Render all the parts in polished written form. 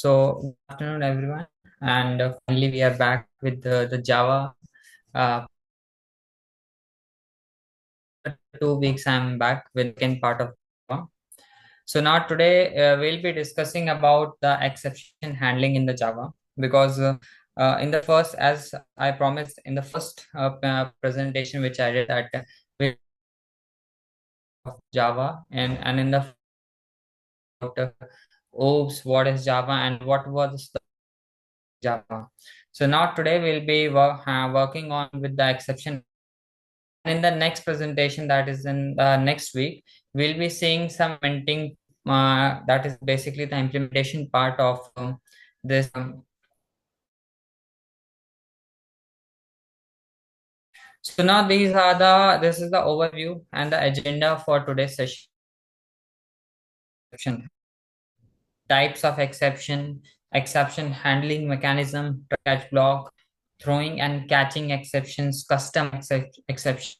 So, good afternoon, everyone. And finally, we are back with the Java. Uh, 2 weeks, I'm back with the second part of Java. So, now today we'll be discussing about the exception handling in the Java because in the first, as I promised in the first presentation which I did, that we of Java and in the oops, what is Java and what was the Java. So now today we'll be working on with the exception. In the next presentation, that is in next week, we'll be seeing some implementing. That is basically the implementation part of this. So now this is the overview and the agenda for today's session. Types of exception handling mechanism, catch block, throwing and catching exceptions, custom exception,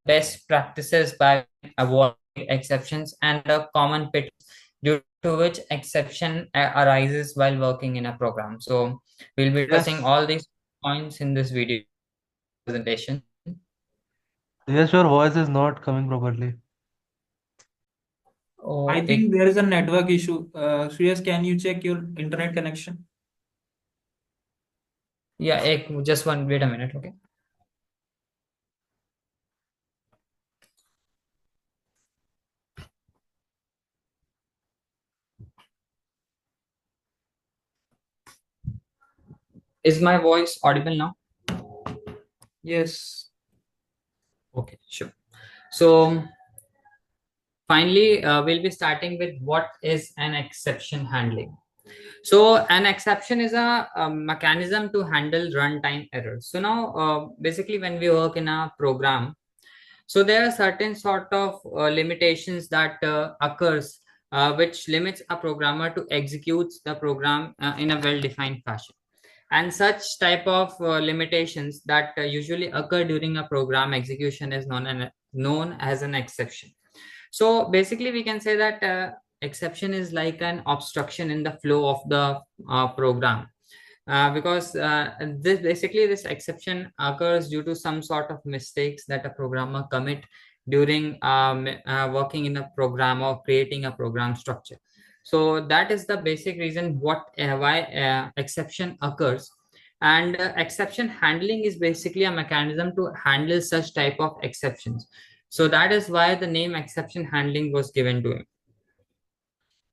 best practices by avoiding exceptions, and the common pit due to which exception arises while working in a program. So we'll be discussing Yes, all these points in this video presentation. yes, your voice is not coming properly. I Oh, think there is a network issue. Shreyas, can you check your internet connection? just one, wait a minute, okay. Is my voice audible now? Yes. Okay, sure. So finally, we'll be starting with what is an exception handling. So an exception is a mechanism to handle runtime errors. So now, basically, when we work in a program, so there are certain sort of limitations that occurs, which limits a programmer to execute the program in a well-defined fashion. And such type of limitations that usually occur during a program execution is known as an exception. So basically, we can say that exception is like an obstruction in the flow of the program. Because this exception occurs due to some sort of mistakes that a programmer commit during working in a program or creating a program structure. So that is the basic reason why exception occurs. And exception handling is basically a mechanism to handle such type of exceptions. So that is why the name exception handling was given to it.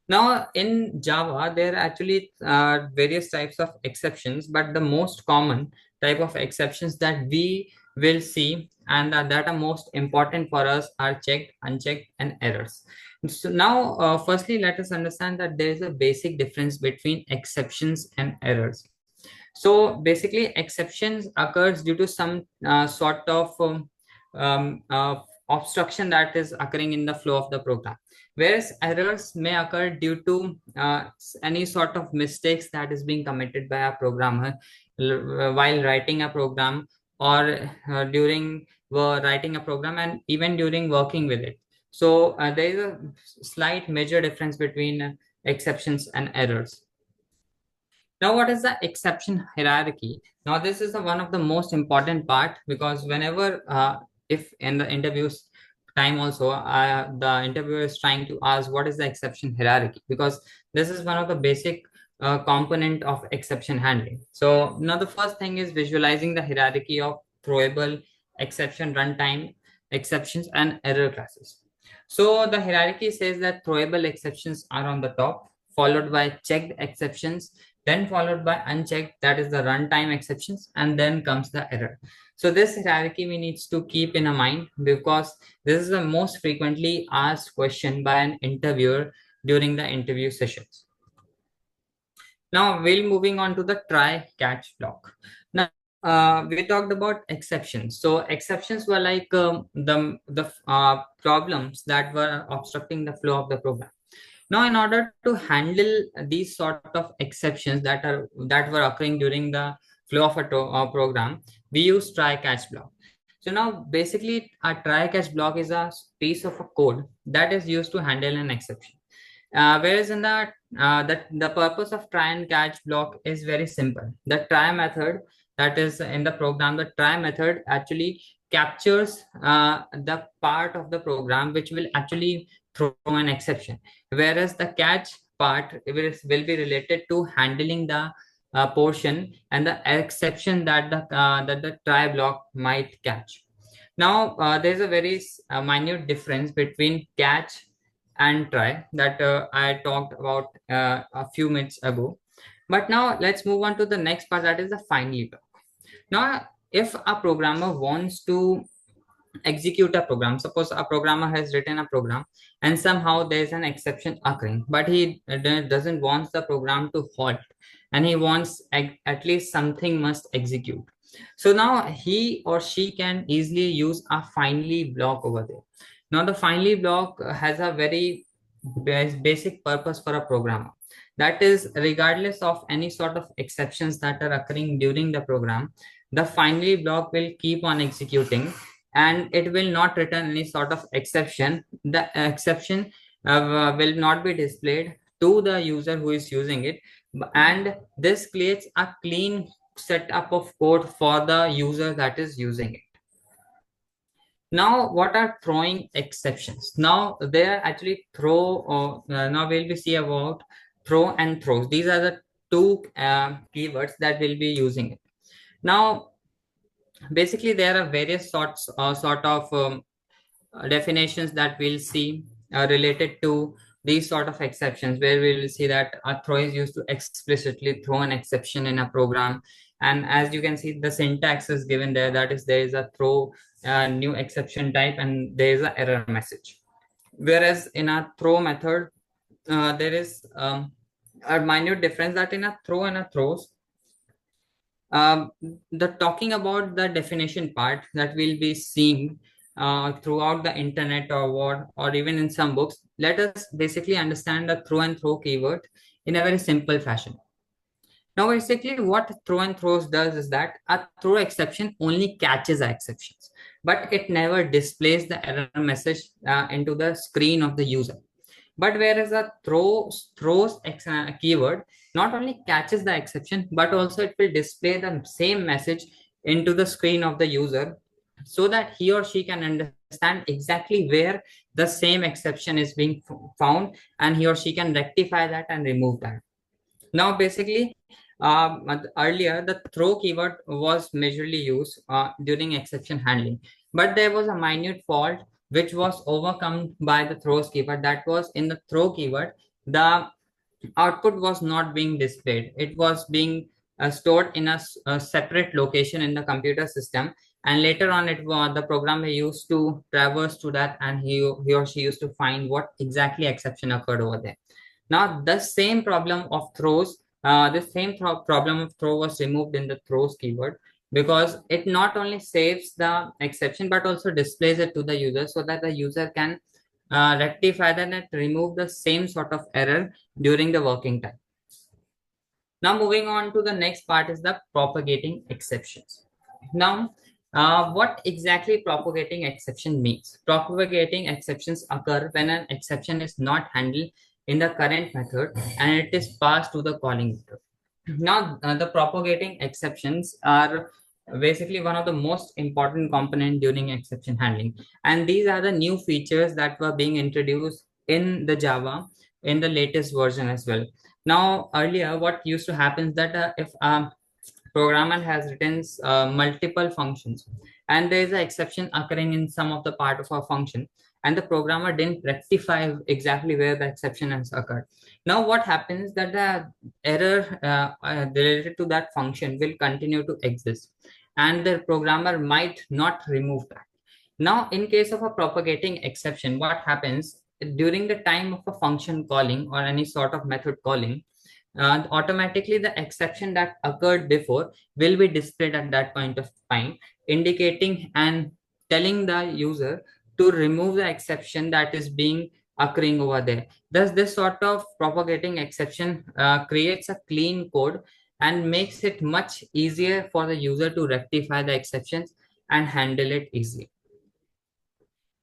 Now, in Java, there are actually various types of exceptions, but the most common type of exceptions that we will see and that are most important for us are checked, unchecked, and errors. So now, firstly, let us understand that there is a basic difference between exceptions and errors. So basically, exceptions occurs due to some sort of um, uh, obstruction that is occurring in the flow of the program, whereas errors may occur due to any sort of mistakes that is being committed by a programmer while writing a program, or during writing a program, and even during working with it. So there is a slight major difference between exceptions and errors. Now, what is the exception hierarchy? Now, this is one of the most important part, because whenever, if in the interviews time also, the interviewer is trying to ask what is the exception hierarchy, because this is one of the basic component of exception handling. So now the first thing is visualizing the hierarchy of throwable, exception, runtime exceptions, and error classes. So the hierarchy says that throwable exceptions are on the top, followed by checked exceptions, then followed by unchecked, that is the runtime exceptions, and then comes the error. So this hierarchy we needs to keep in a mind, because this is the most frequently asked question by an interviewer during the interview sessions. Now we'll moving on to the try catch block. Now we talked about exceptions. So exceptions were like the problems that were obstructing the flow of the program. Now, in order to handle these sort of exceptions that were occurring during the flow of a program, we use try catch block. So now, basically, a try catch block is a piece of a code that is used to handle an exception. Whereas in the purpose of try and catch block is very simple. The try method that is in the program, the try method actually captures the part of the program which will actually throw an exception, whereas the catch part will be related to handling the portion and the exception that the try block might catch. Now, there's a very minute difference between catch and try that I talked about a few minutes ago. But now let's move on to the next part, that is the finally block. Now, if a programmer wants to execute a program, suppose a programmer has written a program and somehow there's an exception occurring, but he doesn't want the program to halt, and he wants at least something must execute. So now he or she can easily use a finally block over there. Now the finally block has a very basic purpose for a programmer, that is, regardless of any sort of exceptions that are occurring during the program, the finally block will keep on executing and it will not return any sort of exception. The exception will not be displayed to the user who is using it, and this creates a clean setup of code for the user that is using it. Now, what are throwing exceptions? Now, they are actually now we'll be see about throw and throws. These are the two keywords that we'll be using it. Now, basically, there are various sort of definitions that we'll see related to these sort of exceptions, where we will see that a throw is used to explicitly throw an exception in a program. And as you can see, the syntax is given there, that is, there is a throw new exception type and there is an error message. Whereas in a throw method, there is a minute difference, that in a throw and a throws, um, the talking about the definition part that we'll be seeing throughout the internet or what, or even in some books, let us basically understand the throw and throw keyword in a very simple fashion. Now, basically, what throw and throws does is that a throw exception only catches exceptions, but it never displays the error message into the screen of the user. But whereas a throws keyword not only catches the exception, but also it will display the same message into the screen of the user, so that he or she can understand exactly where the same exception is being found, and he or she can rectify that and remove that. Now, basically, earlier the throw keyword was majorly used during exception handling, but there was a minute fault which was overcome by the throws keyword. That was, in the throw keyword, the output was not being displayed. It was being stored in a separate location in the computer system, and later on the programmer used to traverse to that, and he or she used to find what exactly exception occurred over there. Now, the same problem of throws, problem of throw was removed in the throws keyword, because it not only saves the exception but also displays it to the user, so that the user can rectify that and remove the same sort of error during the working time. Now, moving on to the next part is the propagating exceptions. Now, what exactly propagating exception means? Propagating exceptions occur when an exception is not handled in the current method and it is passed to the calling method. Now, the propagating exceptions are basically one of the most important component during exception handling, and these are the new features that were being introduced in the Java in the latest version as well. Now, earlier, what used to happen is that if a programmer has written multiple functions and there is an exception occurring in some of the part of a function, and the programmer didn't rectify exactly where the exception has occurred. Now, what happens that the error related to that function will continue to exist, and the programmer might not remove that. Now, in case of a propagating exception, what happens during the time of a function calling or any sort of method calling, automatically the exception that occurred before will be displayed at that point of time, indicating and telling the user to remove the exception that is being occurring over there. Thus, this sort of propagating exception creates a clean code and makes it much easier for the user to rectify the exceptions and handle it easily.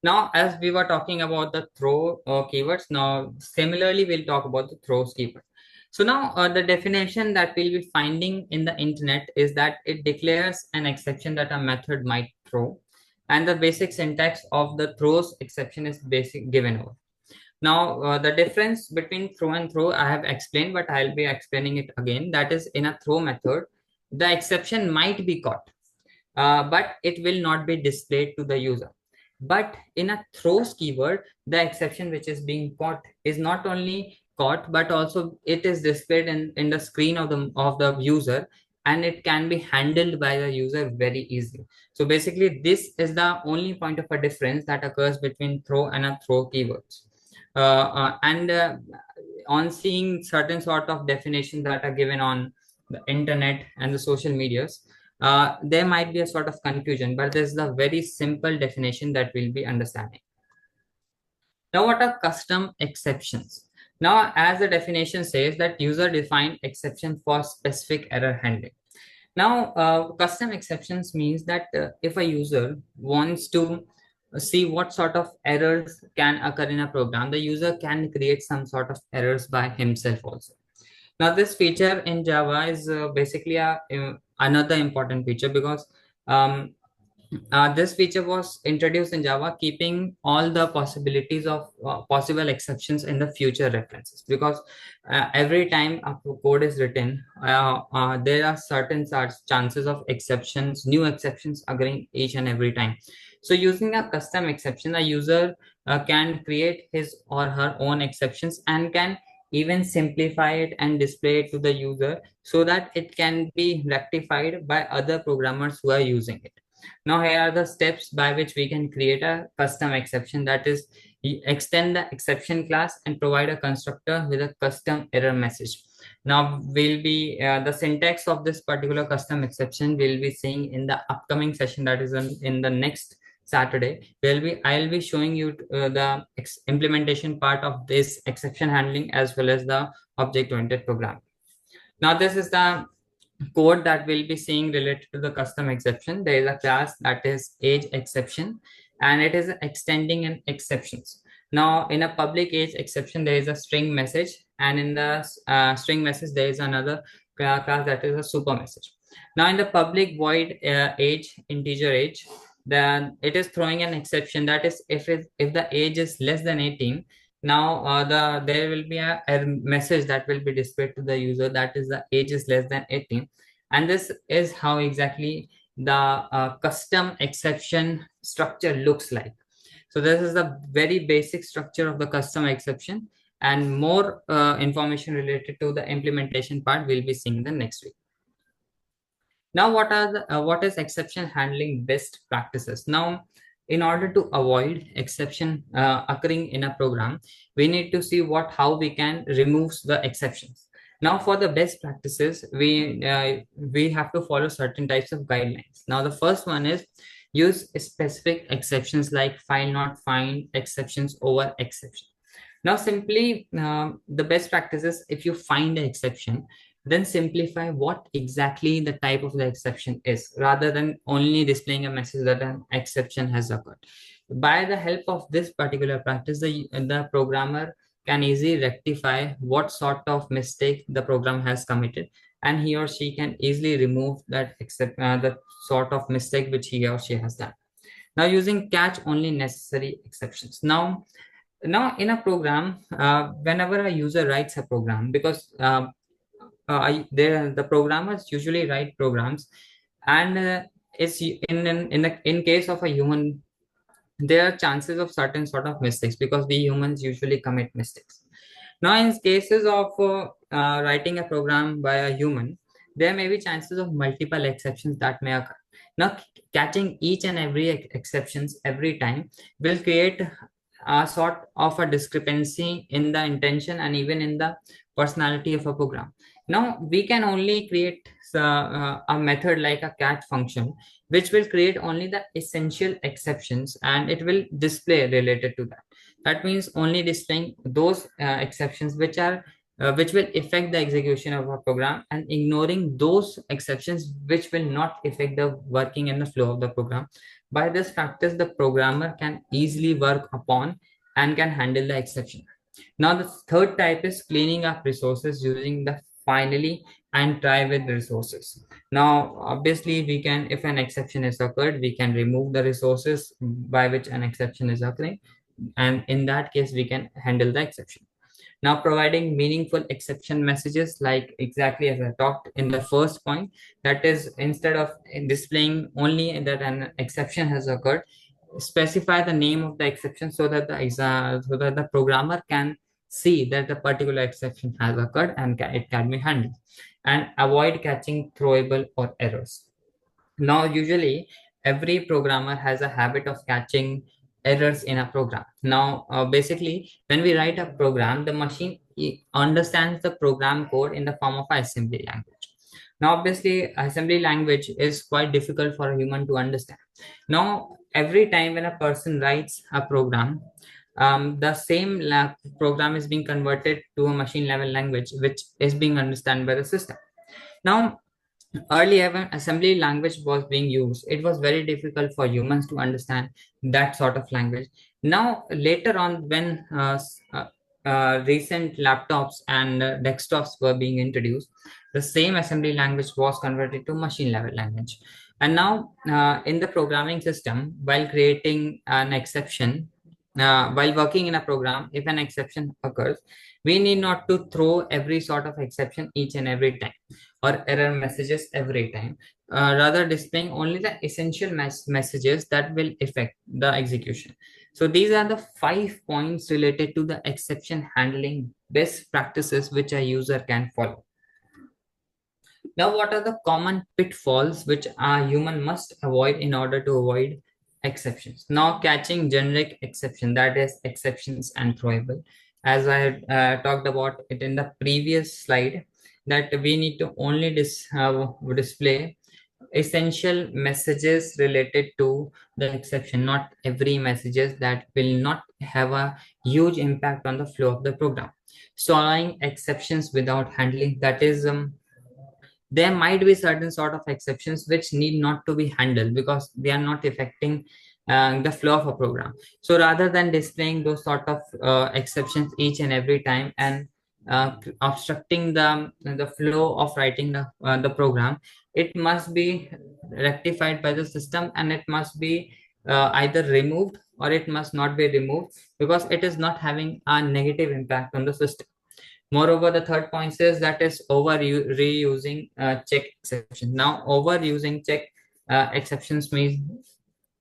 Now, as we were talking about the throw keywords, now similarly we'll talk about the throws keyword. So now the definition that we'll be finding in the internet is that it declares an exception that a method might throw, and the basic syntax of the throws exception is basic given over. Now, the difference between throw and throw I have explained, but I'll be explaining it again. That is, in a throw method, the exception might be caught, but it will not be displayed to the user. But in a throws keyword, the exception which is being caught is not only caught, but also it is displayed in the screen of the user, and it can be handled by the user very easily. So basically, this is the only point of a difference that occurs between throw and a throw keywords. And On seeing certain sort of definitions that are given on the internet and the social medias, there might be a sort of confusion, but this is a very simple definition that we'll be understanding. Now, what are custom exceptions? Now, as the definition says, that user defined exception for specific error handling. Now, custom exceptions means that if a user wants to see what sort of errors can occur in a program, the user can create some sort of errors by himself also. Now, this feature in Java is basically another important feature, because um, this feature was introduced in Java, keeping all the possibilities of possible exceptions in the future references. Because every time a code is written, there are certain chances of exceptions, new exceptions occurring each and every time. So, using a custom exception, a user can create his or her own exceptions and can even simplify it and display it to the user so that it can be rectified by other programmers who are using it. Now, here are the steps by which we can create a custom exception. That is, you extend the exception class and provide a constructor with a custom error message. Now, we'll be the syntax of this particular custom exception we'll be seeing in the upcoming session, that is in the next Saturday. I'll be showing you the implementation part of this exception handling as well as the object-oriented programming. Now, this is the code that we'll be seeing related to the custom exception. There is a class that is age exception, and it is extending an exceptions. Now, in a public age exception, there is a string message, and in the string message, there is another class that is a super message. Now, in the public void age integer age, then it is throwing an exception, that is, if the age is less than 18. Now, there will be a message that will be displayed to the user, that is, the age is less than 18. And this is how exactly the custom exception structure looks like. So this is the very basic structure of the custom exception, and more information related to the implementation part we'll be seeing the next week. Now, what is exception handling best practices? Now, in order to avoid exception occurring in a program, we need to see how we can remove the exceptions. Now, for the best practices, we have to follow certain types of guidelines. Now, the first one is use specific exceptions like file not find exceptions over exception. Now, simply the best practice is, if you find an exception, then simplify what exactly the type of the exception is, rather than only displaying a message that an exception has occurred. By the help of this particular practice, the programmer can easily rectify what sort of mistake the program has committed, and he or she can easily remove the sort of mistake which he or she has done. Now, using catch only necessary exceptions. Now in a program, whenever a user writes a program, because the programmers usually write programs, and it's in case of a human, there are chances of certain sort of mistakes, because we humans usually commit mistakes. Now, in cases of writing a program by a human, there may be chances of multiple exceptions that may occur. Now, catching each and every exceptions every time will create a sort of a discrepancy in the intention and even in the personality of a program. Now, we can only create a method like a catch function, which will create only the essential exceptions, and it will display related to that. That means only displaying those exceptions which are which will affect the execution of a program, and ignoring those exceptions which will not affect the working and the flow of the program. By this practice, the programmer can easily work upon and can handle the exception. Now, the third type is cleaning up resources using the finally and try with resources. Now, obviously, we can, if an exception is occurred, we can remove the resources by which an exception is occurring, and in that case, we can handle the exception. Now, providing meaningful exception messages, like exactly as I talked in the first point, that is, instead of displaying only that an exception has occurred, specify the name of the exception so that so that the programmer can see that the particular exception has occurred and it can be handled, and avoid catching throwable or errors. Now, usually, every programmer has a habit of catching errors in a program. Now, basically, when we write a program, the machine understands the program code in the form of assembly language. Now, obviously, assembly language is quite difficult for a human to understand. Now, every time when a person writes a program, the same program is being converted to a machine level language, which is being understood by the system. Now, earlier, when assembly language was being used, it was very difficult for humans to understand that sort of language. Now, later on, when recent laptops and desktops were being introduced, the same assembly language was converted to machine level language. And now, in the programming system, while creating an exception, while working in a program, if an exception occurs, we need not to throw every sort of exception each and every time, or error messages every time, rather displaying only the essential messages that will affect the execution. So these are the 5 points related to the exception handling best practices which a user can follow. Now, what are the common pitfalls which a human must avoid in order to avoid exceptions? Now, catching generic exception, that is exceptions and throwable. As I had talked about it in the previous slide, that we need to only display essential messages related to the exception, not every messages that will not have a huge impact on the flow of the program. So allowing exceptions without handling, that is, there might be certain sort of exceptions which need not to be handled because they are not affecting the flow of a program. So rather than displaying those sort of exceptions each and every time and obstructing the flow of writing the program, it must be rectified by the system, and it must be either removed or it must not be removed because it is not having a negative impact on the system. Moreover, the third point says that is reusing check exceptions. Now, overusing check exceptions means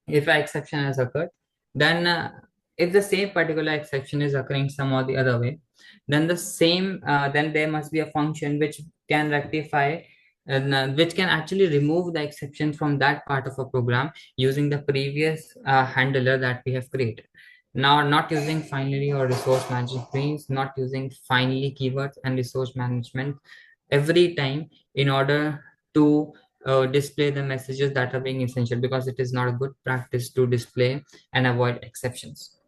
if an exception has occurred, then if the same particular exception is occurring some or the other way, then then there must be a function which can rectify and which can actually remove the exception from that part of a program using the previous handler that we have created. Now, not using finally or resource management means not using finally keywords and resource management every time in order to display the messages that are being essential, because it is not a good practice to display and avoid exceptions.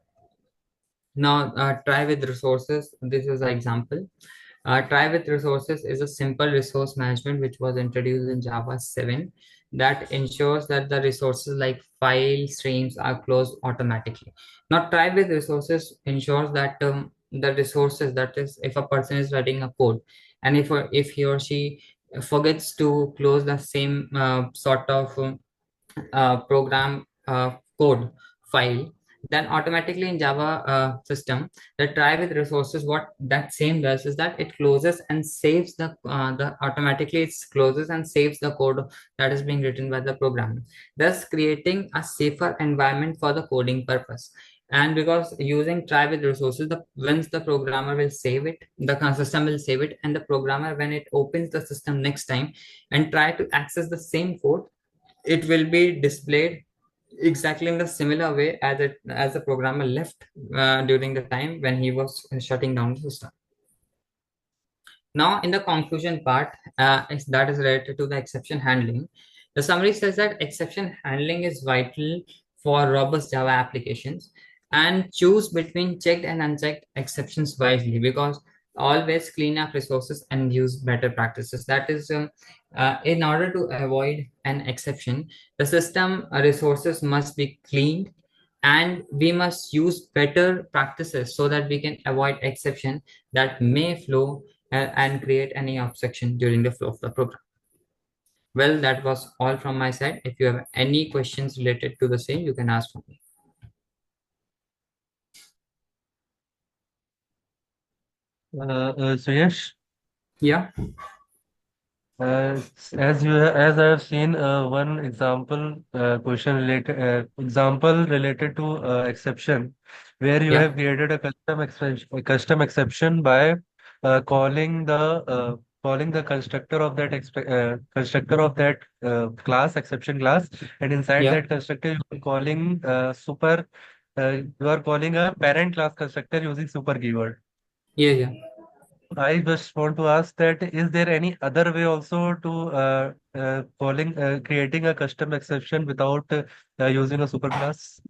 Now, try with resources. This is an example. Try with resources is a simple resource management which was introduced in Java 7 that ensures that the resources like file streams are closed automatically. Now, try with resources ensures that the resources, that is, if a person is writing a code and if he or she forgets to close the same sort of program code file, then automatically in Java system, the try with resources, what that same does is that it closes and saves the automatically it closes and saves the code that is being written by the program, thus creating a safer environment for the coding purpose. And because using try with resources, once the programmer will save it, the system will save it, and the programmer, when it opens the system next time and try to access the same code, it will be displayed exactly in the similar way as the programmer left during the time when he was shutting down the system. Now, in the conclusion part, that is related to the exception handling. The summary says that exception handling is vital for robust Java applications, and choose between checked and unchecked exceptions wisely, because always clean up resources and use better practices. That is, in order to avoid an exception, the system resources must be cleaned, and we must use better practices so that we can avoid exception that may flow and create any obstruction during the flow of the program. Well, that was all from my side. If you have any questions related to the same, you can ask for me. So yes, Yeah, as I have seen one example example related to exception, where you yeah, have created a custom exception by calling the constructor of that class, exception class, and inside yeah, that constructor you are calling a parent class constructor using super keyword. yeah, yeah. I just want to ask that is there any other way also to creating a custom exception without using a superclass?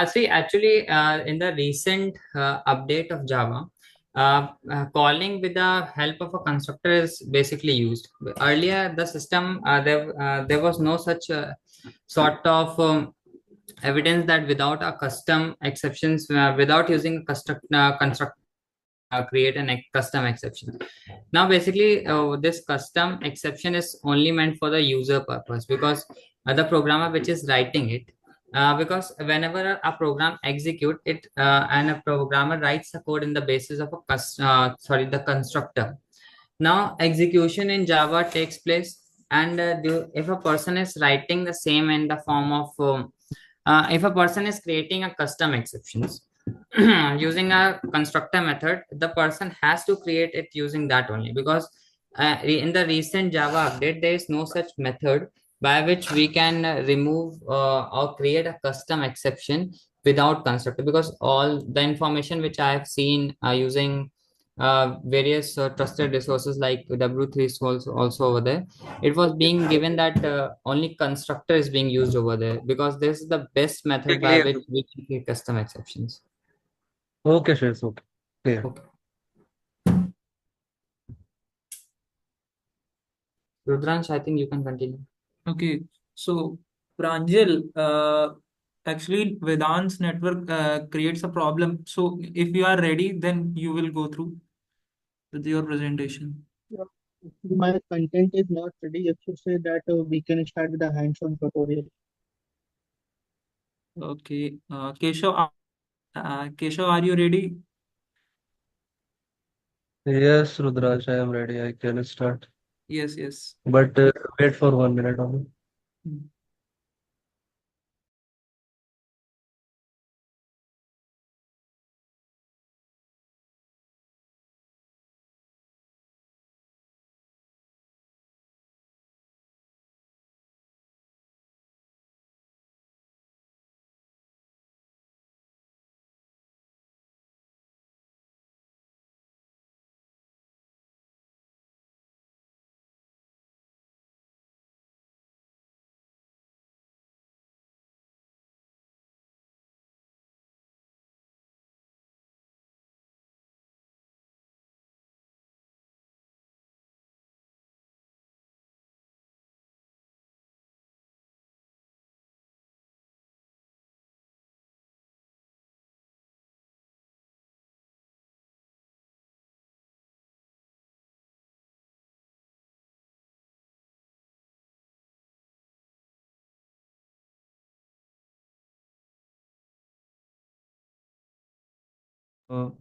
See, actually, in the recent update of Java, calling with the help of a constructor is basically used. Earlier, the system, there was no such sort of evidence that without a custom exceptions, without using a constructor, we can create an custom exception. Now basically this custom exception is only meant for the user purpose, because the programmer which is writing it, because whenever a program execute it, and a programmer writes the code in the basis of the constructor. Now execution in Java takes place, and if a person is writing the same in the form of if a person is creating a custom exceptions using a constructor method, the person has to create it using that only, because in the recent Java update there is no such method by which we can remove or create a custom exception without constructor, because all the information which I have seen using various trusted resources like W3 also over there, it was being given that only constructor is being used over there, because this is the best method by Clear. which we can create custom exceptions. Okay, sure, okay. Clear. Okay. Rudransh, I think you can continue. Okay, so Pranjal, actually Vedant's network creates a problem. So if you are ready, then you will go through with your presentation. Yeah, my content is not ready. If you say that we can start with a hands-on tutorial. Okay, Keshav, are you ready? Yes, Rudraj, I am ready. I can start. Yes, yes. But wait for 1 minute only. Hmm.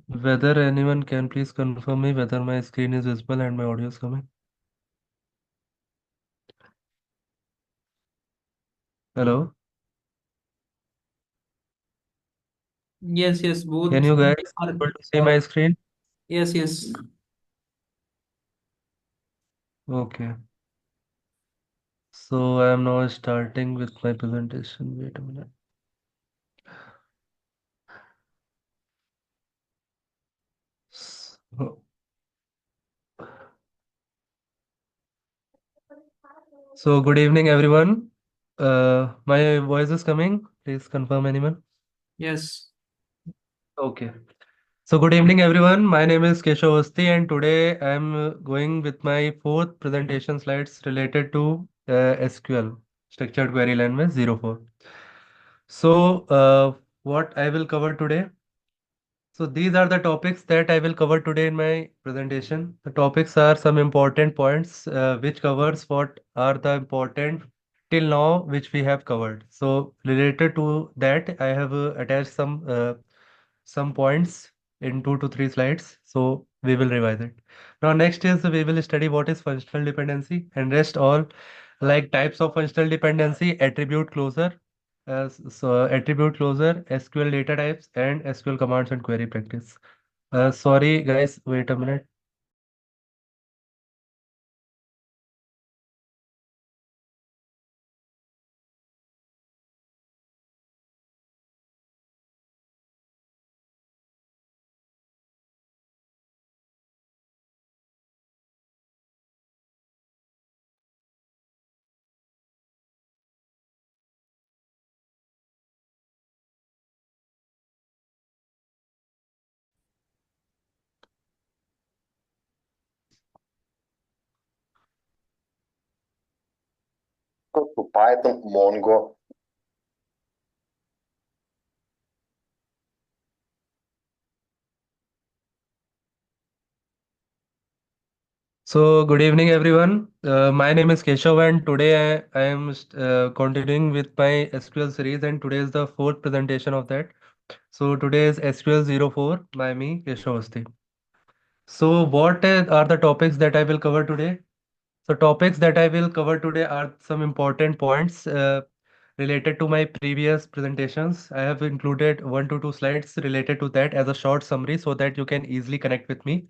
Whether anyone can please confirm me whether my screen is visible and my audio is coming? Hello? Yes, yes, Can both you guys are. able to see my screen? Yes, yes. Okay. So I am now starting with my presentation. Wait a minute. So, so good evening, everyone. My voice is coming. Please confirm anyone. Yes. Okay. So good evening, everyone. My name is Keshav Avasthi, and today I'm going with my fourth presentation slides related to SQL, Structured Query Language 04. So what I will cover today. So these are the topics that I will cover today in my presentation. The topics are some important points which covers what are the important till now which we have covered. So related to that, I have attached some points in 2 to 3 slides. So we will revise it. Now next is we will study what is functional dependency and rest all like types of functional dependency, attribute closure, attribute closure, SQL data types, and SQL commands and query practice. Sorry guys, wait a minute. To Python, Mongo. So good evening everyone. My name is Keshav and today I am continuing with my SQL series and today is the fourth presentation of that. So today is SQL 04 by me, Keshav Avasthi. So what are the topics that I will cover today? So topics that I will cover today are some important points related to my previous presentations. I have included 1 to 2 slides related to that as a short summary so that you can easily connect with me.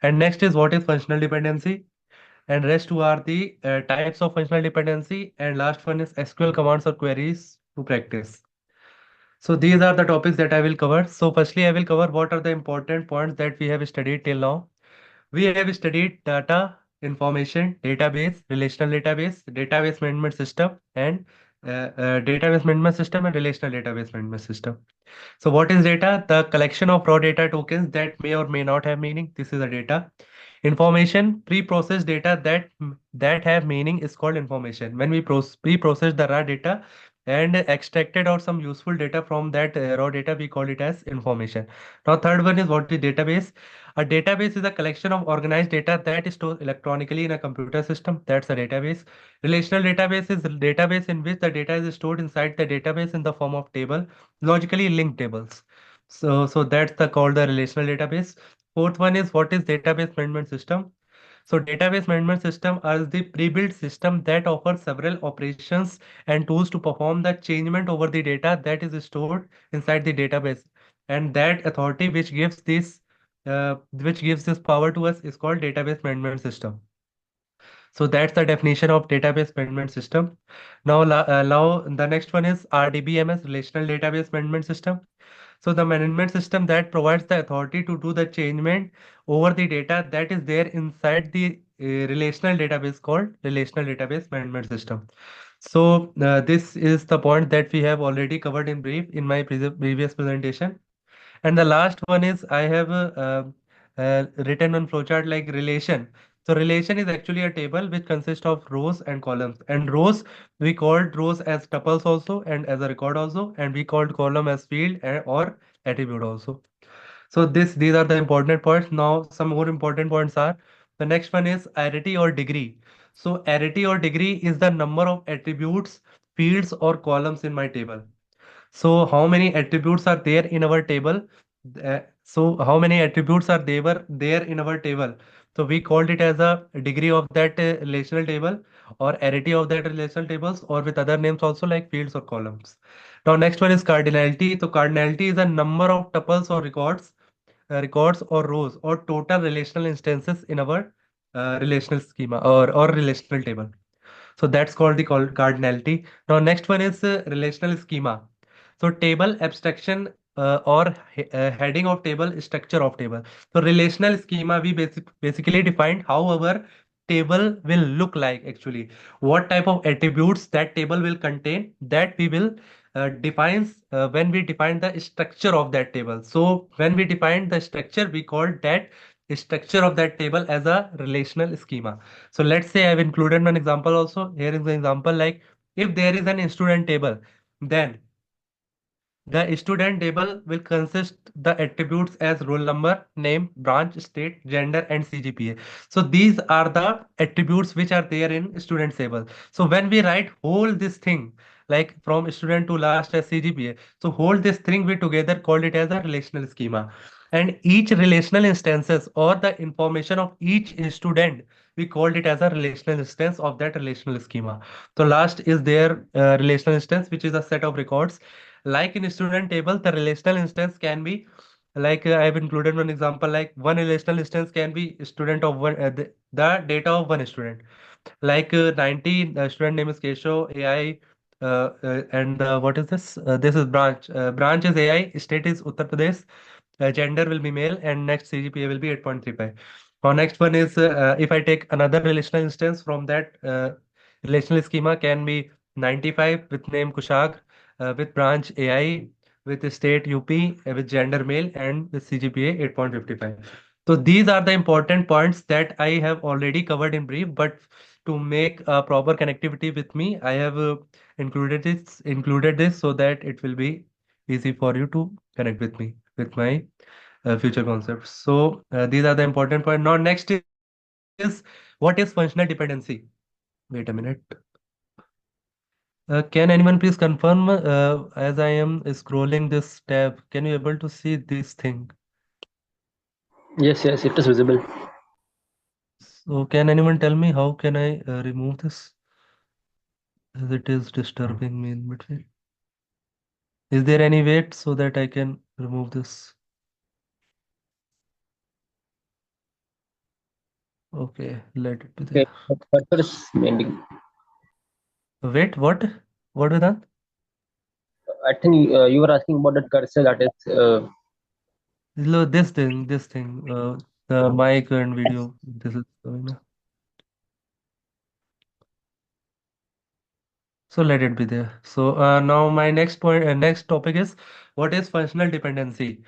And next is what is functional dependency. And rest two are the types of functional dependency. And last one is SQL commands or queries to practice. So these are the topics that I will cover. So firstly, I will cover what are the important points that we have studied till now. We have studied data, information, database, relational database, database management system, and database management system and relational database management system. So what is data? The collection of raw data tokens that may or may not have meaning. This is a data. Information, pre-processed data that have meaning is called information. When we pre-process the raw data and extracted out some useful data from that raw data, we call it as information. Now, third one is what is database? A database is a collection of organized data that is stored electronically in a computer system. That's a database. Relational database is a database in which the data is stored inside the database in the form of table, logically linked tables. So that's the called the relational database. Fourth one is what is database management system. So database management system is the pre-built system that offers several operations and tools to perform the changement over the data that is stored inside the database. And that authority which gives this power to us is called database management system. So that's the definition of database management system. Now the next one is RDBMS, Relational Database Management System. So the management system that provides the authority to do the changement over the data that is there inside the relational database called Relational Database Management System. So this is the point that we have already covered in brief in my previous presentation. And the last one is I have written on flowchart like relation. So relation is actually a table which consists of rows and columns. And rows, we called rows as tuples also and as a record also. And we called column as field or attribute also. So these are the important points. Now some more important points are the next one is arity or degree. So arity or degree is the number of attributes, fields or columns in my table. So how many attributes are there in our table? So how many attributes are there in our table? So we called it as a degree of that relational table or arity of that relational tables or with other names also like fields or columns. Now next one is cardinality. So cardinality is a number of tuples or records or rows or total relational instances in our relational schema or relational table. So that's called the cardinality. Now next one is relational schema. So table abstraction or heading of table, structure of table. So relational schema we basically defined how our table will look like actually. What type of attributes that table will contain that we will defines when we define the structure of that table. So when we define the structure, we call that structure of that table as a relational schema. So let's say I've included one example also. Here is the example, like if there is an student table, then the student table will consist the attributes as roll number, name, branch, state, gender, and CGPA. So these are the attributes which are there in student table. So when we write whole this thing, like from student to last as CGPA, so whole this thing we together called it as a relational schema. And each relational instances or the information of each student, we called it as a relational instance of that relational schema. So last is their relational instance, which is a set of records like in student table, the relational instance can be like I've included one example, like one relational instance can be student of one the data of one student. Like 90 student name is Kesho AI, and what is this? This is branch. Branch is AI. State is Uttar Pradesh. Gender will be male, and next CGPA will be 8.35. Our next one is if I take another relational instance from that relational schema can be 95 with name Kushag, with branch AI, with state UP, with gender male, and with CGPA 8.55. So these are the important points that I have already covered in brief, but to make a proper connectivity with me, I have included this so that it will be easy for you to connect with me with my future concepts. So these are the important points. Now next is what is functional dependency? Wait a minute. Can anyone please confirm as I am scrolling this tab, can you able to see this thing? Yes, yes, it is visible. So can anyone tell me how can I remove this as it is disturbing me in between? Is there any way so that I can remove this? Okay, let it be Okay, there. but cursor is mainly. Wait, what? What with that? I think you were asking about that cursor that is. This thing, the mic and video. This is so let it be there. So now my next topic is what is functional dependency.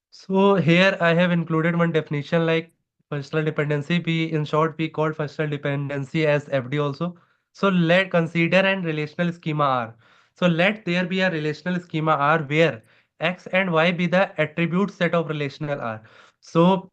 So here I have included one definition like functional dependency. We in short we call functional dependency as FD also. So let consider an relational schema R. So let there be a relational schema R where X and Y be the attribute set of relational R. So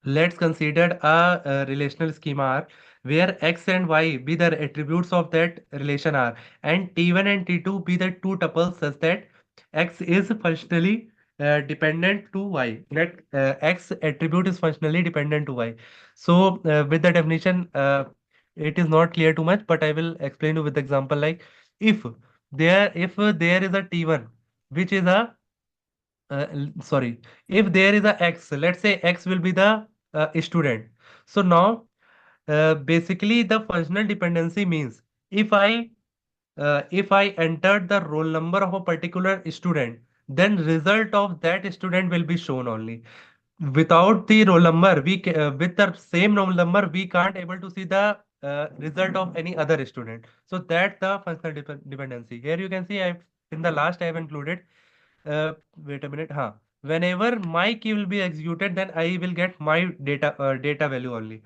let's consider a relational schema R where X and Y be the attributes of that relation R and T1 and T2 be the two tuples such that X is functionally dependent to Y. That X attribute is functionally dependent to Y. So with the definition, it is not clear too much, but I will explain you with example like if there is a T1 which is a sorry, if there is a X, let's say X will be the student. So now basically the functional dependency means if I entered the roll number of a particular student, then result of that student will be shown only. Without the roll number, with the same roll number, we can't able to see the result of any other student. So that's the functional dependency. Here you can see I in the last I have included wait a minute. Whenever my key will be executed, then I will get my data value only.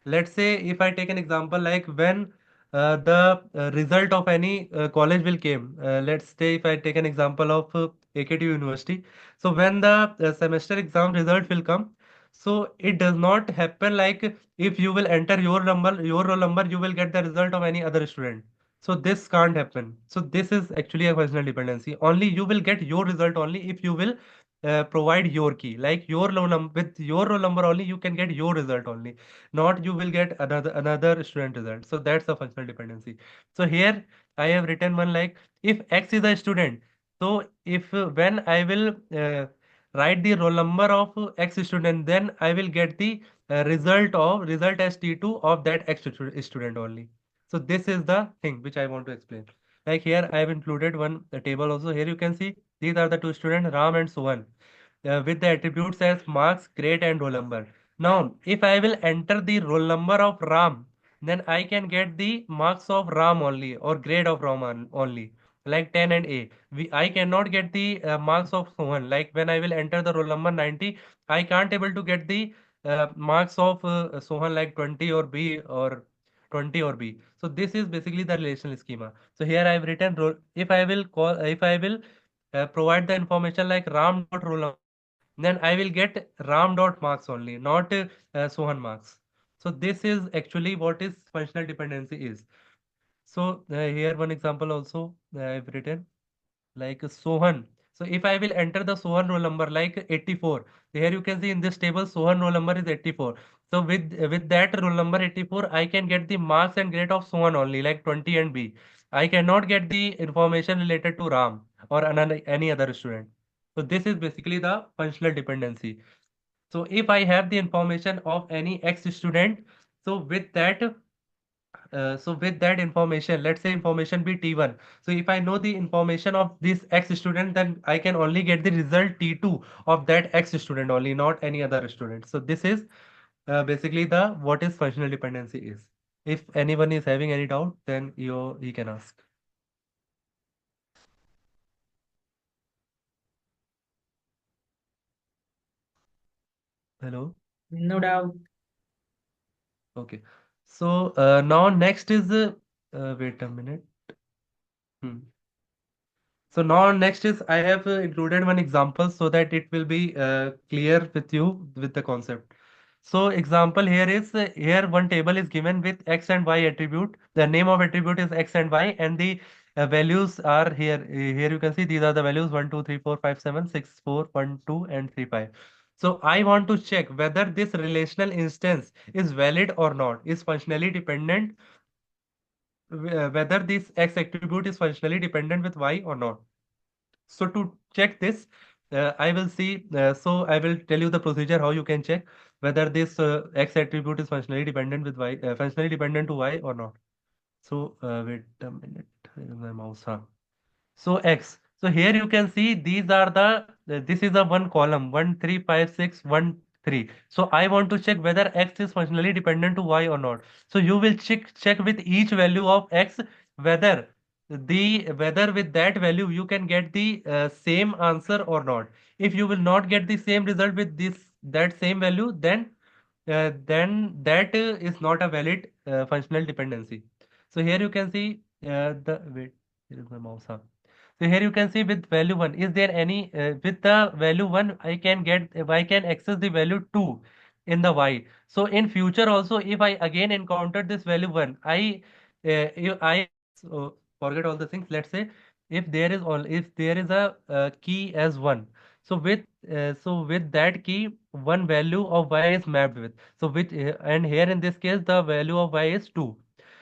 Let's say if I take an example like when the result of any college will came. Let's say if I take an example of AKT University. So when the semester exam result will come, so it does not happen like if you will enter your roll number, you will get the result of any other student. So this can't happen. So this is actually a functional dependency. Only you will get your result only if you will provide your key. Like your roll number with your roll number only, you can get your result only. Not you will get another student result. So that's the functional dependency. So here I have written one like if X is a student. So if when I will write the roll number of X student, then I will get the result as T2 of that student only. So this is the thing which I want to explain. Like here, I have included one table also. Here you can see these are the two students, Ram and Suvan, with the attributes as marks, grade, and roll number. Now, if I will enter the roll number of Ram, then I can get the marks of Ram only or grade of Ram only. like 10 and A. I cannot get the marks of Sohan. Like when I will enter the roll number 90, I can't able to get the marks of Sohan like 20 or B or 20 or B. So this is basically the relational schema. So here I have written if I will provide the information like Ram dot roll number, then I will get Ram dot marks only, not Sohan marks. So this is actually what is functional dependency is. So here one example also I've written like Sohan. So if I will enter the Sohan roll number like 84, here you can see in this table Sohan roll number is 84. So with that roll number 84, I can get the marks and grade of Sohan only like 20 and B. I cannot get the information related to Ram or another any other student. So this is basically the functional dependency. So if I have the information of any X student, so with that information, let's say information be T1. So if I know the information of this X student, then I can only get the result T2 of that X student only, not any other student. So this is basically the what is functional dependency is. If anyone is having any doubt, then you can ask. Hello. No doubt. Okay. So now next is wait a minute. Hmm. So now next is I have included one example so that it will be clear with you with the concept. So example here is here one table is given with x and y attribute. The name of attribute is x and y and the values are here. Here you can see these are the values 1, 2, 3, 4, 5, 7, 6, 4, 1, 2 and 3, 5. So I want to check whether this relational instance is valid or not, is functionally dependent, whether this x attribute is functionally dependent with y or not. So to check this, I will see. So I will tell you the procedure how you can check whether this x attribute is functionally dependent with y, functionally dependent to y or not. So wait a minute. Where is my mouse? Huh. So X. So here you can see these are this is a one column 1, 3, 5, 6, 1, 3. So I want to check whether X is functionally dependent to Y or not. So you will check with each value of X whether whether with that value you can get the same answer or not. If you will not get the same result with this that same value, then that is not a valid functional dependency. So here you can see the wait, here is my mouse. Huh? So here you can see with value 1, is there any, with the value 1, I can access the value 2 in the y. So in future also, if I again encounter this value 1, so forget all the things. Let's say if there is a key as 1. So with that key, one value of y is mapped with. So and here in this case, the value of y is 2.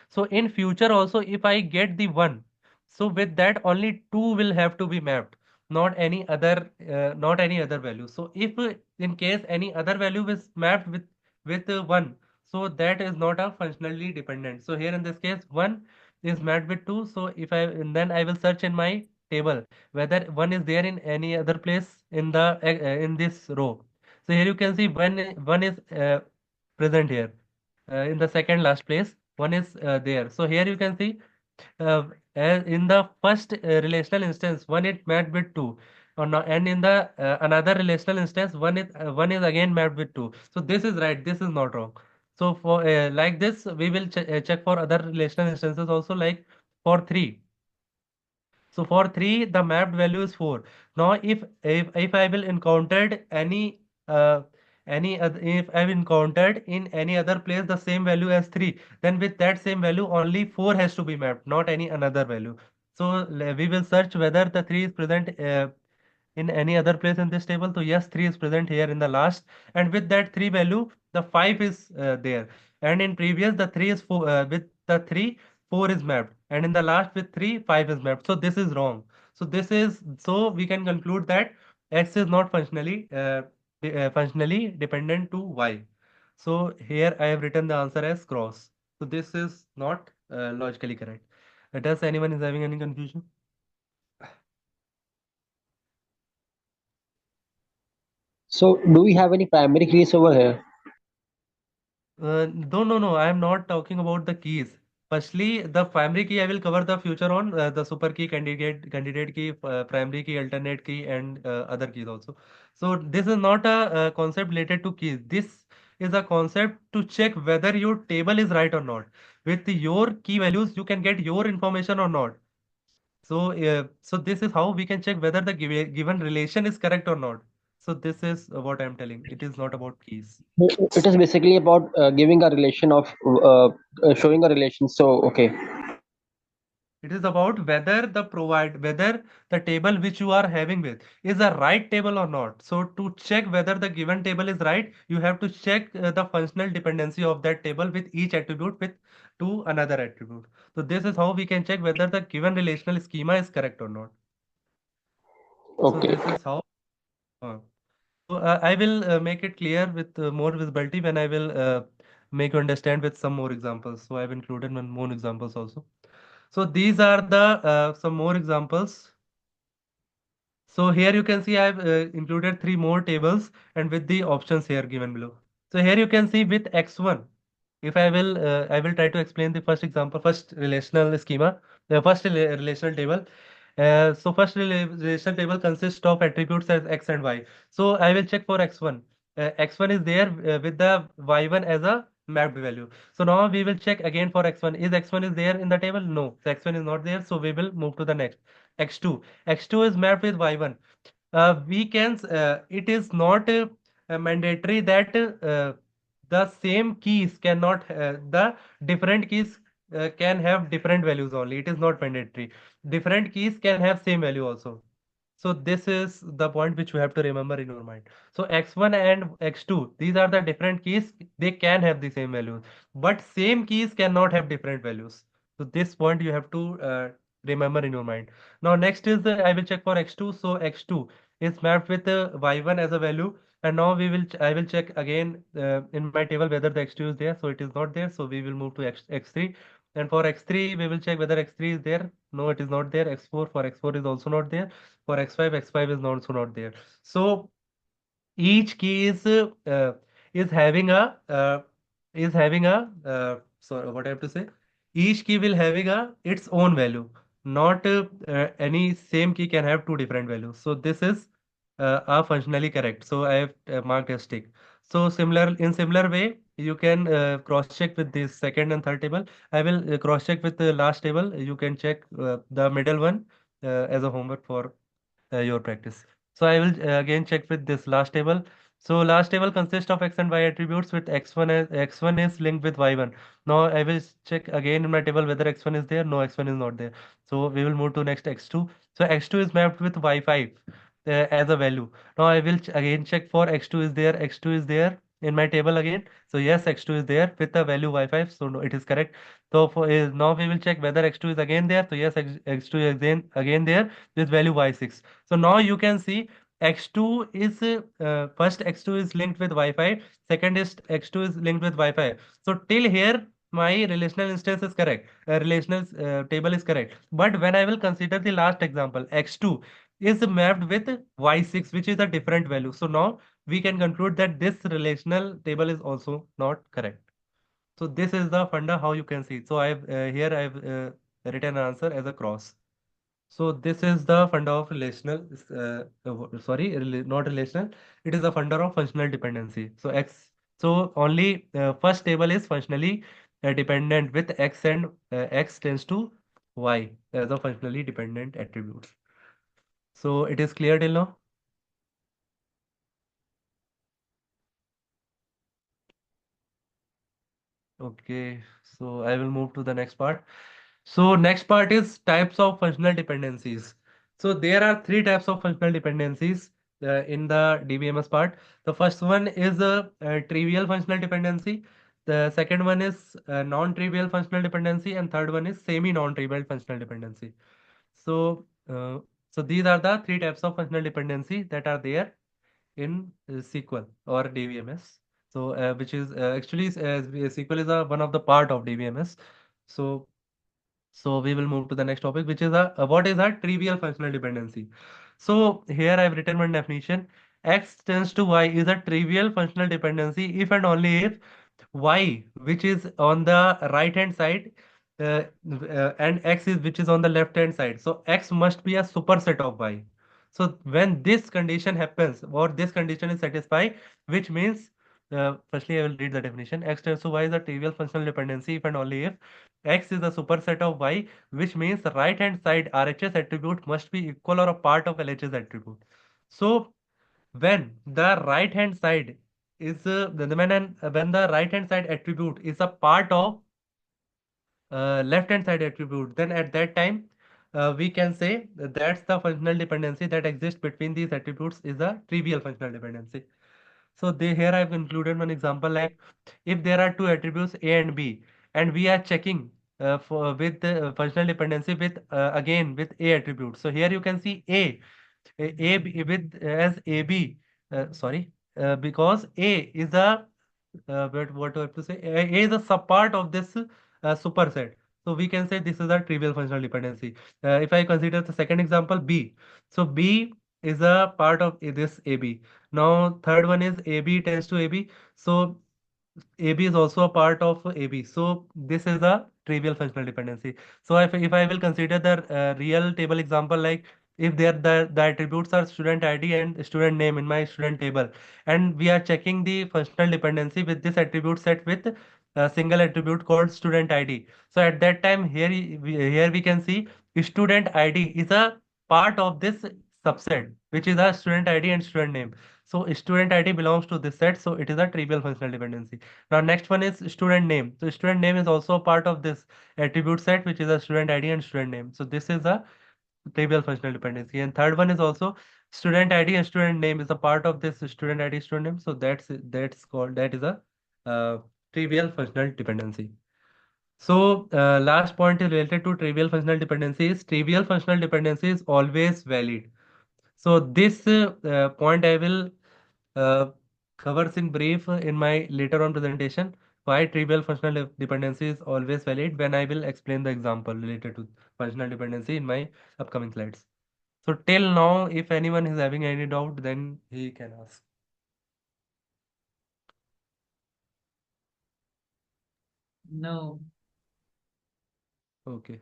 So in future also, if I get the 1, so with that only 2 will have to be mapped, not any other value. So if in case any other value is mapped with 1, so that is not a functionally dependent. So here in this case 1 is mapped with 2. So if I and then I will search in my table whether 1 is there in any other place in this row. So here you can see one is present here in the second last place. One is there. So here you can see as in the first relational instance, one is mapped with 2, or not, and in the another relational instance, one is again mapped with 2. So this is right. This is not wrong. So for like this, we will check for other relational instances also, like for 3. So for 3, the mapped value is 4. Now, if I will encountered any other, if I've encountered in any other place the same value as 3, then with that same value only 4 has to be mapped, not any another value. So we will search whether the 3 is present in any other place in this table. So yes, 3 is present here in the last, and with that 3 value, the 5 is there. And in previous, the 3 is 4 with the 3, 4 is mapped, and in the last with 3, 5 is mapped. So this is wrong. So we can conclude that X is not functionally dependent to Y. So here I have written the answer as cross. So this is not logically correct. Does anyone is having any confusion? So, do we have any primary keys over here? No. I am not talking about the keys. firstly, the primary key I will cover the future on the super key, candidate key, primary key, alternate key, and other keys also. So this is not a concept related to keys. This is a concept to check whether your table is right or not. With your key values, you can get your information or not. So this is how we can check whether the given relation is correct or not. So this is what I'm telling. It is not about keys. It is basically about giving a relation of showing a relation. So okay. It is about whether the table which you are having with is a right table or not. So to check whether the given table is right, you have to check the functional dependency of that table with each attribute with to another attribute. So this is how we can check whether the given relational schema is correct or not. So Okay. this is how. uh, I will make it clear with more visibility when I will make you understand with some more examples. So I've included one more examples also. So these are the some more examples. So here you can see I've included three more tables and with the options here given below. So here you can see with x1. If I will try to explain the first example, first relational schema, the first relational table. So first relational table consists of attributes as x and y. So I will check for x1. X1 is there with the y1 as a mapped value. So now we will check again for x1. Is x1 is there in the table? No. So x1 is not there. So we will move to the next. X2. X2 is mapped with y1. It is not mandatory that the same keys cannot, the different keys can have different values only. It is not mandatory. Different keys can have same value also. So this is the point which you have to remember in your mind. So x1 and x2, these are the different keys. They can have the same values, but same keys cannot have different values. So this point you have to remember in your mind. Now next is I will check for x2. So x2 is mapped with y1 as a value, and now I will check again in my table whether the x2 is there. So it is not there. So we will move to x3. And for x3, we will check whether x3 is there. No, it is not there. X4, for x4 is also not there. For x5, x5 is also not there. So each key is having a sorry, what I have to say, each key will having a its own value, not any same key can have two different values. So this is are functionally correct. So I have marked as tick. So similar way you can cross check with this second and third table. I will cross check with the last table. You can check the middle one as a homework for your practice. So I will again check with this last table. So last table consists of x and y attributes with x1 is linked with y1. Now I will check again in my table whether x1 is there. No, x1 is not there. So we will move to next x2. So x2 is mapped with y5 as a value. Now I will again check for x2 is there. X2 is there in my table again. So yes, x2 is there with the value y5. So no, it is correct. So for now we will check whether x2 is again there. So yes, x2 is again there with value y6. So now you can see x2 is first x2 is linked with y5, second is x2 is linked with y5. So till here my relational instance is correct, relational table is correct. But when I will consider the last example, x2 is mapped with y6, which is a different value. So now we can conclude that this relational table is also not correct. So this is the funda how you can see. So I've written an answer as a cross. So this is the funda of relational, not relational. It is the funda of functional dependency. So only first table is functionally dependent with x and x tends to y as a functionally dependent attributes. So it is clear till now? Okay, so I will move to the next part. So next part is types of functional dependencies. So there are three types of functional dependencies in the DBMS part. The first one is a trivial functional dependency. The second one is non-trivial functional dependency, and third one is semi-non-trivial functional dependency. So so these are the three types of functional dependency that are there in SQL or DBMS. So which is actually SQL is one of the part of DBMS. So so we will move to the next topic, which is a what is a trivial functional dependency. So here I've written one definition. X tends to Y is a trivial functional dependency if and only if Y, which is on the right hand side, and x is which is on the left hand side. So x must be a superset of y. So when this condition happens or this condition is satisfied, which means firstly I will read the definition. X tends to y is a trivial functional dependency if and only if x is a superset of y, which means the right hand side RHS attribute must be equal or a part of LHS attribute. So when the right hand side is when the right hand side attribute is a part of left hand side attribute, then at that time we can say that's the functional dependency that exists between these attributes is a trivial functional dependency. So here I've included one example, like if there are two attributes A and B, and we are checking for with the functional dependency with again with A attribute. So here you can see with as AB, sorry, because A is a but what do I have to say? A is a subpart of this superset. So we can say this is a trivial functional dependency. If I consider the second example, B. So B is a part of this AB. Now third one is AB tends to AB. So AB is also a part of AB. So this is a trivial functional dependency. So if I will consider the real table example, like if the attributes are student ID and student name in my student table, and we are checking the functional dependency with this attribute set with a single attribute called student ID. So at that time here we can see student ID is a part of this subset, which is a student ID and student name. So student ID belongs to this set, so it is a trivial functional dependency. Now next one is student name. So student name is also a part of this attribute set, which is a student ID and student name. So this is a trivial functional dependency. And third one is also student ID and student name is a part of this student ID student name. So that is a uh, trivial functional dependency. So last point is related to trivial functional dependency is trivial functional dependency is always valid. So this point I will uh, covers in brief in my later on presentation. Why trivial functional dependency is always valid when I will explain the example related to functional dependency in my upcoming slides. So till now, if anyone is having any doubt, then he can ask. No. Okay.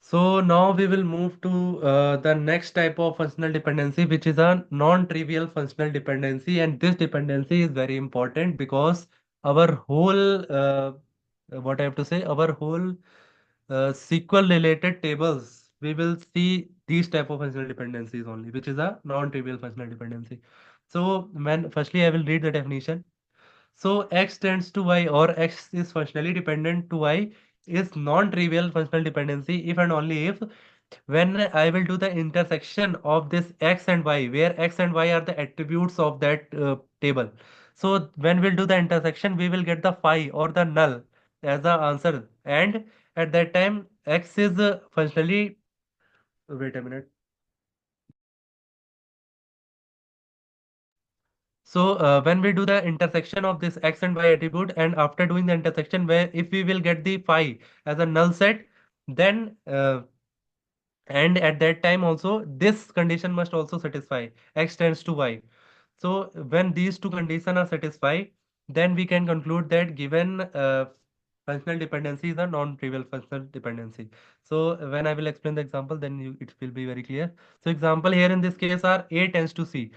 So now we will move to the next type of functional dependency, which is a non-trivial functional dependency. And this dependency is very important because our whole, what I have to say, our whole SQL related tables, we will see these type of functional dependencies only, which is a non-trivial functional dependency. So when firstly I will read the definition. So x tends to y or x is functionally dependent to y is non-trivial functional dependency if and only if when I will do the intersection of this x and y, where x and y are the attributes of that table. So when we'll do the intersection, we will get the phi or the null as the answer. And at that time, x is functionally, wait a minute. So when we do the intersection of this x and y attribute, and after doing the intersection, where if we will get the phi as a null set, then and at that time also this condition must also satisfy x tends to y. So when these two conditions are satisfied, then we can conclude that given functional dependency is a non-trivial functional dependency. So when I will explain the example, then it will be very clear. So example here in this case are A tends to C.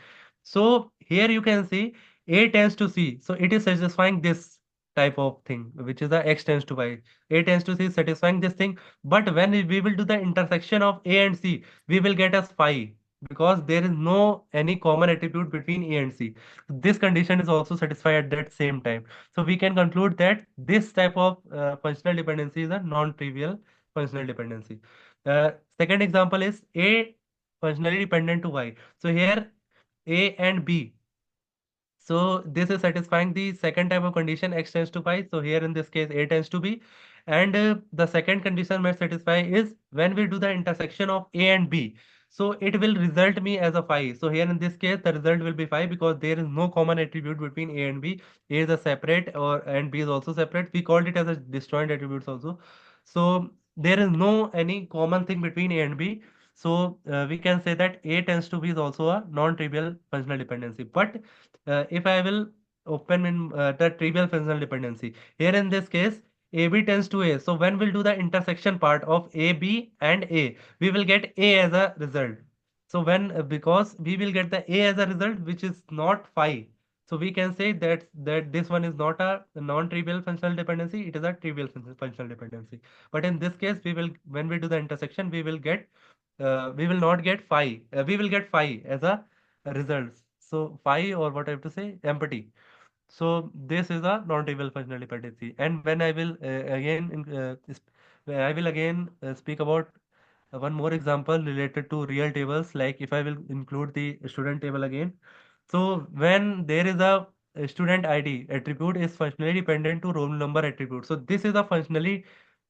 So here you can see A tends to C. So it is satisfying this type of thing, which is the x tends to y. A tends to C is satisfying this thing. But when we will do the intersection of A and C, we will get as phi because there is no any common attribute between A and C. This condition is also satisfied at that same time. So we can conclude that this type of functional dependency is a non-trivial functional dependency. Second example is A functionally dependent to Y. So here A and B, so this is satisfying the second type of condition x tends to pi. So here in this case a tends to b. And the second condition must satisfy is when we do the intersection of a and b. So it will result me as a phi. So here in this case the result will be phi because there is no common attribute between a and b. A is a separate or and b is also separate. We called it as a disjoint attributes also. So there is no any common thing between a and b. So we can say that a tends to b is also a non-trivial functional dependency. But if I will open in the trivial functional dependency, here in this case, AB tends to A. So when we'll do the intersection part of AB and A, we will get A as a result. So when because we will get the A as a result, which is not phi. So we can say that this one is not a non-trivial functional dependency, it is a trivial functional dependency. But in this case, we will when we do the intersection, we will not get phi. We will get phi as a result. So phi, or what I have to say, empty. So this is a non-trivial functional dependency. And when I will I will again speak about one more example related to real tables. Like if I will include the student table again. So when there is a student ID attribute is functionally dependent to roll number attribute. So this is a functional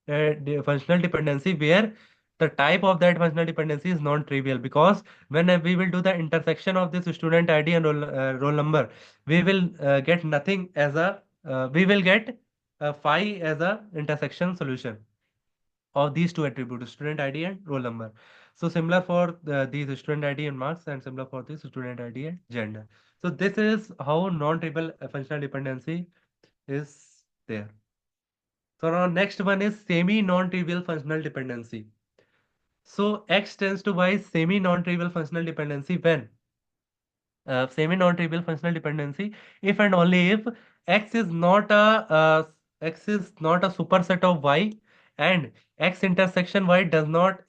dependency where the type of that functional dependency is non-trivial, because when we will do the intersection of this student ID and roll number, we will get nothing as a we will get phi as a intersection solution of these two attributes, student ID and roll number. So similar for these student ID and marks, and similar for this student ID and gender. So this is how non-trivial functional dependency is there. So our next one is semi non-trivial functional dependency. So X tends to Y semi non-trivial functional dependency when semi non-trivial functional dependency if and only if X is not a superset of Y, and X intersection Y does not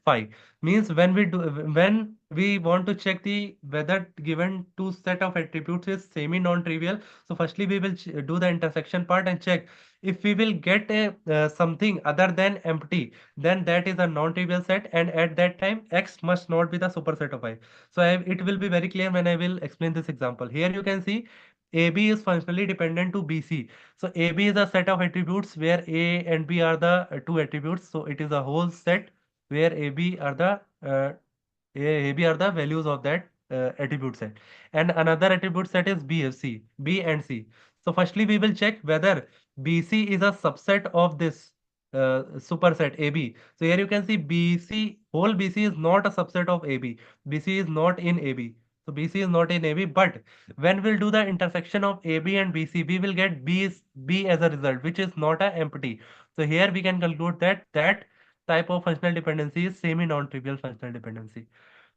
phi. Means when we want to check the whether given two set of attributes is semi non-trivial, so firstly we will do the intersection part and check if we will get a something other than empty, then that is a non-trivial set, and at that time X must not be the superset of Y. So it will be very clear when I will explain this example. Here you can see AB is functionally dependent to BC. So AB is a set of attributes where A and B are the two attributes. So it is a whole set where AB are the values of that attribute set. And another attribute set is BFC, B and C. So firstly we will check whether BC is a subset of this superset AB. So here you can see BC, whole BC is not a subset of AB. BC is not in AB. So BC is not in AB, but when we'll do the intersection of AB and BC, we will get B as a result, which is not a empty. So here we can conclude that that type of functional dependency is semi non-trivial functional dependency.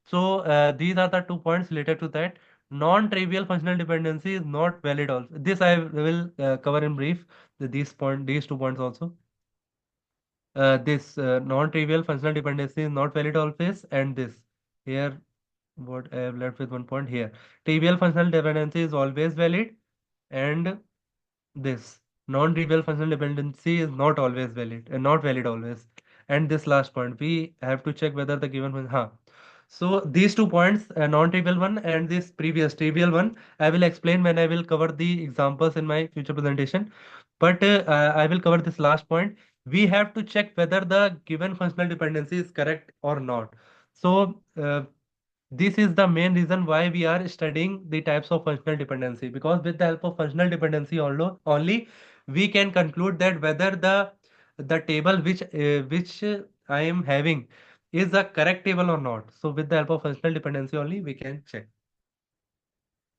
So these are the 2 points related to that. Non-trivial functional dependency is not valid also. This I will cover in brief. These 2 points also. This non-trivial functional dependency is not valid always, and this here what I have left with 1 point here. Trivial functional dependency is always valid, and this non-trivial functional dependency is not always valid, not valid always. And this last point, we have to check whether the given one, So these 2 points, a non-trivial one and this previous trivial one, I will explain when I will cover the examples in my future presentation. But I will cover this last point. We have to check whether the given functional dependency is correct or not. So this is the main reason why we are studying the types of functional dependency, because with the help of functional dependency only we can conclude that whether the table which I am having is a correct table or not. So with the help of functional dependency only we can check.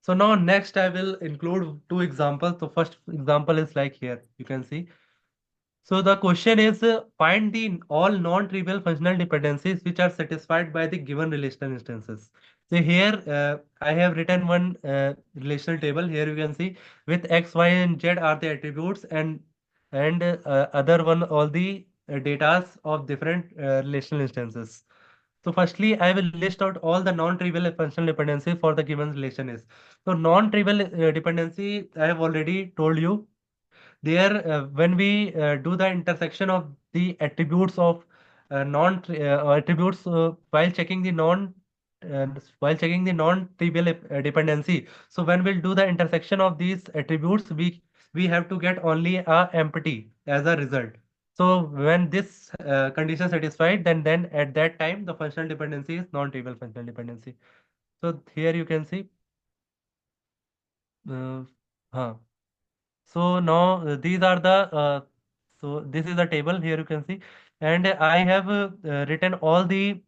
So now next I will include two examples. The first example is like here you can see. So the question is find the all non-trivial functional dependencies which are satisfied by the given relational instances. So here I have written one relational table. Here you can see with X, Y, and Z are the attributes, and other one all the datas of different relational instances. So firstly, I will list out all the non-trivial functional dependencies for the given relation is. So non-trivial dependency I have already told you there when we do the intersection of the attributes of non attributes while checking the non-trivial dependency. So when we'll do the intersection of these attributes, we have to get only a empty as a result. So when this condition satisfied, then at that time the functional dependency is non-trivial functional dependency. So here you can see uh, huh. So now these are the so this is the table here you can see, and I have written all the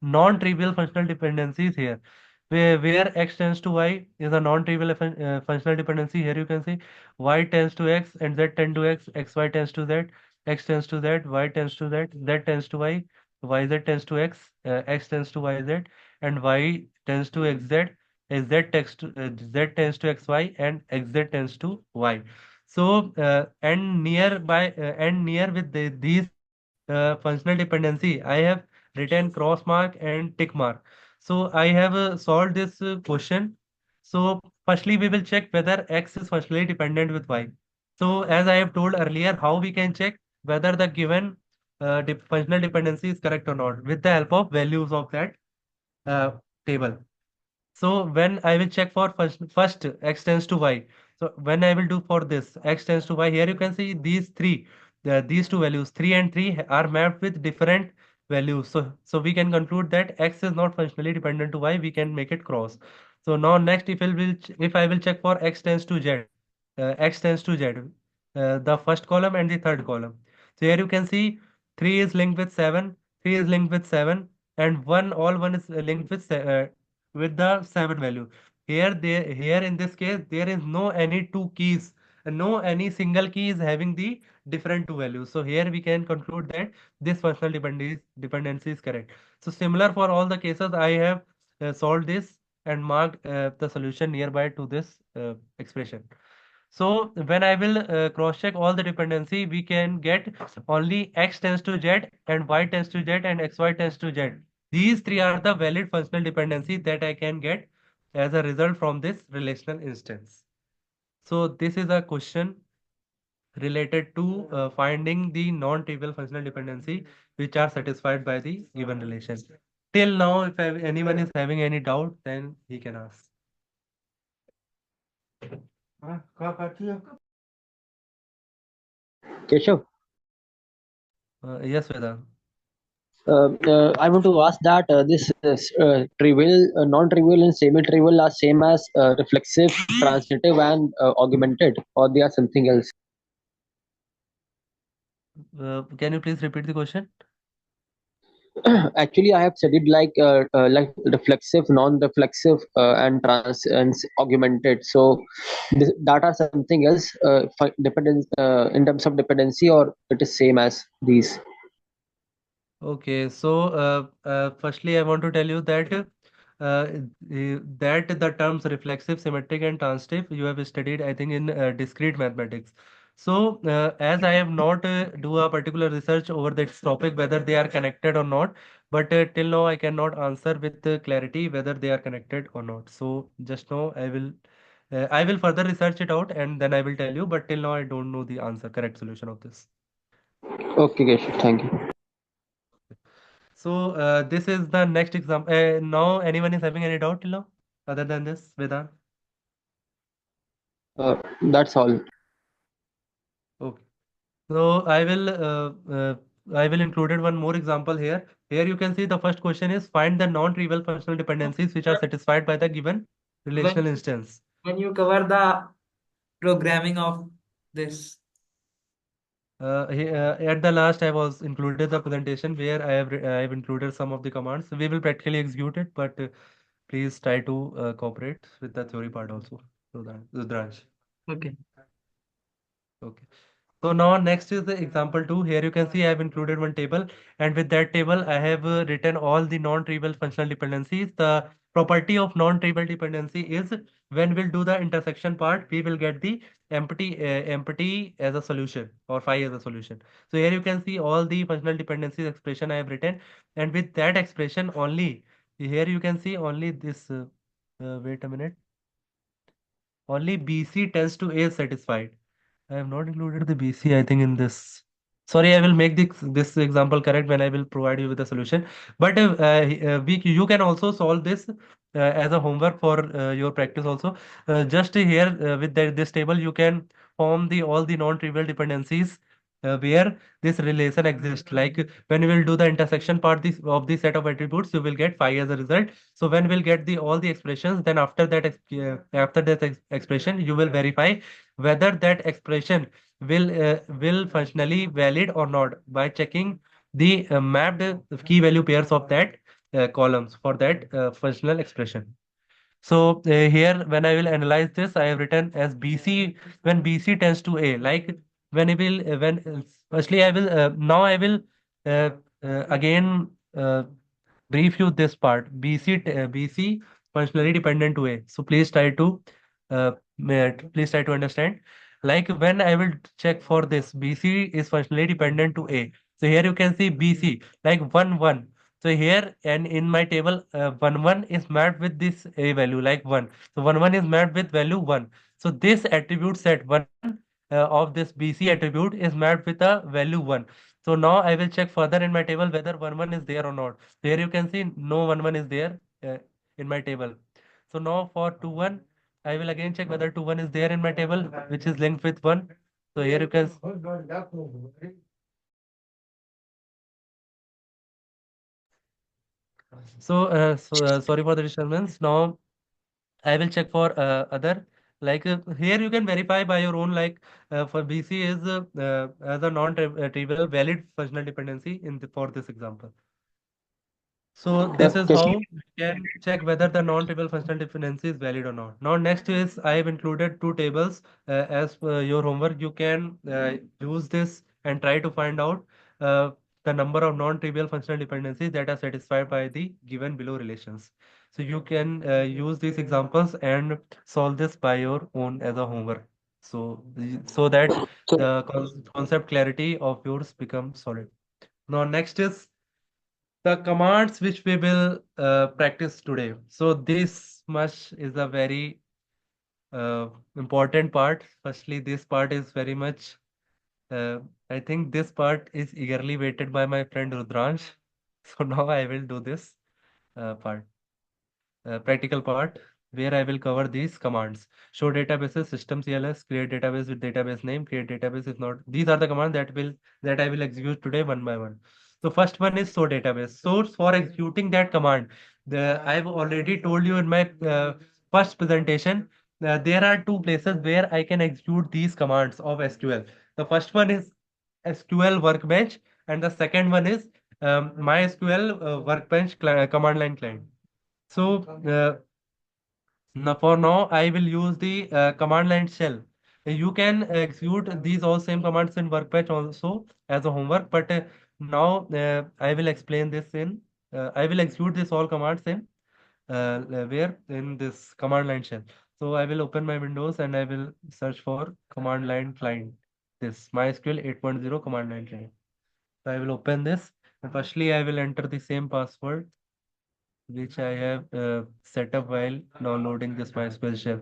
non-trivial functional dependencies here. where x tends to y is a non-trivial functional dependency. Here you can see y tends to x and z tend to x, xy tends to z, x tends to z, y tends to z, z tends to y, yz tends to x tends to yz, and y tends to xz, z tends to xy, and xz tends to y. So and near with these functional dependency, I have written cross mark and tick mark. So I have solved this question. So firstly, we will check whether x is functionally dependent with y. So as I have told earlier, how we can check whether the given functional dependency is correct or not with the help of values of that uh, table. So when I will check for first x tends to y. So when I will do for this x tends to y, here you can see these two values 3 and 3 are mapped with different values. So we can conclude that x is not functionally dependent to y. We can make it cross. So now next, if I will check for x tends to z, x tends to z, the first column and the third column. So here you can see 3 is linked with 7, 3 is linked with 7, and all one is linked with the 7 value. Here in this case, there is no any two keys, no any single key is having the different two values. So here we can conclude that this functional dependency is correct. So similar for all the cases, I have solved this and marked the solution nearby to this expression. So when I will cross check all the dependency, we can get only x tends to z and y tends to z and xy tends to z. These three are the valid functional dependency that I can get as a result from this relational instance. So this is a question related to finding the non-trivial functional dependency which are satisfied by the given relation. Till now, if anyone is having any doubt, then he can ask. Keshav, Yes, Vedant. I want to ask that this trivial, non-trivial, and semi-trivial are same as reflexive, transitive, and augmented, or they are something else. Can you please repeat the question? Actually, I have studied like reflexive, non-reflexive, and augmented. So that are something else. Dependence in terms of dependency, or it is same as these. Okay, so firstly, I want to tell you that that the terms reflexive, symmetric, and transitive you have studied, I think, in discrete mathematics. So, as I have not do a particular research over this topic, whether they are connected or not, but till now I cannot answer with clarity whether they are connected or not. So, just now I will further research it out and then I will tell you. But till now I don't know the answer, correct solution of this. Okay, Keshav, thank you. So this is the next example. Now, anyone is having any doubt till now, other than this, Vedant? That's all. Okay. So I will included one more example here. Here you can see the first question is find the non-trivial functional dependencies which are satisfied by the given relational instance. When you cover the programming of this. At the last, I was included the presentation where I have included some of the commands. We will practically execute it, but please try to cooperate with the theory part also. So that Rudransh. Okay. Okay. So now next is the example 2. Here you can see I have included one table, and with that table I have written all the non-trivial functional dependencies. The property of non-trivial dependency is when we'll do the intersection part, we will get the empty as a solution or phi as a solution. So here you can see all the functional dependencies expression I have written, and with that expression only, here you can see only this. Wait a minute. Only BC tends to A is satisfied. I have not included the BC, I think, in this. Sorry, I will make this example correct when I will provide you with the solution. But you can also solve this as a homework for your practice also. Just here with this table, you can form the all the non-trivial dependencies where this relation exists. Like when you will do the intersection part of the set of attributes, you will get phi as a result. So when we'll get the all the expressions, then after that expression, you will verify whether that expression will functionally valid or not by checking the mapped key value pairs of that columns for that functional expression. So here, when I will analyze this, I have written as BC when BC tends to A. Like when it will when firstly I will now I will uh, again brief you this part. BC functionally dependent to A. So uh, please try to understand. Like when I will check for this, BC is functionally dependent to A. So here you can see BC like 1 1. So here and in my table, 1 1 is mapped with this A value like 1. So 1 1 is mapped with value 1. So this attribute set 1 1 of this BC attribute is mapped with a value 1. So now I will check further in my table whether 1 1 is there or not. So here you can see no 1 1 is there in my table. So now for 2 1, I will again check whether 2 1 is there in my table, which is linked with 1. So here you can. Sorry for the disturbance. Now I will check for other. Like here you can verify by your own. Like for BC is as a non-trivial valid functional dependency for this example. So this is Keshav, how you can check whether the non-trivial functional dependency is valid or not. Now next is I have included two tables as per your homework. You can use this and try to find out uh, the number of non-trivial functional dependencies that are satisfied by the given below relations. So you can use these examples and solve this by your own as a homework. So that so the concept clarity of yours becomes solid. Now next is the commands which we will practice today. So this much is a very important part. Firstly, this part is very much, uh, I think this part is eagerly waited by my friend Rudransh. So now I will do this part. Practical part where I will cover these commands. Show databases, system CLS, create database with database name, create database if not. These are the commands that I will execute today one by one. So first one is show database. Source for executing that command. I've already told you in my first presentation. There are two places where I can execute these commands of SQL. The first one is SQL Workbench, and the second one is MySQL Workbench command line client. So now for now, I will use the command line shell. You can execute these all same commands in Workbench also as a homework, but now I will explain this in. I will execute this all commands in where in this command line shell. So I will open my Windows and I will search for command line client. This MySQL 8.0 command line client. So I will open this. And firstly, I will enter the same password which I have set up while downloading this MySQL shell.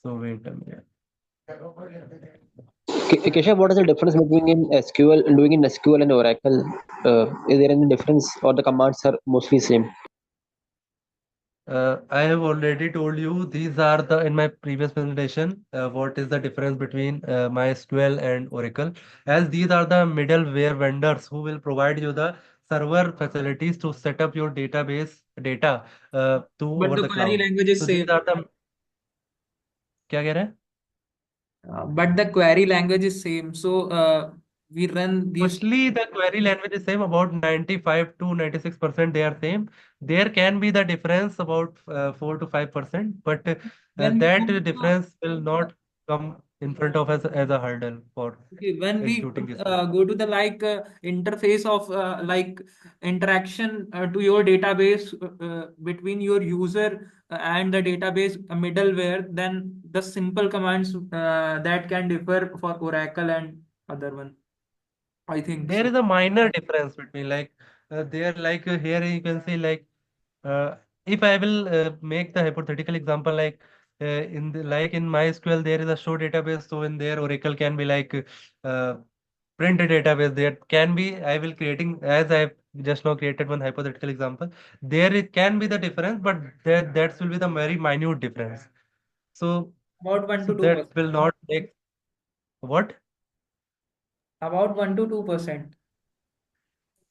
So wait a minute. Keshav, what is the difference between in SQL doing in SQL and Oracle? Is there any difference, or the commands are mostly same? I have already told you these are the in my previous presentation what is the difference between MySQL and Oracle, as these are the middleware vendors who will provide you the server facilities to set up your database data to But over the the query cloud. language is So these same. are the क्या कह रहे हैं? But the query language is same. So we run these. Firstly, the query language is same about 95 to 96% they are same. There can be the difference about 4 to 5%, but When we that go to the difference will not come in front of us as a hurdle for Okay, when we executing this code. go to the interface of interaction to your database between your user and the database middleware, then the simple commands that can differ for Oracle and other one. I think There so. is a minor difference between there here you can see uh, if I will make the hypothetical example in the like in MySQL there is a show database, so in there Oracle can be uh, print a database. There can be I will creating as I have just now created one hypothetical example. There it can be the difference, but that will be the very minute difference. So About one so to two that percent. will not make what. About 1 to 2%.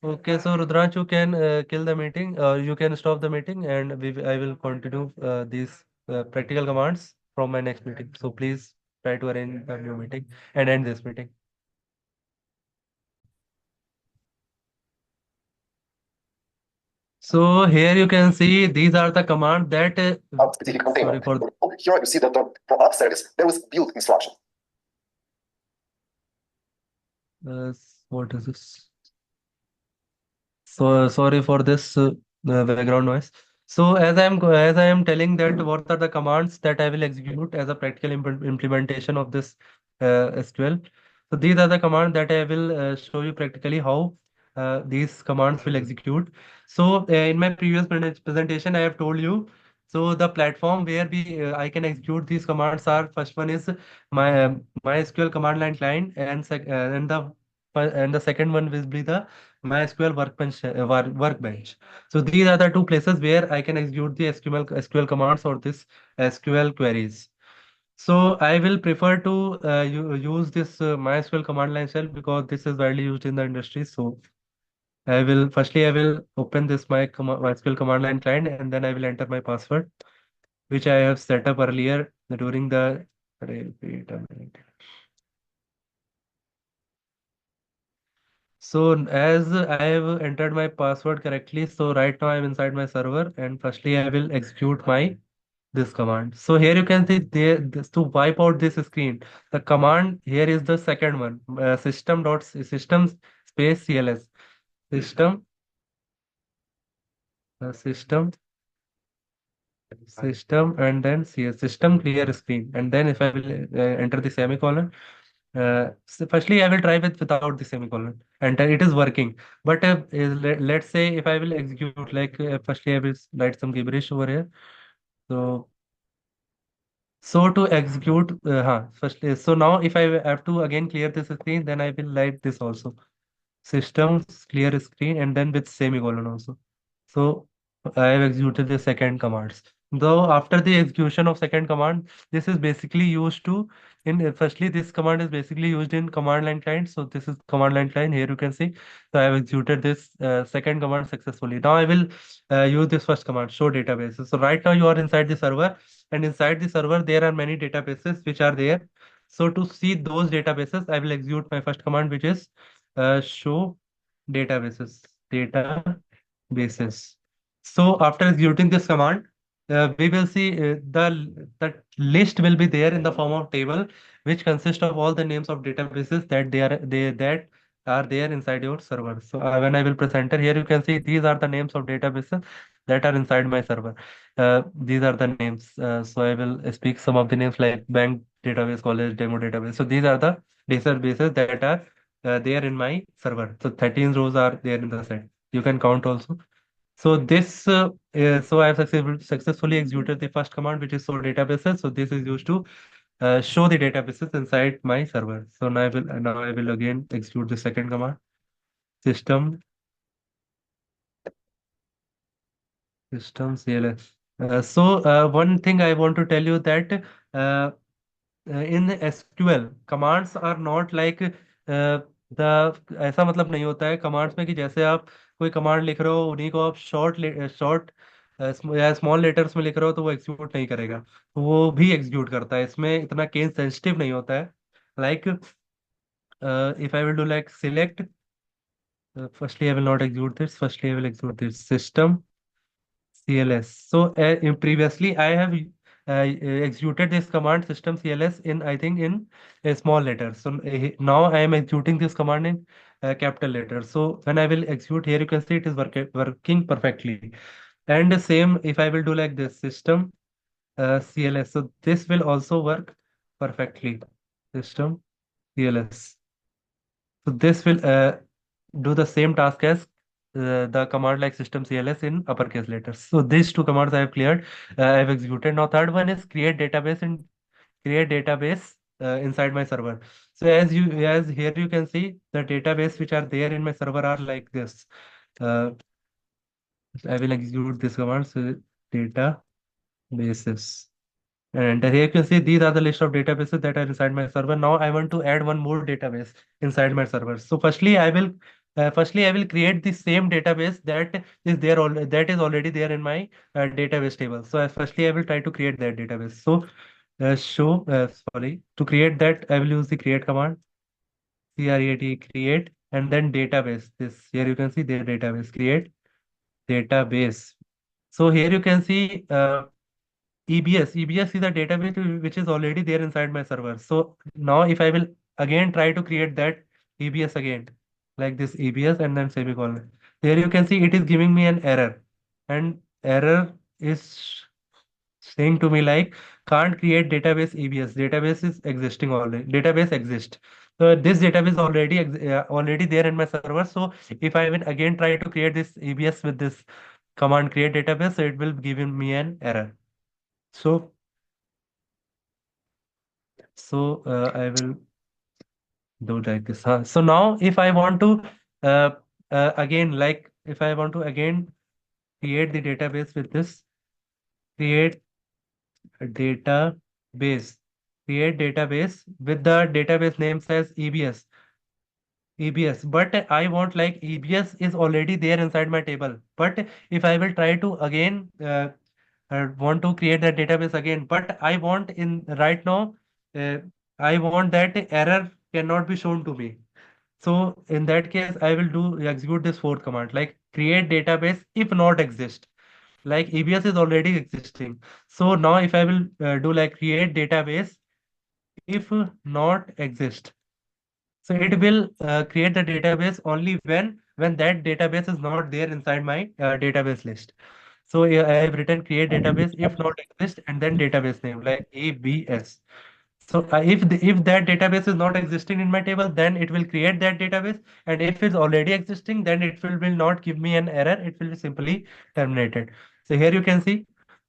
Okay, so Rudransh, you can kill the meeting, you can stop the meeting, and I will continue these practical commands from my next meeting. So please try to arrange a new meeting and end this meeting. So here you can see these are the commands that a specific container. sorry for Here you see that for app service, there is build instruction. uh, what is this? So sorry for this background noise. So as I am telling that what are the commands that I will execute as a practical implementation of this SQL. So these are the commands that I will show you practically how these commands will execute. So in my previous presentation, I have told you. So the platform where I can execute these commands are first one is MySQL command line client and the second one will be the MySQL workbench. So these are the two places where I can execute the SQL commands or this SQL queries. So I will prefer to use this MySQL command line shell because this is widely used in the industry. So I will open this MySQL command line client and then I will enter my password, which I have set up earlier during the. Wait a minute. So as I have entered my password correctly, so right now I'm inside my server and firstly I will execute my this command. So here you can see there this to wipe out this screen. The command here is the second one, system space cls system system system and then CS system clear screen and then if I will enter the semicolon. So firstly, I will try without the semicolon, and it is working. But let's say if I will execute like firstly, I will write some gibberish over here. So to execute, firstly, so now if I have to again clear this screen, then I will write this also. Systems clear screen and then with semicolon also. So I have executed the second commands. Though after the execution of second command, this is basically used to firstly this command is basically used in command line client. So this is command line client. Here you can see. So I have executed this second command successfully. Now I will use this first command, show databases. So right now you are inside the server, and inside the server there are many databases which are there. So to see those databases, I will execute my first command, which is show databases. So after executing this command, we will see the list will be there in the form of table, which consists of all the names of databases that are there inside your server. So when I will press enter here, you can see these are the names of databases that are inside my server. These are the names. So I will speak some of the names like bank database, college demo database. So these are the databases that are there in my server. So 13 rows are there in the set. You can count also. So so I have successfully executed the first command, which is show databases. So this is used to show the databases inside my server. So now I will again execute the second command, system system cls. One thing I want to tell you that uh, in SQL commands are not like ऐसा मतलब नहीं होता है commands में कि जैसे आप कोई कमांड लिख रहे हो उन्हीं को आप शॉर्ट या स्मॉल लेटर्स में लिख रहे हो तो वो एग्जीक्यूट नहीं करेगा, तो वो भी एग्जीक्यूट करता है, इसमें इतना केस सेंसिटिव नहीं होता है. Like if I will do like select, firstly I will not execute this, firstly I will execute this system CLS. So previously I have executed this command system CLS in I think in a small letter. So now I am executing this command in capital letter. So when I will execute here, you can see it is working perfectly. And the same if I will do like this system CLS. So this will also work perfectly. System CLS. So this will do the same task as the command like system CLS in uppercase letters. So these two commands I have cleared. I have executed. Now third one is create database inside my server. So as here you can see the database which are there in my server are like this. Uh, I will execute this command. So databases. And here you can see these are the list of databases that are inside my server. Now I want to add one more database inside my server. So firstly I will create the same database that is already there in my database table. So firstly I will try to create that database. So to create that I will use the create command, create, and then database. This here you can see their database create. database. So here you can see EBS. EBS is a database which is already there inside my server. So now if I will again try to create that EBS again, like this EBS and then semicolon. Here you can see it is giving me an error. And error is saying to me like can't create database EBS. Database is existing already. Database exists. So this database already there in my server. So if I will again try to create this EBS with this command create database, so it will give me an error. So I will do like this. So now if I want to uh, again like if I want to again create the database with this create a database create database with the database name says EBS, but I want like EBS is already there inside my table. But if I will try to again want to create that database again, but I want in right now uh, I want that error cannot be shown to me. So in that case, I will do execute this fourth command like create database if not exist. Like EBS is already existing. So now if I will do like create database if not exist. So it will create the database only when that database is not there inside my database list. So I have written create database if not exist and then database name like ABS. So if that database is not existing in my table, then it will create that database. And if it's already existing, then it will not give me an error. It will be simply terminated. So here you can see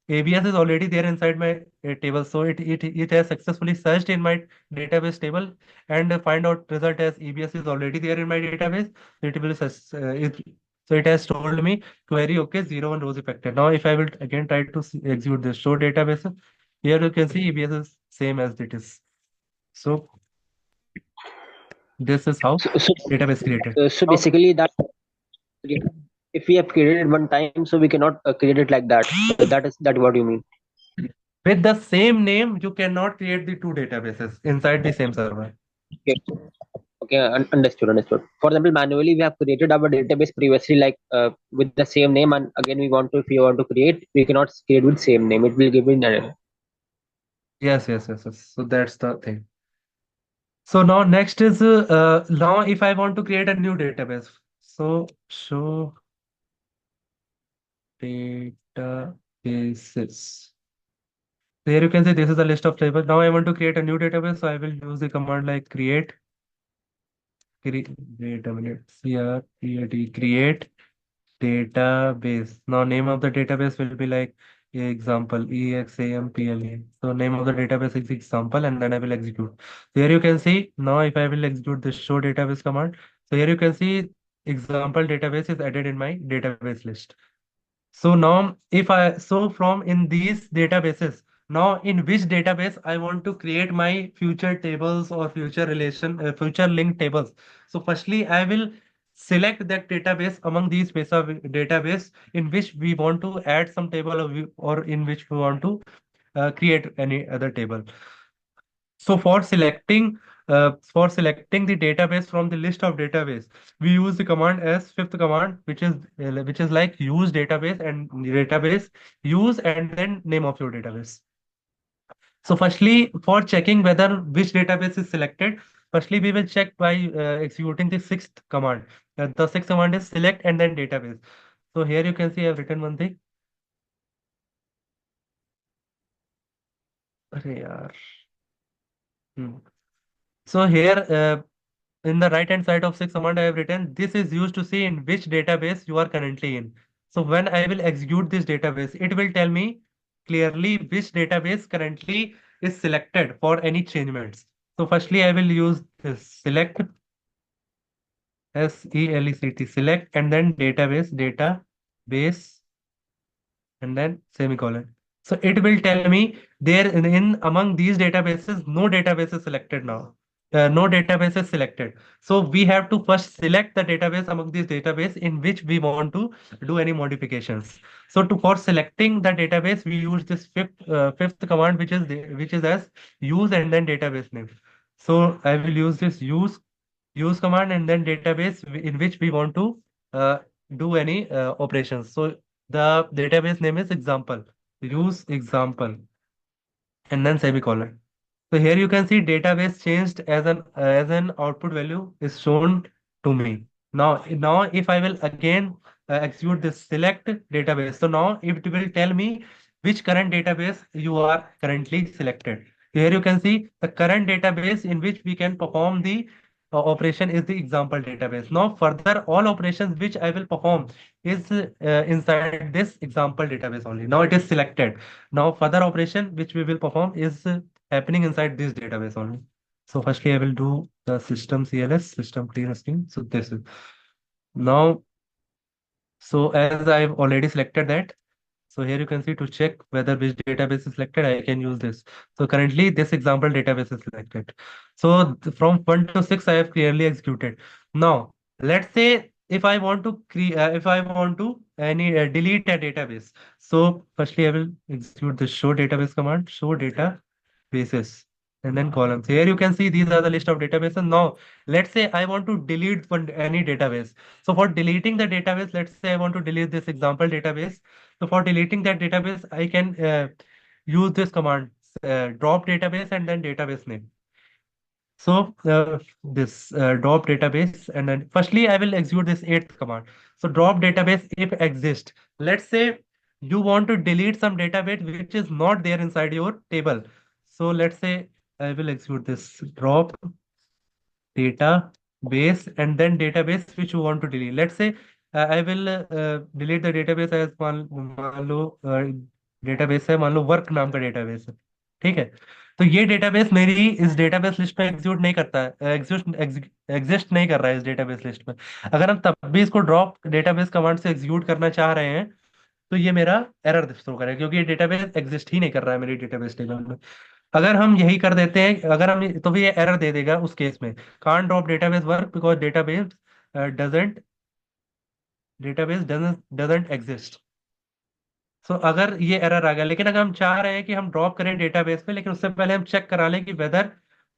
ABS is already there inside my table. So it has successfully searched in my database table and find out result as EBS is already there in my database. So it will so it has told me query okay 0 1 rows affected. Now if I will again try to execute this show database, here you can see EBS is same as it is. So this is how So, so, database created. so Now, basically that if we have created it one time, so we cannot create it like that. That what you mean? with the same name, you cannot create the two databases inside the same server. Okay, okay, understood. For example, manually we have created our database previously, like with the same name, and again we want to, if we want to create, we cannot create with same name. It will give an error. Yes. So that's the thing. So now next is now if I want to create a new database, so show databases. So here you can see this is a list of tables. Now I want to create a new database, so I will use the command like wait a minute, create database. Now name of the database will be like example example. So name of the database is example and then I will execute. So here you can see now if I will execute the show database command. So here you can see example database is added in my database list. So now if I so from in these databases, now in which database I want to create my future tables or future linked tables. So firstly I will select that database among these base of database in which we want to add some table or in which we want to create any other table. So for selecting the database from the list of database, we use the command as fifth command, which is like use database and database use and then name of your database. So firstly, for checking whether which database is selected, firstly we will check by executing the sixth command. The sixth command is select and then database. So here you can see I've written one thing. अरे यार. Hmm. So here in the right hand side of six command I have written this is used to see in which database you are currently in. So when I will execute this database, it will tell me clearly which database currently is selected for any changements. So firstly I will use this select select select and then database and then semicolon. So it will tell me there in among these databases, no database is selected now. No database is selected. So we have to first select the database among these database in which we want to do any modifications. So to for selecting the database, we use this fifth command, which is as use and then database name. So I will use this use command and then database in which we want to uh, do any operations. So the database name is example. Use example and then semicolon. So here you can see database changed as an output value is shown to me. Now if I will again execute this select database, so now it will tell me which current database you are currently selected. Here you can see the current database in which we can perform the operation is the example database. Now further all operations which I will perform is inside this example database only. Now it is selected. Now further operation which we will perform is happening inside this database only. So firstly, I will do the system CLS, system clean string. So this is now, so as I've already selected that, so here you can see to check whether which database is selected, I can use this. So currently this example database is selected. So from 1 to 6, I have clearly executed. Now, let's say if I want to create, if I want to any delete a database. So firstly, I will execute the show database command, show data bases and then columns. Here you can see these are the list of databases. Now, let's say I want to delete any database. So for deleting the database, let's say I want to delete this example database. So for deleting that database, I can use this command, drop database and then database name. So this drop database and then firstly I will execute this eighth command. So drop database if exist. Let's say you want to delete some database which is not there inside your table. So let's say I will execute this drop database and then database which you want to delete. Let's say I will delete the database as मान लो database है मान लो work नाम का database है ठीक है तो ये database मेरी इस database list में execute नहीं करता है exist नहीं कर रहा है इस database list में अगर हम तब भी इसको drop database command से execute करना चाह रहे हैं तो ये मेरा एरर थ्रो करेगा क्योंकि ये डेटाबेस एग्जिस्ट ही नहीं कर रहा है मेरी डेटाबेस टेबल में अगर हम यही कर देते हैं अगर हम तो भी ये एरर दे देगा उस केस में can't drop database work because doesn't database doesn't exist so अगर ये एरर आ गया लेकिन अगर हम चाह रहे हैं कि हम ड्रॉप करें डेटाबेस पे लेकिन उससे पहले हम चेक करा लें कि वेदर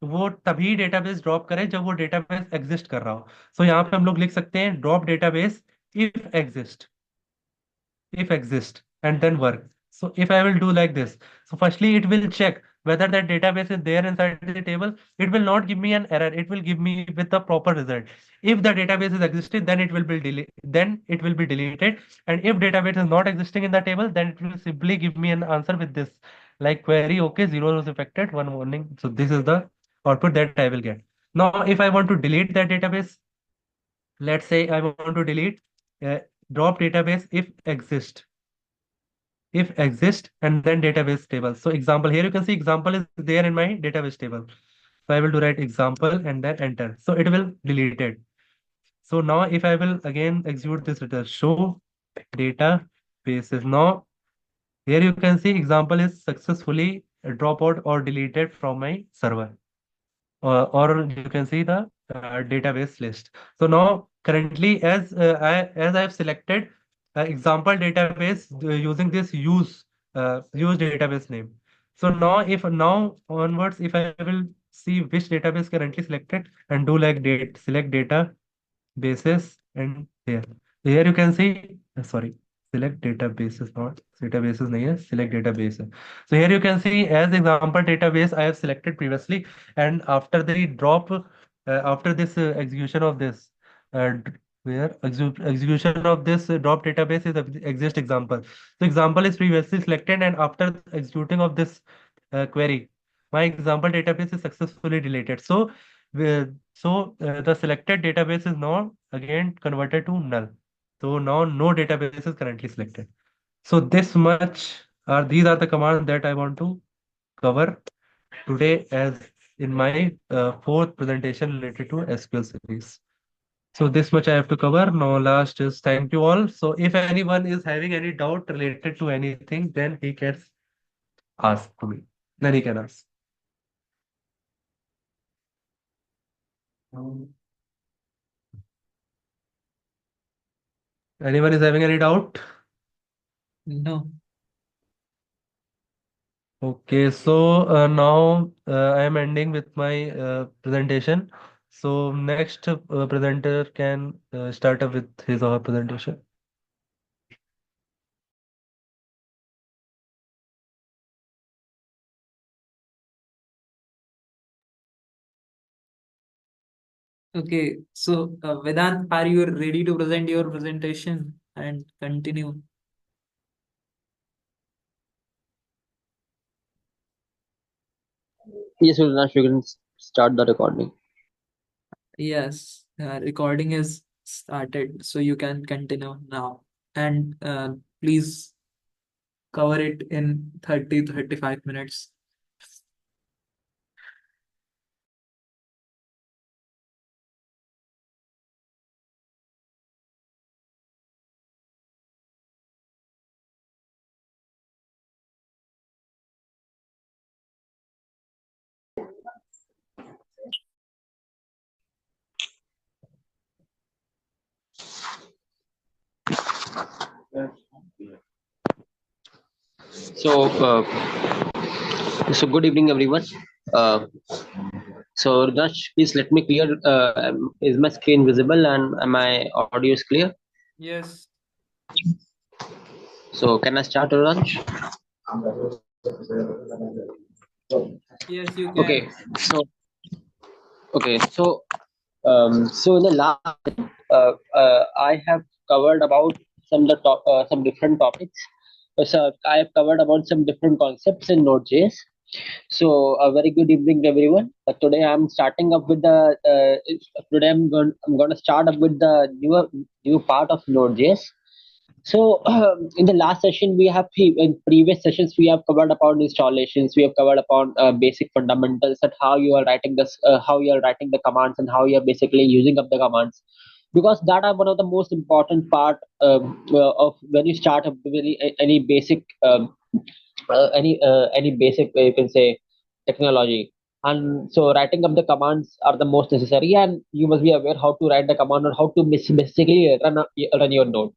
वो तभी डेटाबेस ड्रॉप करें जब वो डेटाबेस एग्जिस्ट कर रहा हो सो यहाँ पे हम लोग लिख सकते हैं drop database if exist if exist and then work. So if I will do like this, so firstly it will check whether that database is there inside the table. It will not give me an error. It will give me with the proper result. If the database is existed, then it will be then it will be deleted. And if database is not existing in the table, then it will simply give me an answer with this like query. Okay, zero was affected. One warning. So this is the output that I will get. Now, if I want to delete that database, let's say I want to delete uh, drop database if exist and then database table. So example here you can see example is there in my database table. So I will do write example and then enter. So it will delete it. So now if I will again execute this return show databases. Now here you can see example is successfully drop out or deleted from my server or you can see the database list. So now currently as I have selected example database using this use database name. So now if now onwards if I will see which database currently selected and do like date select data bases and here. So here you can see sorry select databases not databases nahi hai select database hai. So here you can see as example database I have selected previously and after the drop after this execution of this where execution of this drop database is exist example. So example is previously selected and after executing of this query my example database is successfully deleted. So the selected database is now again converted to null. So now no database is currently selected. So this much are these are the commands that I want to cover today as in my fourth presentation related to SQL series. So this much I have to cover. Now last is thank you all. So if anyone is having any doubt related to anything, then he can ask to me. Then he can ask. Anyone is having any doubt? No. Okay, so now I am ending with my presentation. So next presenter can start up with his or her presentation. Okay, so Vedant, are you ready to present your presentation and continue? Yes, Rudraksh, you can start the recording. Yes, recording is started, so you can continue now. And please cover it in 30 to 35 minutes. So, good evening, everyone. Uh, Rudraksh, please let me clear. Is my screen visible and my audio is clear? Yes. So, can I start, Rudraksh? Yes, you Okay. can. So, so in the last, I have covered about some different topics. So I have covered about some different concepts in Node.js. So a very good evening, everyone. Today I'm starting up with today I'm going to start up with the new part of Node.js. So in the last session, in previous sessions we have covered upon installations. We have covered upon basic fundamentals that how you are writing how you are writing the commands, and how you are basically using up the commands, because that are one of the most important part of when you start up with any basic any basic you can say technology. And so writing up the commands are the most necessary, and you must be aware how to write the command or how to basically run your node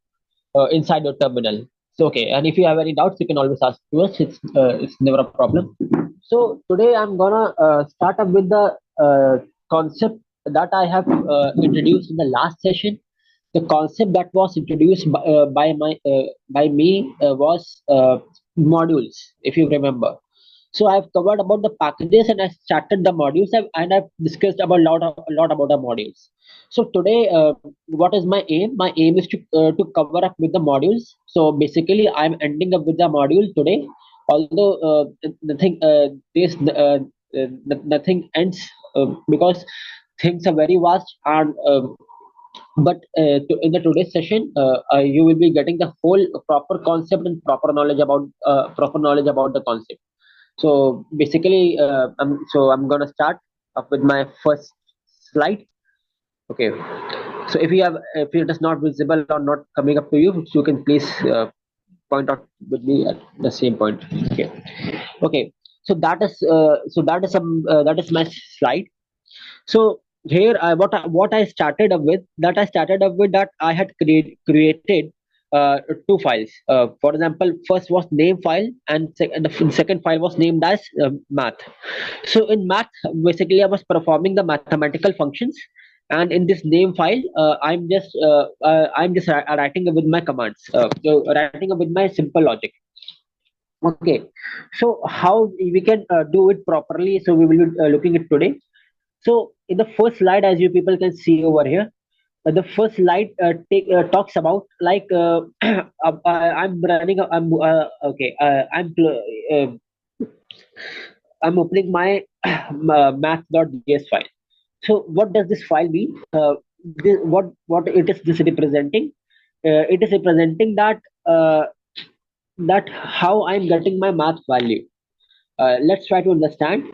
inside your terminal. So okay, and if you have any doubts, you can always ask to us. It's never a problem. So today I'm gonna start up with the concept that I have introduced in the last session. The concept that was introduced by me was modules, if you remember. So I've covered about the packages and I started the modules, and I've discussed about a lot about the modules. So today, what is my aim? My aim is to cover up with the modules. So basically, I'm ending up with the module today. Although the thing this nothing ends because things are very vast, and in the today's session, you will be getting the whole proper concept and proper knowledge about the concept. So basically, I'm gonna start up with my first slide. Okay. So if it is not visible or not coming up to you, you can please point out with me at the same point. Okay. Okay. That is my slide. So here, what I started up with that I had created two files. For example, first was name file, and the second file was named as math. So in math, basically I was performing the mathematical functions, and in this name file, I'm just writing with my commands, writing with my simple logic. Okay, so how we can do it properly? So we will be looking at today. So in the first slide, as you people can see over here, the first slide talks about like I'm running. I'm okay. I'm opening my math.js file. So what does this file mean? What it is this representing? It is representing uh, that how I'm getting my math value. Let's try to understand.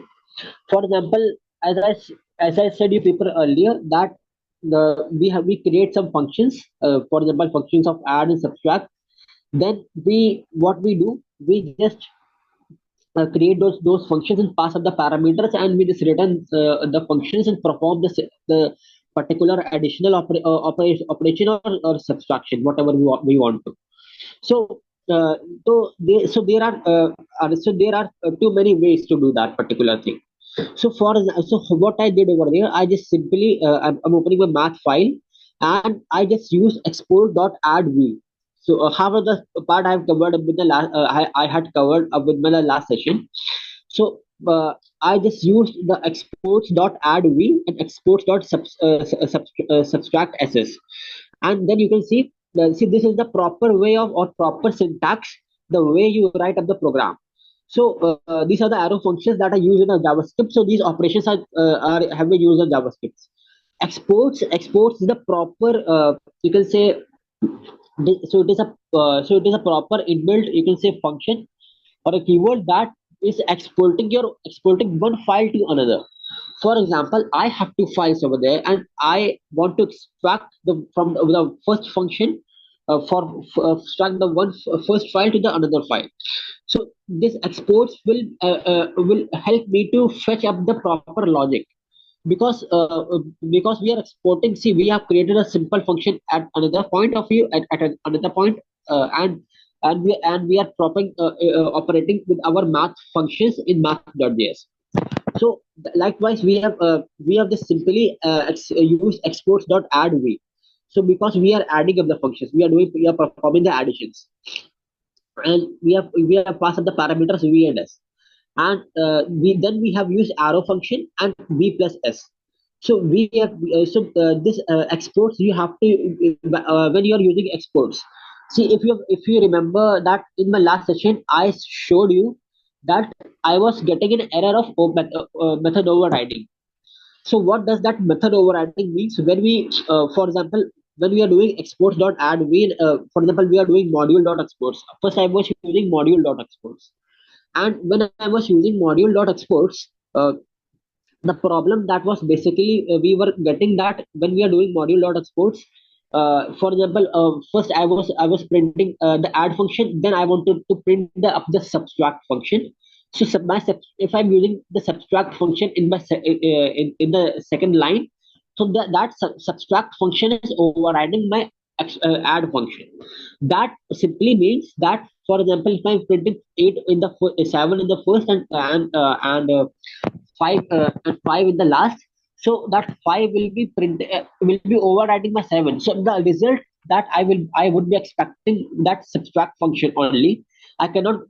For example, as I said you people earlier, that we create some functions. For example, functions of add and subtract. Then we do, we just create those functions and pass up the parameters, and we just return the functions and perform the particular additional operation, or subtraction, whatever we want to. So uh, so there are too many ways to do that particular thing. So what I did over there, I just simply I'm opening my math file, and I just use export.add v. So half of the part I've covered with the last I had covered with my last session. So I just used the exports.add v and exports.subtract ss, and then you can see this is the proper way of or proper syntax, the way you write up the program. So these are the arrow functions that are used in a JavaScript. So these operations are have been used in JavaScript. Exports is the proper you can say so it is a proper inbuilt, you can say, function or a keyword that is exporting one file to another. For example, I have two files over there, and I want to extract the first function extract the first file to the another file. So this exports will help me to fetch up the proper logic, because we are exporting. See, we have created a simple function at another point of view, at another point, and we are operating with our math functions in math.js. So likewise, we have this simply used exports.add v. So because we are adding up the functions, we are performing the additions, and we have passed up the parameters v and s, and we have used arrow function and v plus s. So we have this exports, you have to when you are using exports. See, if you remember that in my last session I showed you that I was getting an error of method overriding. So what does that method overriding means? When we for example, when we are doing exports.add, for example, we are doing module.exports. First I was using module.exports, and when I was using module.exports, the problem that was basically we were getting that when we are doing module.exports, for example, first I was printing the add function, then I wanted to print the subtract function. So if I'm using the subtract function in in the second line, so that subtract function is overriding my add function. That simply means that, for example, if I'm printing 8 in the 7 in the first, and 5 in the last, so that 5 will be will be overriding my 7. So the result that I would be expecting that subtract function only. I cannot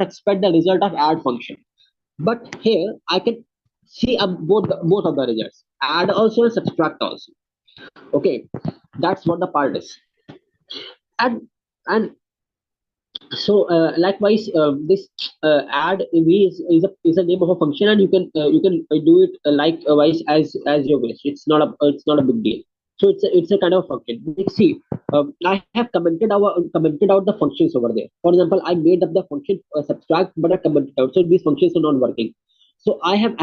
expect the result of add function. But here I can see both of the results, add also and subtract also. Okay, that's what the part is. And so likewise, this add v is a name of a function, and you can do it likewise as you wish. It's not a big deal. So it's a kind of function. Let's see. I have commented out the functions over there. For example, I made up the function subtract, but I commented out. So these functions are not working. So I have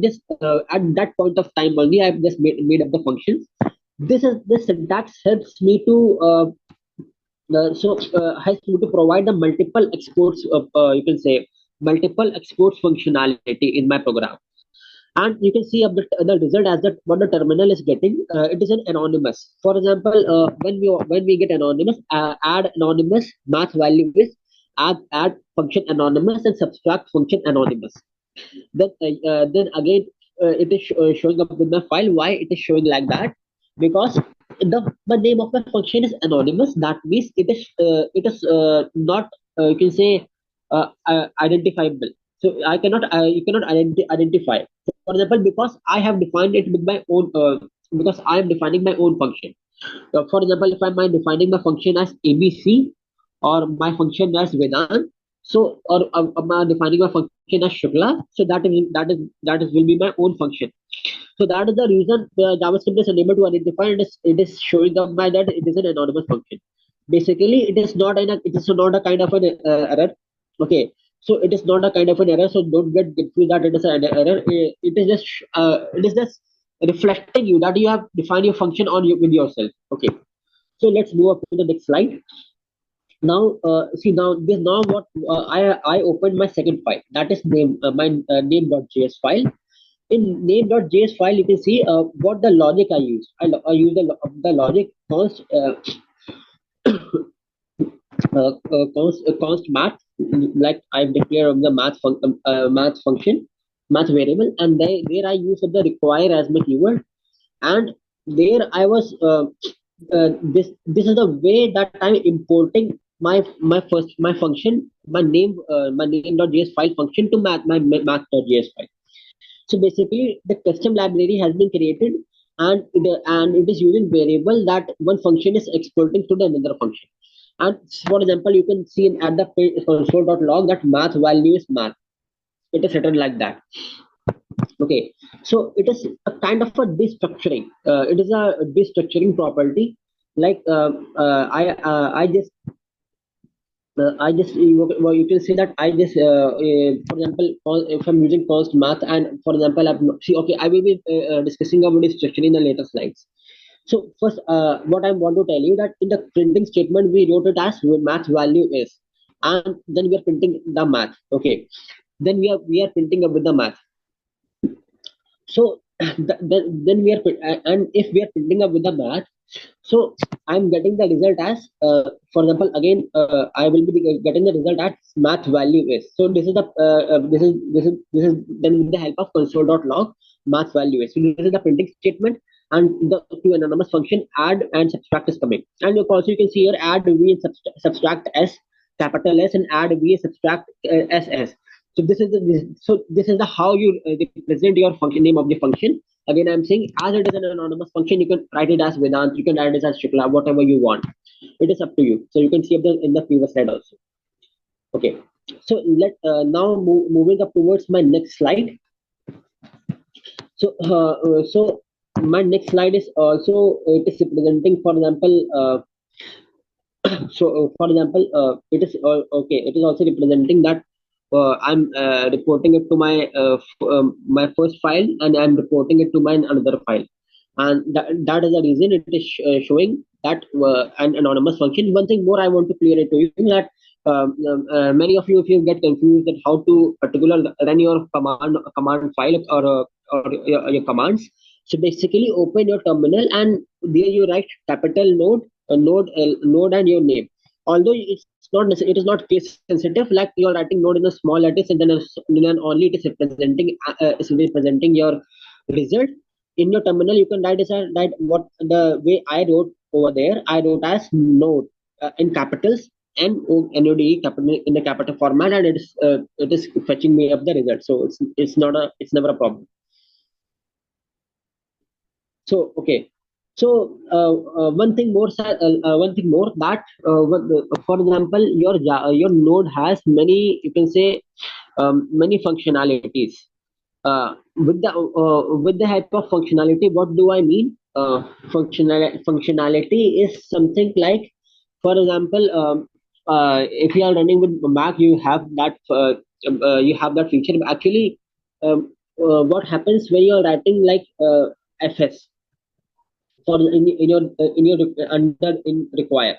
just at that point of time only I have just made up the functions. This syntax helps me to has to provide the multiple exports of you can say multiple exports functionality in my program. And you can see of the result as that what the terminal is getting, it is an anonymous. For example, when we get anonymous, add anonymous, math value is add function anonymous, and subtract function anonymous. Then again, it is showing up with my file. Why it is showing like that? Because the name of the function is anonymous. That means it is not you can say identifiable. So you cannot identify. For example, because I have defined it with my own because I am defining my own function. For example, if I'm defining my function as ABC, or my function as Vedant, so or I'm defining my function as Shukla, so that will be my own function. So that is the reason the JavaScript is unable to identify, and it is showing up by that it is an anonymous function. Basically, it is not a kind of an error. Okay, so it is not a kind of an error. So don't get confused that it is an error. It is just reflecting you that you have defined your function with yourself. Okay, so let's move up to the next slide. Now see, now what I opened my second file, that is my name.js file. In name.js file you can see what the logic I use. I use the logic const math. like I've declared the math function, math variable, and there I use the require as my keyword, and there I was this is the way that I'm importing my function, my name.js file function to my math.js file. So basically, the custom library has been created, and it is using variable that one function is exporting to the another function. And for example, you can see at the console.log that math value is math. It is written like that. Okay, so it is a kind of a destructuring. It is a destructuring property. Like I just well, you can say that I just for example, if I'm using const math, and for example see, okay, I will be discussing about this structure in the later slides. So first, what I want to tell you that in the printing statement we wrote it as math value is, and then we are printing the math. Okay, then we are printing up with the math. So then we are and if we are printing up with the math, so I'm getting the result as for example, again I will be getting the result as math value is. So this is the this is then with the help of console.log math value is. So this is the printing statement, and the to anonymous function add and subtract is coming. And also you can see here add v and subtract s, capital S, and add v and subtract ss. So this is the how you represent your function name of the function. Again, I'm saying as it is an anonymous function, you can write it as Vedant, you can write it as Shukla, whatever you want. It is up to you. So you can see in the previous slide also. Okay. So let now moving up towards my next slide. So my next slide is also it is representing, for example, for example, it is okay. It is also representing that I'm reporting it to my first file, and I'm reporting it to my another file, and that is the reason it is showing that an anonymous function. One thing more I want to clear it to you that many of you, if you get confused that how to particular run your command file or your commands, so basically open your terminal and there you write capital node and your name. Although it is not case sensitive, like you are writing node in a small letters, and then only it is representing your result in your terminal. You can write what the way I wrote over there. I wrote as node in capitals, NODE capital in the capital format, and it is fetching me up the result. So it's never a problem. So okay. So one thing more, that for example, your node has many, you can say, many functionalities. With the help of functionality, what do I mean? Functionality is something like, for example, if you are running with Mac, you have that feature. Actually, what happens when you are writing like FS for in your under in require?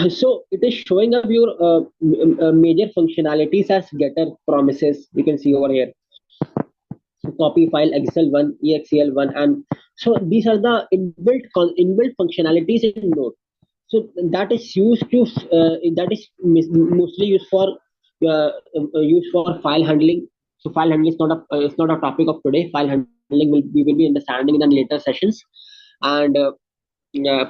So it is showing up your major functionalities as getter, promises. You can see over here, copy file, excel1, exel1, and so these are the inbuilt functionalities in node. So that is used to that is mostly used for file handling. So file handling is not it's not a topic of today. File handling we will be understanding in the later sessions, and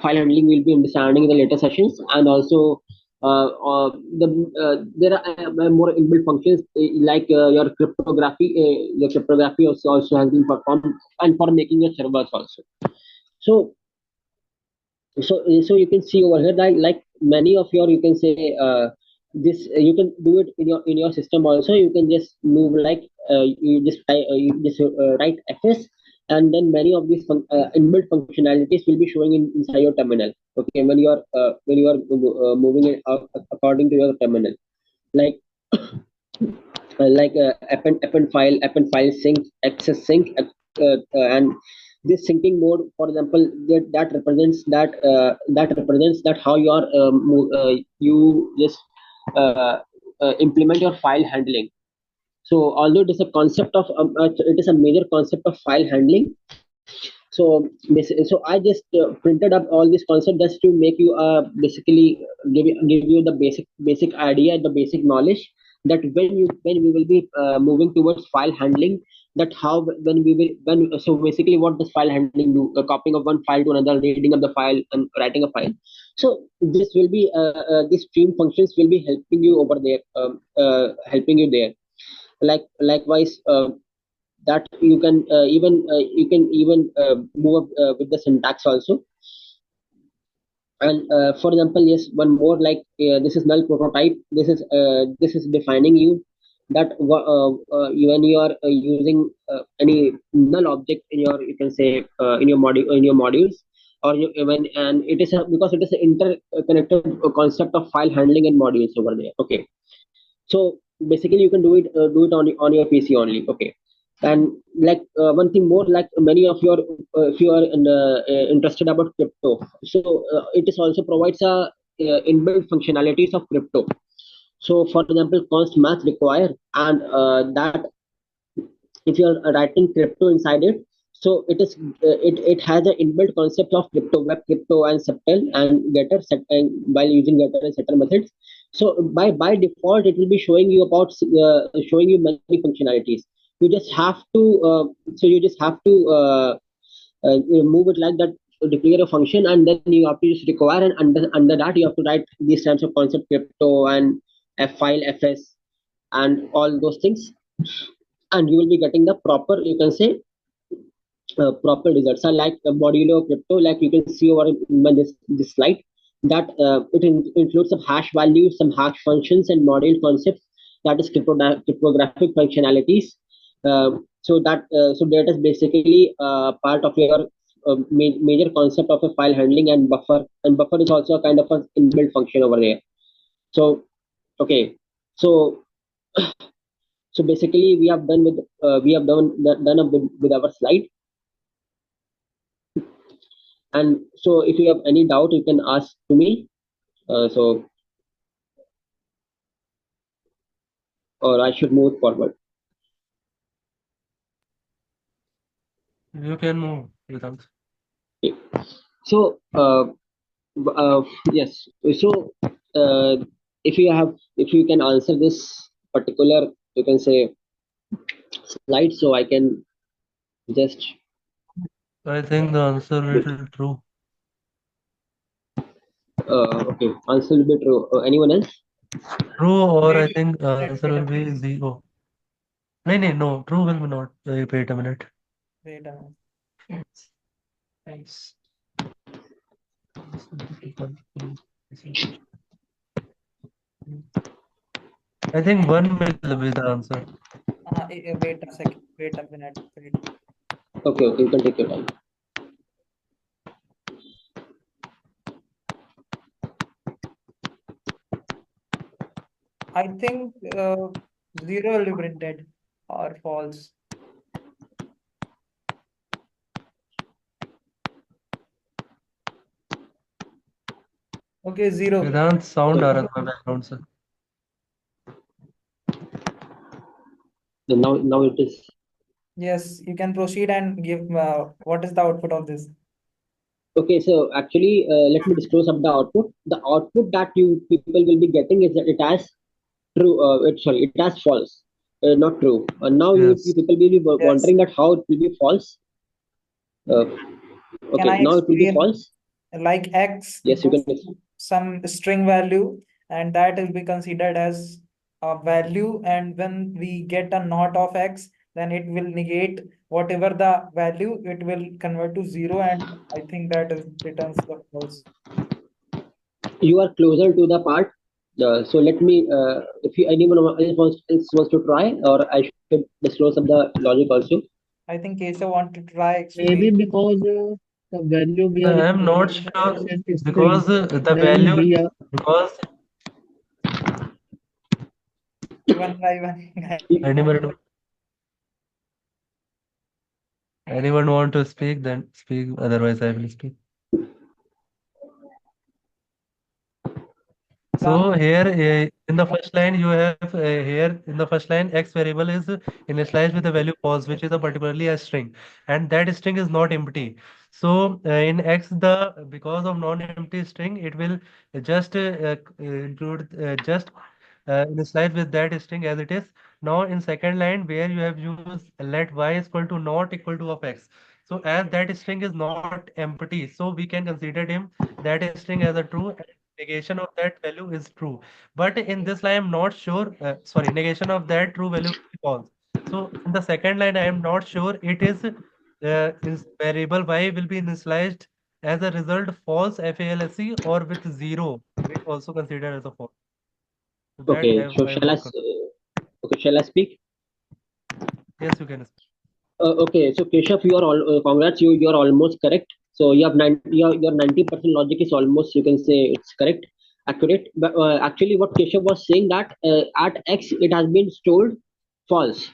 file handling will be understanding in the later sessions. And also there are more inbuilt functions like your cryptography. Your cryptography also has been performed, and for making your servers also. So so you can see over here that like many of your, you can say, this you can do it in your system also. You can just move like you just write fs, and then many of these inbuilt functionalities will be showing inside your terminal. Okay, when you are moving it according to your terminal, like append file sync, access sync, and this syncing mode, for example, that represents that how you are you just implement your file handling. So although it is a concept of it is a major concept of file handling, So I just printed up all this concept just to make you basically give you the basic idea, the basic knowledge, that when we will be moving towards file handling, that how when we will when so basically what does file handling do, copying of one file to another, reading of the file and writing a file. So this will be these stream functions will be helping you over there, helping you there. Likewise, that you can even move with the syntax also. And for example, yes, one more, like this is null prototype. This is defining you that when you are using any null object in your, you can say, in your modules, or when, and it is because it is an interconnected concept of file handling and modules over there. Okay, so basically you can do it on your PC only. Okay, and like one thing more, like many of your if you are interested about crypto, so it is also provides a inbuilt functionalities of crypto. So for example, const math require, and that if you are writing crypto inside it, so it has an inbuilt concept of crypto, web crypto, and septel and getter set, and while using getter and setter methods. So by default it will be showing you about showing you many functionalities. You just have to you just have to move it like that, declare a function, and then you have to just require, and under that you have to write these types of concept, crypto and f file, fs, and all those things, and you will be getting the proper, you can say, proper results. Are like modulo crypto, like you can see over in this slide, that includes some hash values, some hash functions, and module concepts, that is cryptographic functionalities. So that is basically part of your major concept of a file handling, and buffer is also a kind of an inbuilt function over there. So okay, so so basically we have done with we have done up with our slide. And so if you have any doubt, you can ask to me. So or I should move forward. You can move, Vedant. Okay. So yes. So if you can answer this particular, you can say, slide, so I can just I think the answer will be true. okay, answer will be true. Anyone else? True, or I Wait, think the wait, answer wait a will be minute. zero. No, no, no, true will be not. Wait a minute. Wait a minute. Nice. I think one will be the answer. Wait a second. Wait a minute. Wait. Okay, okay, you can take your time. I think zero will be printed or false. Okay, zero. Vedant sound आ रहा था background से. So now it is. Yes, you can proceed and give what is the output of this. Okay, so actually, let me disclose up the output. The output that you people will be getting is that it has true. It has false, not true. Now you Yes. people will be Yes. wondering that how it will be false. Uh, Can okay, I now it will be explain? false. Like x Yes, you equals can. to some string value, and that will be considered as a value, and when we get a not of x, then it will negate whatever the value, it will convert to zero, and I think that is returns the false. You are closer to the part. So let me. If you anyone else wants to try, or I should disclose up the logic also. I think Keshav want to try Maybe explain. because the value we are I am not representing sure is a string, because the then value we are because One by one. anyone anyone want to speak, then speak, otherwise I will speak. So here in the first line you have here in the first line x variable is initialized with a value false, which is a particularly a string, and that string is not empty. So in x, the because of non-empty string, it will just include just initialize with that string as it is. Now in second line where you have used let y is equal to not equal to of x. So as that string is not empty, so we can consider him that string as a true, and negation of that value is true. But in this line, I am not sure, sorry, negation of that true value is false. So in the second line, I am not sure it is variable y will be initialized as a result false FALSC or with zero, which also considered as a false. So that Okay, have so I have shall I, not. okay, shall I speak? Yes, you can. Okay, so Keshav, you are all congrats. You are almost correct. So you have your 90% logic is almost, you can say it's correct, accurate. But actually, what Keshav was saying that at x it has been stored false,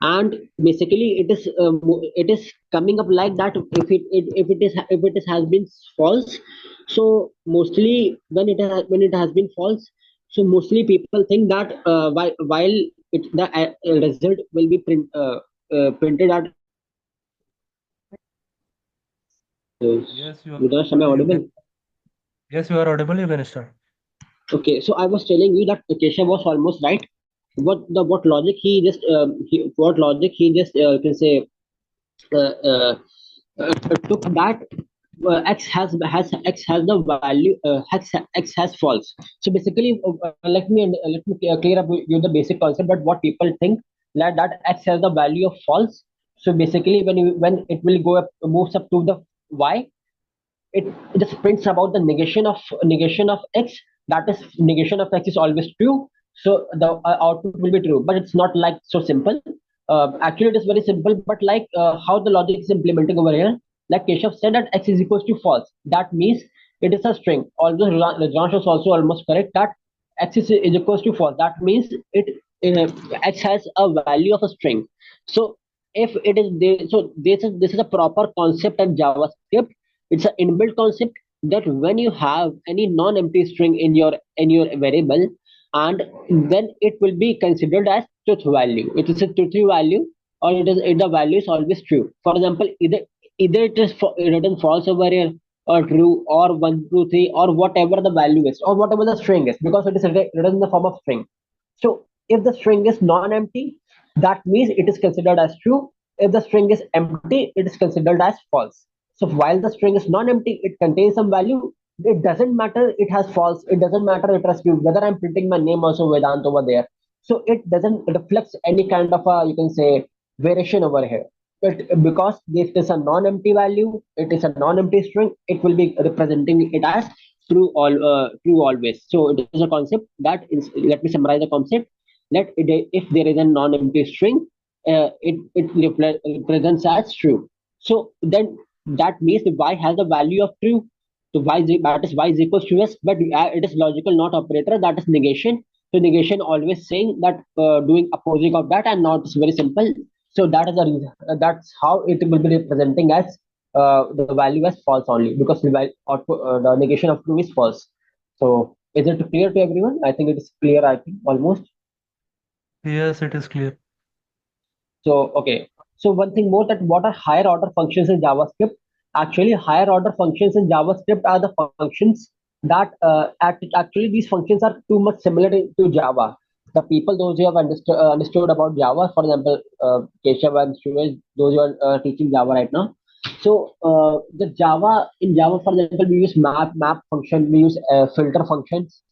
and basically it is coming up like that. If it is has been false, so mostly when it has been false, so mostly people think that while the result will be printed at Yes, you are Vikas, am I audible. You audible? can. Yes, you are audible. You can start. Okay, so I was telling you that Keshav was almost right. What logic he just can say uh, uh, took that x has the value x has false. So basically, let me clear up you the basic concept. But what people think that x has the value of false. So basically, when it will go up moves up to the y, it just prints about the negation of x. That is, negation of x is always true, so the output will be true. But it's not like so simple. Actually it is very simple, but like how the logic is implementing over here, like Keshav said that x is equals to false, that means it is a string. Although Rajvansh was also almost correct that is equals to false, that means x has a value of a string. So if it is there, so this is a proper concept in JavaScript. It's an inbuilt concept that when you have any non-empty string in your variable, and then it will be considered as truth value. It is a truth value, or the value is always true. For example, either it is written false over here, or true, or 1 2 3, or whatever the value is, or whatever the string is, because it is written in the form of string. So if the string is non-empty, that means it is considered as true. If the string is empty, it is considered as false. So while the string is non-empty, it contains some value. It doesn't matter it has false. It doesn't matter it has true. Whether I'm printing my name also Vedant over there. So it doesn't reflect any kind of a, you can say, variation over here. But because this is a non-empty value, it is a non-empty string. It will be representing it as true always. So it is a concept that is. Let me summarize the concept. If there is a non-empty string, it represents as true. So then that means the y has the value of true. So that is y is equals to yes, but it is logical, not operator. That is negation. So negation always saying that doing opposite of that, and not, it's very simple. So that is the reason. That's how it will be representing as the value as false only, because the negation of true is false. So is it clear to everyone? I think it is clear. I think almost. Yes, it is clear. So, okay. So one thing more, that what are higher order functions in JavaScript? Actually, higher order functions in JavaScript are the functions that actually these functions are too much similar to Java. The people, those who have understood about Java, for example, Keshav and Suresh, those who are teaching Java right now. So the Java in Java, for example, we use map function, we use filter functions,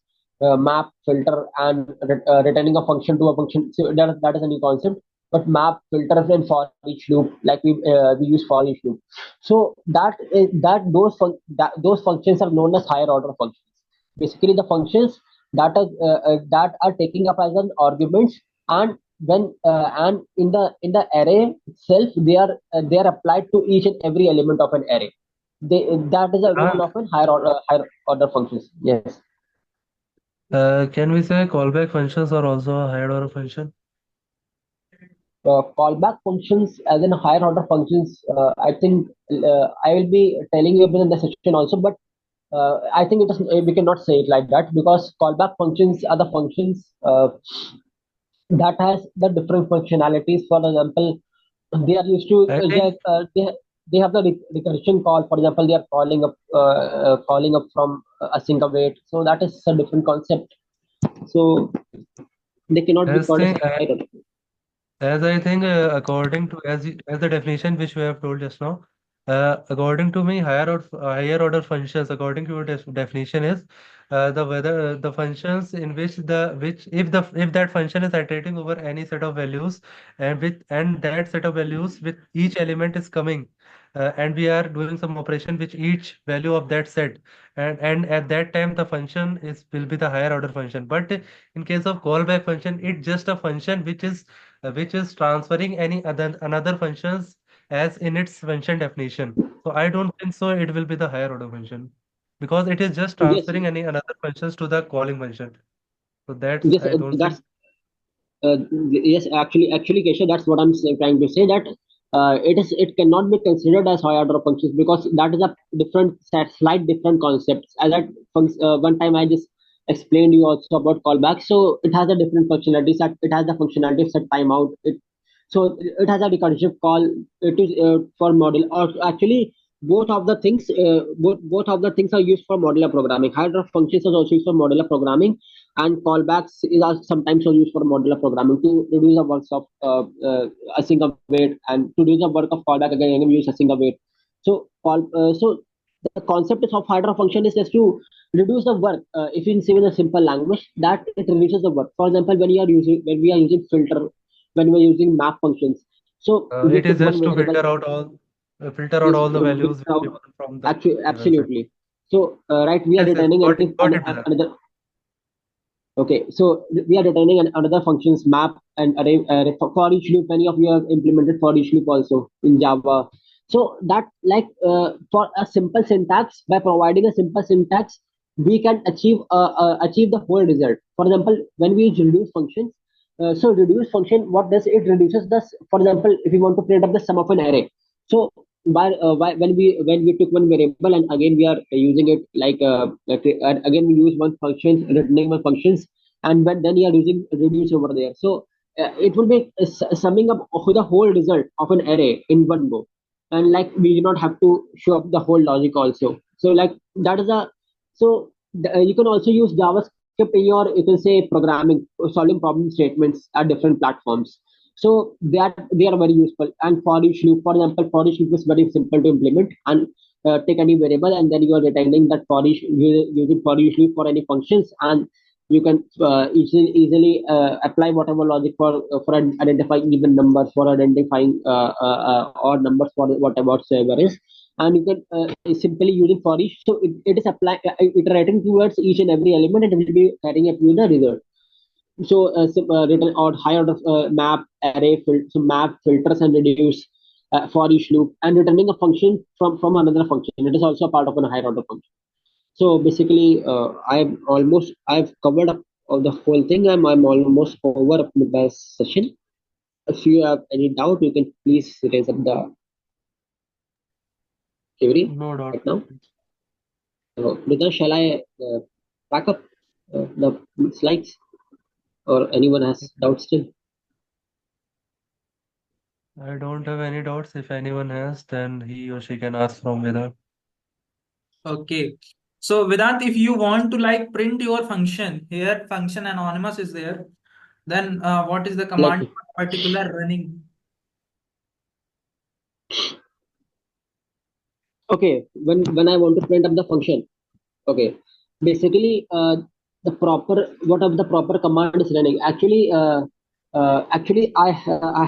map, filter, and returning a function to a function. So that is a new concept. But map, filter, and for each loop, like we use for each loop. So those functions are known as higher order functions. Basically, the functions that are taking up as an arguments, and and in the array itself, they are applied to each and every element of an array. That is a Ah, known of an higher order functions. Yes. can we say callback functions are also a higher order function? Callback functions as in higher order functions, I think I will be telling you in the session also. But I think we cannot say it like that, because callback functions are the functions that has the different functionalities. For example, they are used to I think they have the recursion call. For example, they are calling up from a single wait. So that is a different concept. So they cannot be as called as thing higher order. As I think, according to as the definition which we have told just now, according to me, higher order functions, according to your definition, is the whether the functions in which if that function is iterating over any set of values, and that set of values with each element is coming, and we are doing some operation with each value of that set, and at that time the function is will be the higher order function. But in case of callback function, it's just a function which is transferring any other another functions as in its function definition. So I don't think so it will be the higher order function, because it is just Yes, transferring any another functions to the calling function. So that's yes, I don't think. that's yes, actually, Keshav, that's what I'm trying to say, that it cannot be considered as high order functions, because that is a slight different concepts. As that one time I just explained you also about callback, so it has a different functionality. It has the functionality of set timeout. So it has a recursive call. It is for model, or actually both of the things are used for modular programming. Higher order functions is also used for modular programming, and callbacks is also sometimes used for modular programming to reduce the works of a single wait, and to reduce the work of callback again and use a single wait. So the concept of hydra function is just to reduce the work. If you say in a simple language, that it reduces the work. For example, when we are using filter, when we are using map functions, so we It is took one just to variable. filter out Yes, all the values which out, given from the given set. absolutely. So right, we are Yes, yes, returning got it, Vedant. another. Okay, so we are returning another functions map and array for each loop. Many of you have implemented for each loop also in Java. So that, like, for a simple syntax, by providing a simple syntax, we can achieve the whole result. For example, when we use reduce functions, so reduce function, what does it reduces the, for example, if you want to print up the sum of an array. So when we took one variable and again we are using it again we use one function, returning one functions, and then you are using reduce over there. So it will be summing up of the whole result of an array in one go, and like we do not have to show up the whole logic also. So like that is a, so you can also use JavaScript in your, you can say, programming, solving problem statements at different platforms. So they are very useful. And for each loop, for example, for each loop is very simple to implement, and take any variable and then you are returning that for each using for each loop for any functions, and you can easily apply whatever logic for identifying even numbers, for identifying odd numbers, for whatever whatsoever is, and you can simply using for each. So it is apply iterating towards each and every element, and it will be carrying up you the result. So written out higher order map array so map filters and reduce for each loop, and returning a function from another function. It is also a part of a higher order function. So basically, I've covered up all the whole thing. I'm almost over with the session. If you have any doubt, you can please raise up the query No doubt. right now. So, Rita, shall I back up the slides, or anyone has doubts still? I don't have any doubts. If anyone has, then he or she can ask from Vedant. Okay. So Vedant, if you want to like print your function, here function anonymous is there, then what is the Like, command particular running? okay, when I want to print up the function, okay, basically the proper, what of the proper command is running. Actually, I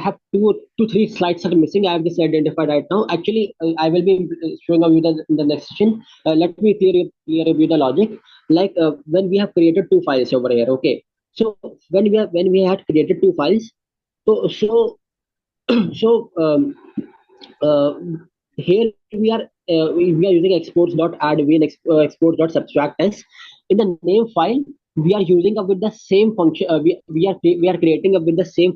have two three slides that are missing. I have just identified right now. Actually, I will be showing you in the next session. Let me clear you the logic. Like when we have created two files over here. Okay, so when we had created two files, so so uh, here we are using exports.add and exports.subtract as in the name file. We are using up with the same function. We are creating up with the same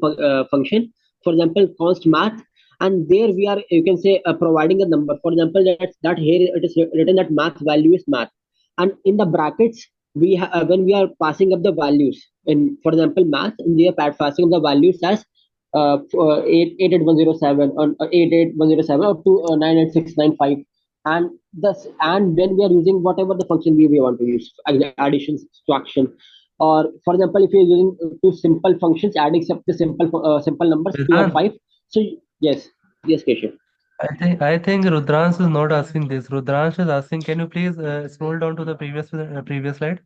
function. For example, const math, and there we are, you can say, providing a number. For example, that here it is written that math value is math. and in the brackets when we are passing up the values in, for example, math, we are passing up the values as 88107 or 88107 or 298695, and thus, and when we are using whatever the function we want to use, addition, subtraction, or for example, if you're using two simple functions adding the simple numbers 2 or Vedant, 5. So yes, yes, Keshav. I think Rudransh is not asking this. Rudransh is asking, can you please scroll down to the previous slide?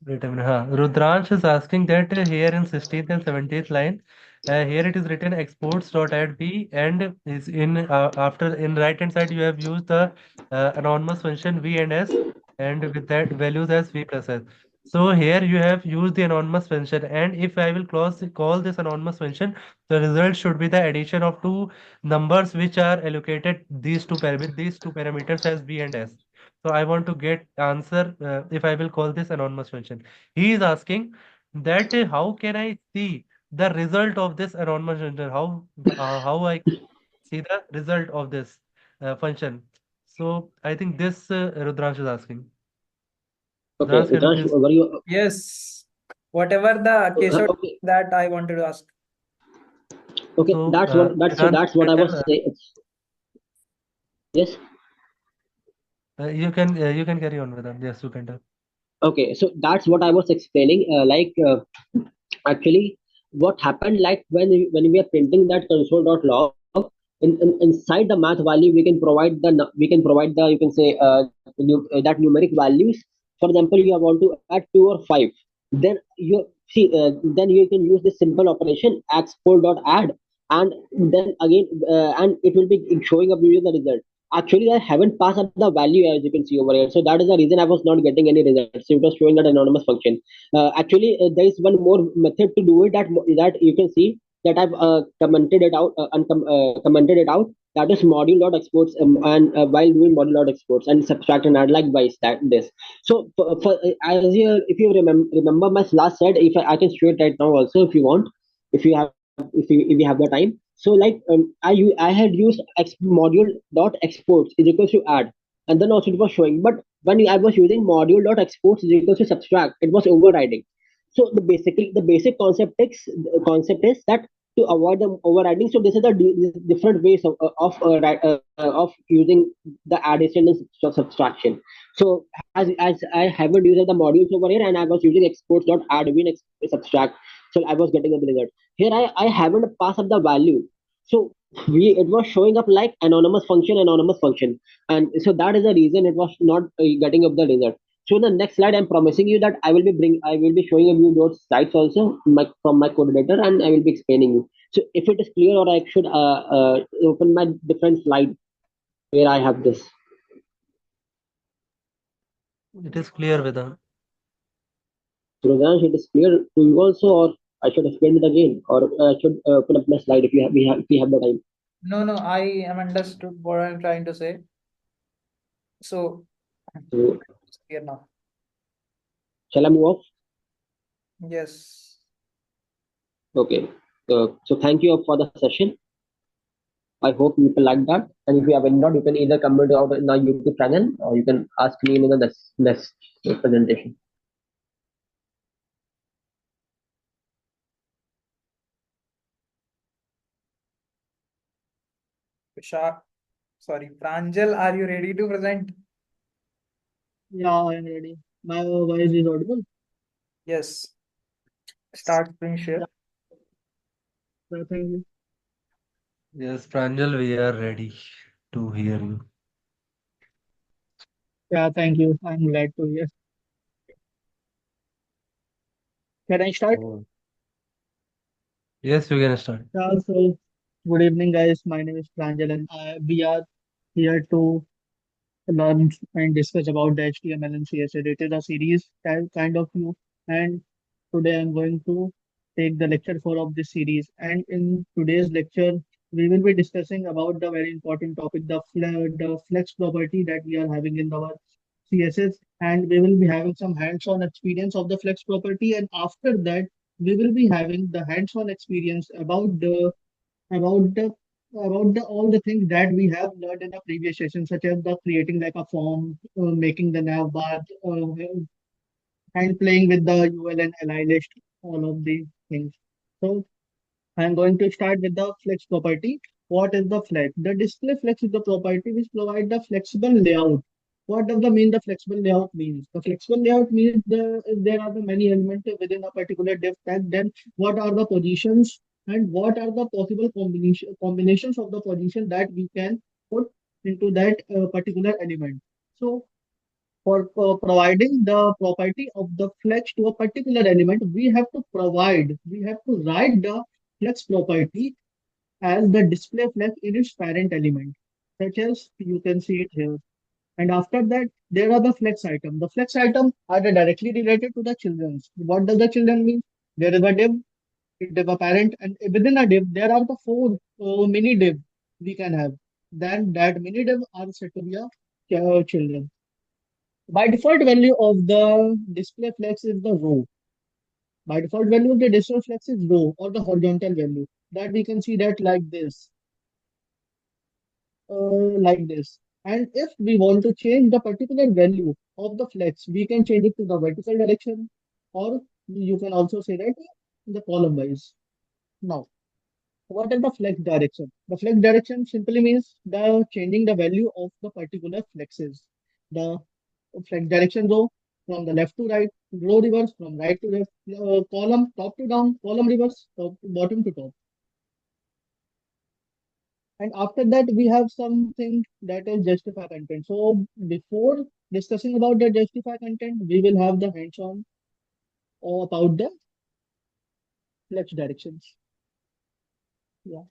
Wait a minute. Rudransh is asking that here in 16th and 17th line, here it is written exports.add b, and is in after in right hand side you have used the anonymous function v and s, and with that values as v plus s. So here you have used the anonymous function, and if I will call this anonymous function, the result should be the addition of two numbers which are allocated these two parameters as v and s. So I want to get answer if I will call this anonymous function. He is asking that how can I see the result of this anonymous function? How I see the result of this function? So I think this Rudransh is asking. Okay, Rudransh, can you Raj, please? were you Yes. Whatever the Keshav okay? that I wanted to ask. Okay, So that's what Vedant, that's what I was better. saying. Yes. You can carry on, Vedant. Yes, you can tell. Okay, so that's what I was explaining. Actually, what happened, like when we are printing that console.log, inside the math value we can provide we can provide the, you can say, that numeric values. For example, you want to add 2 or 5, then you see, then you can use this simple operation export.add, and then again, and it will be showing up you the result. Actually, I haven't passed up the value, as you can see over here, so that is the reason I was not getting any results. It was showing that anonymous function. Actually, there is one more method to do it, that you can see that I've commented it out, commented it out. That is module.exports, and while doing module.exports and subtract and add likewise that this. So as you, if you remember my last slide, if I can show it right now also if you want, if you have, if you have the time. So like, I had used module dot exports is equals to add, and then also it was showing. But when I was using module dot exports is equals to subtract, it was overriding. So the basic concept is that to avoid the overriding. So this is the different ways of using the addition and subtraction. So as I haven't used the modules over here, and I was using exports dot add win subtract, so I was getting the result. Here I haven't passed up the value. So it was showing up like anonymous function, and so that is the reason it was not getting up the result. So in the next slide, I'm promising you that I will be showing you those slides also, from my coordinator, and I will be explaining you. So if it is clear, or I should open my different slide where I have this. It is clear, Vedant. So Rajans, it is clear to you also, or I should explain it again, or I should open up my slide if if we have the time. No, no, I am understood what I'm trying to say. So So it's clear now. shall I move off? Yes. Okay. So thank you for the session. I hope people like that. And if you have any doubt, you can either comment out in our YouTube channel, or you can ask me in the next presentation. Sorry, Pranjal, are you ready to present? Yeah, I am ready. My voice is audible. Yes. Start screen share. Yeah, thank you. Yes, Pranjal, we are ready to hear you. Yeah, thank you. I'm glad to hear. Can I start? Oh. Yes, you can start. Yeah, so good evening, guys. My name is Pranjal, and we are here to learn and discuss about the HTML and CSS. It is a series kind of view, and today I'm going to take the lecture 4 of this series. And in today's lecture, we will be discussing about the very important topic, the flex property that we are having in our CSS, and we will be having some hands-on experience of the flex property. And after that, we will be having the hands-on experience about the about all the things that we have learned in the previous session, such as the creating like a form, making the nav bar, and playing with the UL and li list, all of these things. So I'm going to start with the flex property. What is the flex? The display flex is the property which provides the flexible layout. What does the mean the flexible layout means? The flexible layout means if there are the many elements within a particular div tag, then what are the positions and what are the possible combinations of the position that we can put into that particular element. So for providing the property of the flex to a particular element, we have to write the flex property as the display flex in its parent element, such as you can see it here. And after that, there are the flex item. The flex item are directly related to the children's. What does the children mean? There is a div a parent, and within a div, there are the four mini div we can have. Then that mini div are said to be a children. By default value of the display flex is the row. By default value of the display flex is row or the horizontal value. That we can see that like this. And if we want to change the particular value of the flex, we can change it to the vertical direction, or you can also say that the column wise. Now, what is the flex direction? The flex direction simply means the changing the value of the particular flexes. The flex direction row from the left to right, row reverse from right to left, column top to down, column reverse top to bottom to top. And after that, we have something that is justify content. So before discussing about the justify content, we will have the hands-on about the flex directions. Yeah,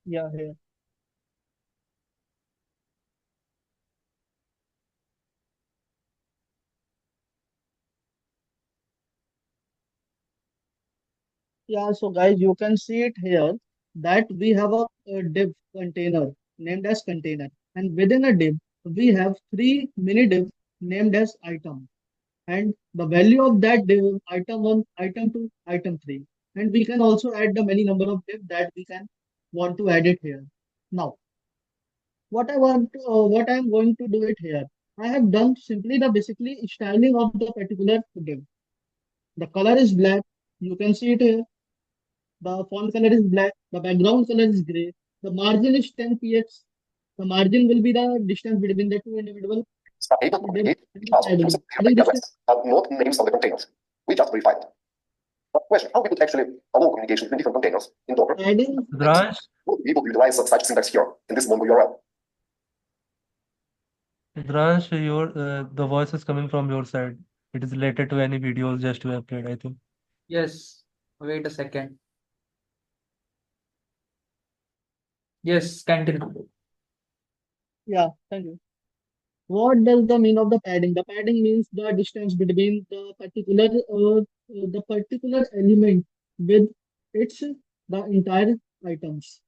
yeah, here. Yeah, so guys, you can see it here that we have a div container named as container. And within a div, we have three mini div named as item. And the value of that div, item one, item two, item three. And we can also add the many number of div that we can want to add it here. Now, what I'm going to do it here. I have done simply the basically styling of the particular div. The color is black. You can see it here. The font color is black. The background color is gray. The margin is 10 px. The margin will be the distance between the two individual Start able to div communicate and the password side using div. their Adding IP distance. address, but not names of the containers. We just verified it. But question, how we could actually allow communication between different containers in Docker? Adding Thanks. Rudransh, We'll be able to utilize such syntax here in this Mongo URL. Rudransh, the voice is coming from your side. It is related to any videos just you have played, I think. Yes. Wait a second. Yes, continue. yeah, thank you. What does the mean of the padding? The padding means the distance between the particular element with its the entire items.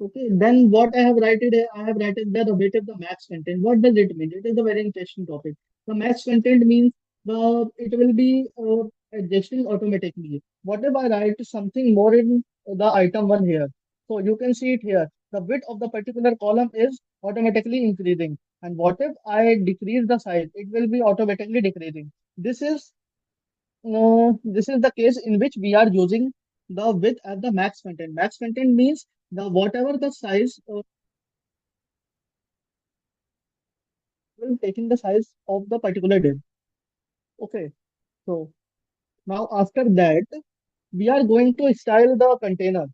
Okay, then what I have written here, I have written there the weight of the max content. What does it mean? It is a very interesting topic. The max content means it will be adjusting automatically. What if I write something more in the item one here? So you can see it here. The width of the particular column is automatically increasing. And what if I decrease the size? It will be automatically decreasing. This is the case in which we are using the width as the max content. Max content means the whatever the size will taking the size of the particular div. Okay, so now after that we are going to style the container.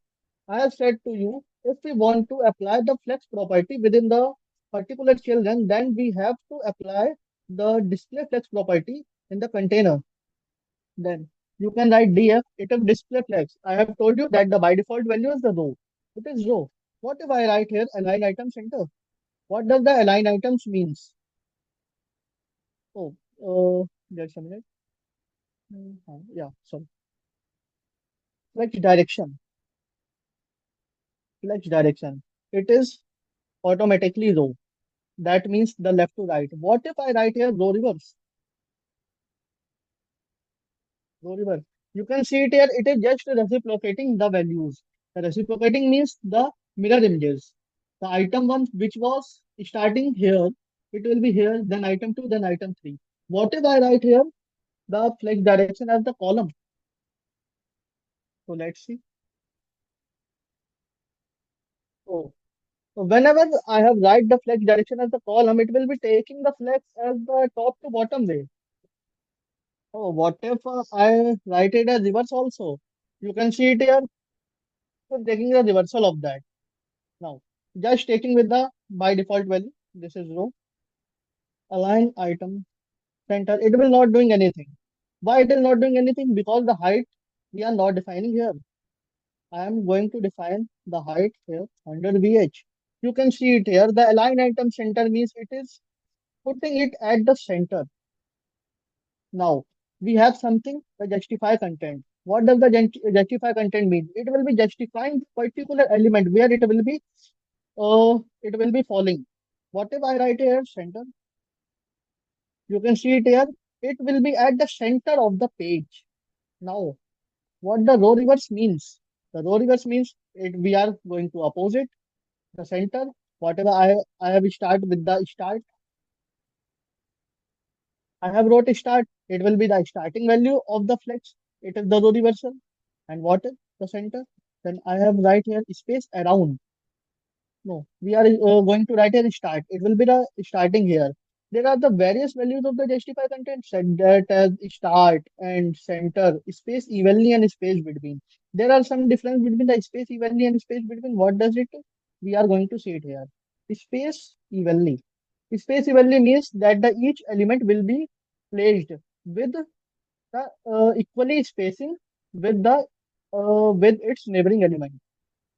I have said to you if we want to apply the flex property within the particular children, then we have to apply the display flex property in the container. Then you can write df it is display flex. I have told you that the by default value is the row. It is row. What if I write here align item center? What does the align items means? Oh, just a minute. Yeah, sorry. Flex direction. flex direction. It is automatically row. That means the left to right. What if I write here row reverse? Row reverse. You can see it here. It is just reciprocating the values. The reciprocating means the mirror images. The item one which was starting here, it will be here, then item two, then item three. What if I write here the flex direction as the column? So let's see. Oh, so whenever I have write the flex direction as the column, it will be taking the flex as the top to bottom way. Oh, what if I write it as reverse also? You can see it here. So taking the reversal of that. Now, just taking with the by default value. This is row. Align item center. It will not doing anything. Why it is not doing anything? Because the height we are not defining here. I am going to define the height here under VH. You can see it here. The align item center means it is putting it at the center. Now, we have something, the justify content. What does the justify content mean? It will be justifying particular element where it will be falling. What if I write here center? You can see it here. It will be at the center of the page. Now, what the row reverse means? The row reverse means we are going to opposite the center. Whatever I have start with the start, I have wrote start. It will be the starting value of the flex. It is the row reversal. And what is the center? Then I have write here space around. No, we are going to write here start. It will be the starting here. There are the various values of the justify content set that as start and center, space evenly and space between. There are some difference between the space evenly and space between. What does it do? We are going to see it here. Space evenly. Space evenly means that the each element will be placed with the equally spacing with the with its neighboring element.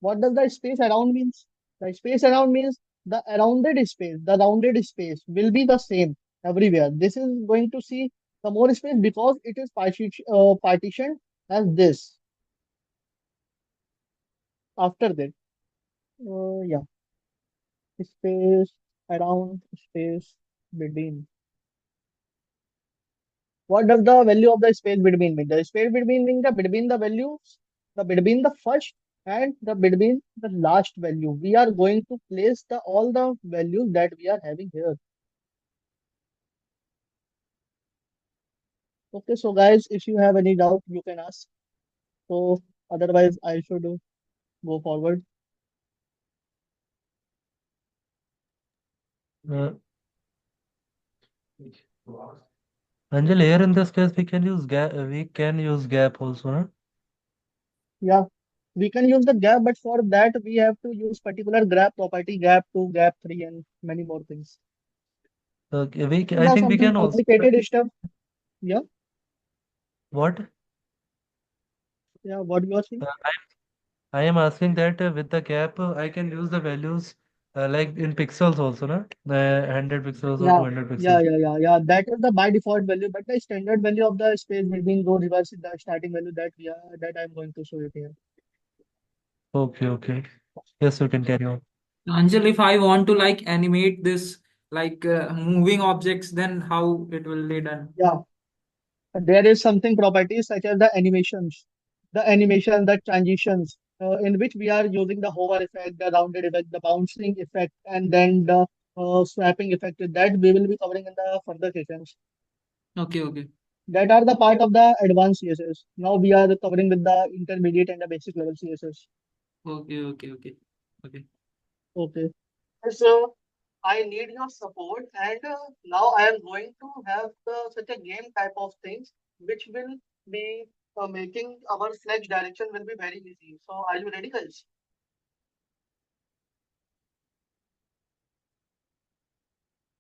What does the space around means? The space around means the rounded space will be the same everywhere. This is going to see the more space because it is partitioned as this. After that, yeah, space around, space between. What does the value of the space between mean? The space between means the between the values, the between the first and the between the last value. We are going to place the all the values that we are having here. Okay, so guys, if you have any doubt, you can ask. So otherwise, I should go forward. Uh, Anjali, here in this case, we can use gap also, huh? Yeah, we can use the gap, but for that we have to use particular gap property, gap two, gap three, and many more things. Okay, These I are think we something can also. complicated stuff. Yeah, What? yeah. What you are saying? I am asking that with the gap, I can use the values like in pixels also, na? 100 pixels or Yeah, 200 yeah, pixels. yeah, yeah, yeah. That is the by default value, but the standard value of the space between row reverse is the starting value that I'm going to show you here. Okay, okay. Yes, you can carry on. Angel, if I want to like animate this like moving objects, then how it will be done? Yeah, there is something properties such as the animation, the transitions, in which we are using the hover effect, the rounded effect, the bouncing effect, and then the swapping effect. That we will be covering in the further sessions. Okay, okay, That are the part of the advanced CSS. Now we are covering with the intermediate and the basic level CSS. okay, okay, okay, okay. Okay. So I need your support, and now I am going to have such a game type of things which will be making our flex direction will be very easy. So are you ready, guys?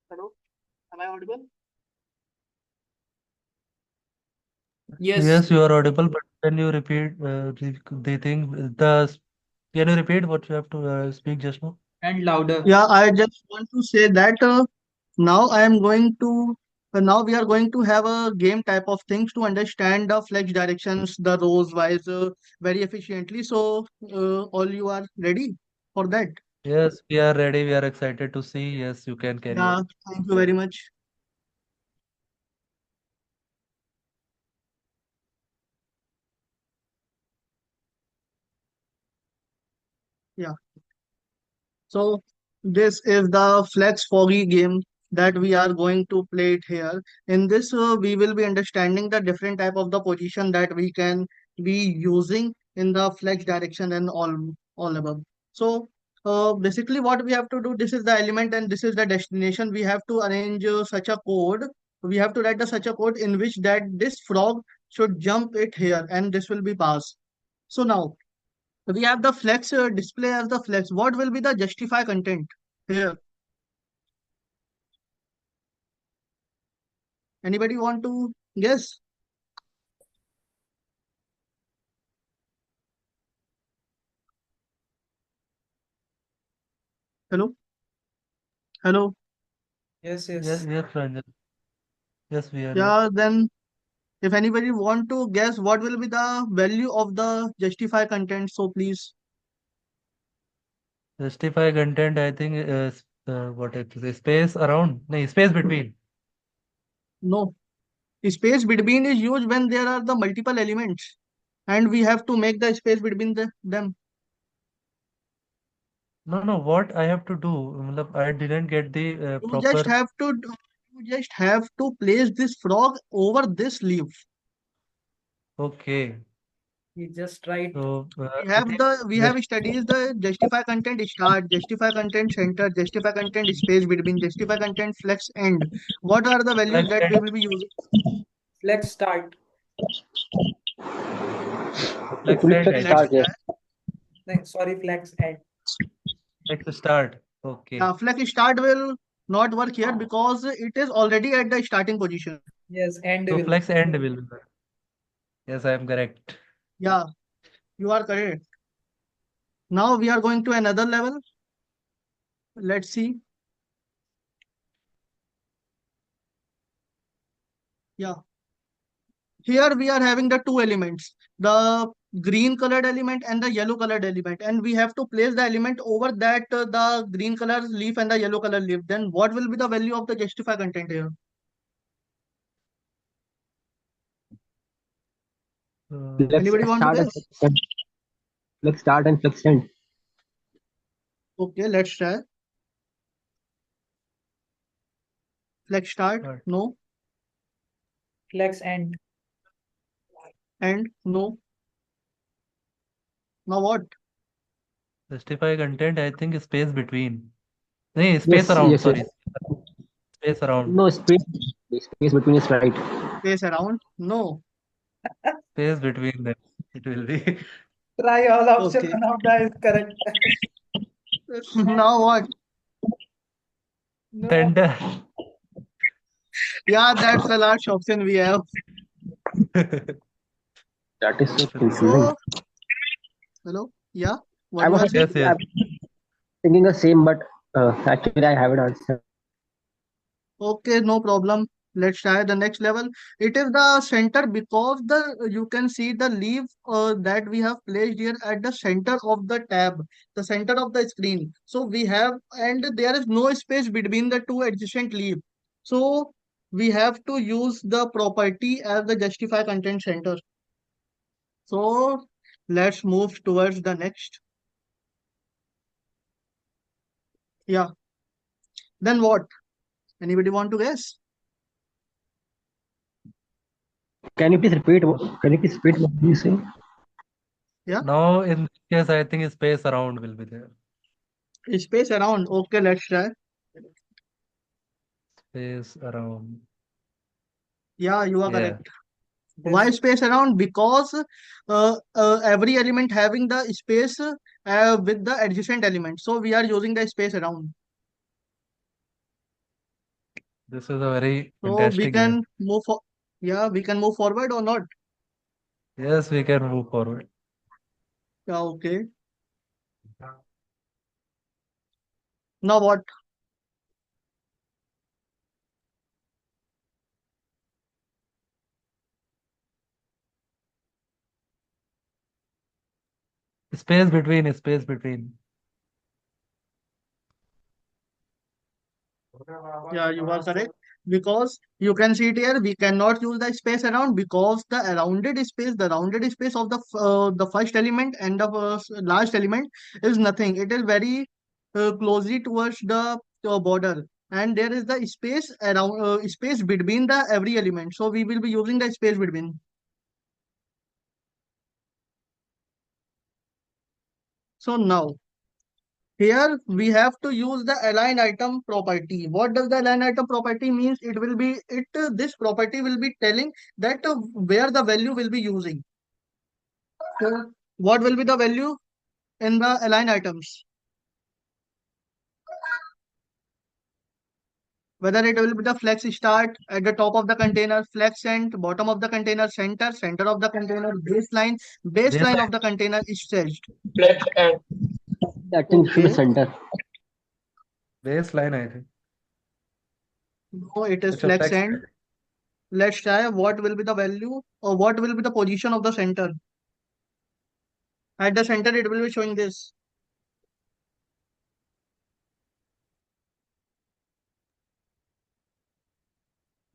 Hello, am I audible? Yes, Yes, you are audible, but can you repeat the thing? Can you repeat what you have to speak just now? and louder. Yeah, I just want to say that now I am going to now we are going to have a game type of things to understand the flex directions, the rows wise very efficiently. So all you are ready? for that? Yes, we are ready. We are excited to see. Yes, you can carry Yeah, on. thank you very much. Yeah. So this is the flex foggy game that we are going to play it here. In this, we will be understanding the different type of the position that we can be using in the flex direction and all above. So basically, what we have to do, this is the element and this is the destination. We have to arrange such a code. We have to write the such a code in which that this frog should jump it here and this will be passed. So now we have the flex display as the flex. What will be the justify content here? Anybody want to guess? Hello? Hello? Yes, Yes, yes. yes, Ranjan. Yes, we are here. Yeah, then if anybody want to guess what will be the value of the justify content, so please. Justify content, I think, what it is, space around, no, space between. No. Space between is used when there are the multiple elements and we have to make the space between them. No, no, what I have to do, I didn't get the You just proper. have to you just have to place this frog over this leaf. Okay. You just write. So, it We is have studies the justify content start, justify content center, justify content space between, justify content flex end. What are the values flex that we end, will be using? Flex start. It flex will be end, flex I Let's think. start, yes. try. No, sorry, flex end. Flex start. Okay. Flex start will not work here because it is already at the starting position. Yes, end So, will. flex end will be there. Yes, I am correct. Yeah, you are correct. Now we are going to another level. Let's see. Yeah, here we are having the two elements, the green colored element and the yellow colored element, and we have to place the element over that the green color leaf and the yellow color leaf. Then what will be the value of the justify content here? Flex Anybody want to start and guess? flex end. Flex start and flex end. Okay, let's try. Flex start, Start. no, Flex end. and no. Now what? Justify content, I think, space between. No, space Yes, around, yes, sorry. yes. Space around. No space between is right. Space around? No. Space between them. It will be Try all option. Okay. None of that is correct. Now what? No. tender. Yeah, that's the last option we have. That is so confusing. So, hello? Yeah, what I you was are saying? Yes, yes. thinking the same, but actually I haven't answered. Okay, no problem. Let's try the next level. It is the center because the you can see the leaf that we have placed here at the center of the tab, the center of the screen. So we have, and there is no space between the two adjacent leaf. So we have to use the property as the justify content center. So let's move towards the next. Yeah. Then what? Anybody want to guess? Can you please repeat? Can you please repeat what you say? Yeah. Now, in this case, I think space around will be there. Space around. Okay, let's try. Space around. Yeah, you are Yeah. correct. Why This space around? Because every element having the space with the adjacent element. So we are using the space around. This is a very So we fantastic game. can move for, yeah, we can move forward or not. Yes, we can move forward. Yeah, okay. Now what? Space between, space between. Yeah, you are correct. Because you can see it here, we cannot use the space around because the rounded space of the first element and the last element is nothing. It is very closely towards the border, and there is the space between the every element. So we will be using the space between. So now. Here we have to use the align item property. What does the align item property means? It will be this property will be telling that where the value will be using. So what will be the value in the align items? Whether it will be the flex start at the top of the container, flex end, bottom of the container, center of the container, baseline Baseline, of the container is staged. Flex and I think it should be Okay. center. baseline, I think. So it is It's a flex flex. end. Let's try what will be the value or what will be the position of the center. At the center, it will be showing this.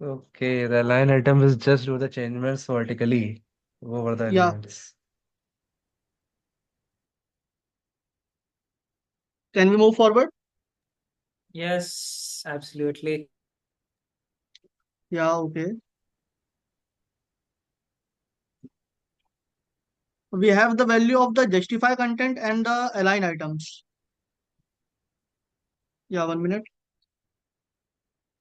Okay, the line item is just do the changements vertically over the Yeah. elements. Can we move forward? yes, absolutely. Yeah, okay. We have the value of the justify content and the align items. Yeah, 1 minute.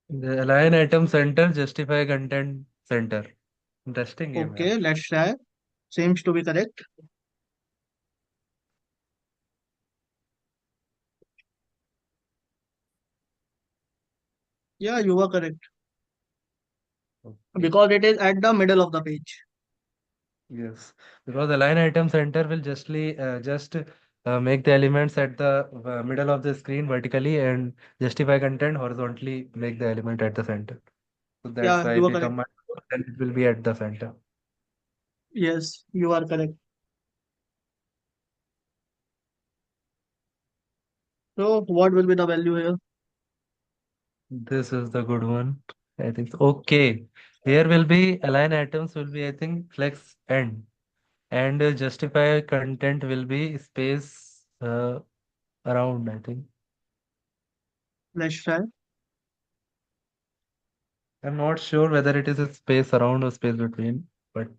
The align item center, justify content center. Interesting game, yeah. Okay, let's try. Seems to be correct. Yeah, you are correct. Okay. Because it is at the middle of the page. Yes, because the line item center will just make the elements at the middle of the screen vertically and justify content horizontally make the element at the center. So that's Yeah, why you if are we correct. combine, then it will be at the center. Yes, you are correct. So what will be the value here? This is the good one. I think. Okay. Here will be align items will be I think flex end and justify content will be space around I think. Let's try. I'm not sure whether it is a space around or space between, but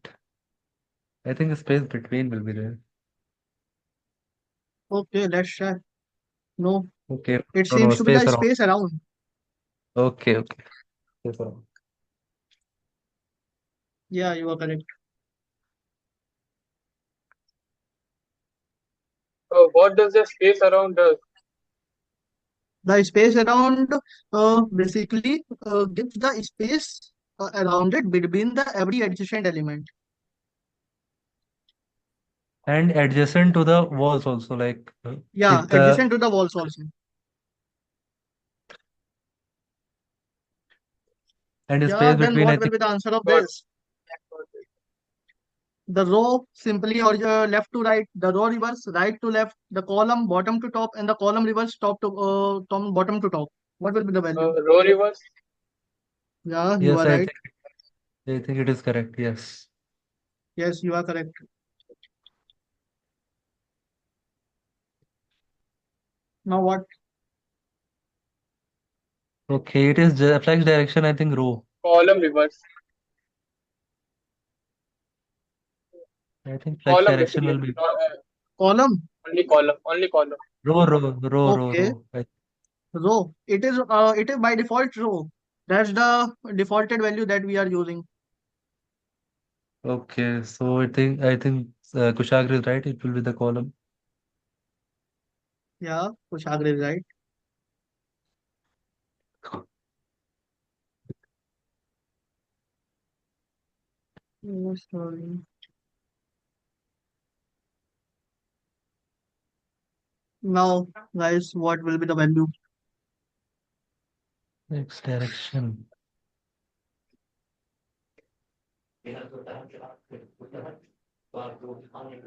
I think a space between will be there. Okay, let's try. No, Okay. it No, no, seems to be space the around. space around. Okay, okay. Space around. Yeah, you are correct. What does the space around does? The space around basically gives the space around it between the every adjacent element. And adjacent to the walls also, like Yeah, if the adjacent to the walls also. and Yeah, space then between, I what will think. be the answer of Got this? The row simply or left to right, the row reverse right to left, the column bottom to top, and the column reverse bottom to top. What will be the value? row reverse. Yeah, you Yes, are right. I think it is correct. Yes. Yes, you are correct. Now what? Okay, it is flex direction, I think row. Column reverse. I think flex Column direction basically. will be Not, Column. only column. Only column. Okay. row. Row. It is by default row. That's the defaulted value that we are using. Okay, so I think Kushagra is right. It will be the column. Yeah, Kushagra is right. Sorry. Now, guys, what will be the value? Flex direction.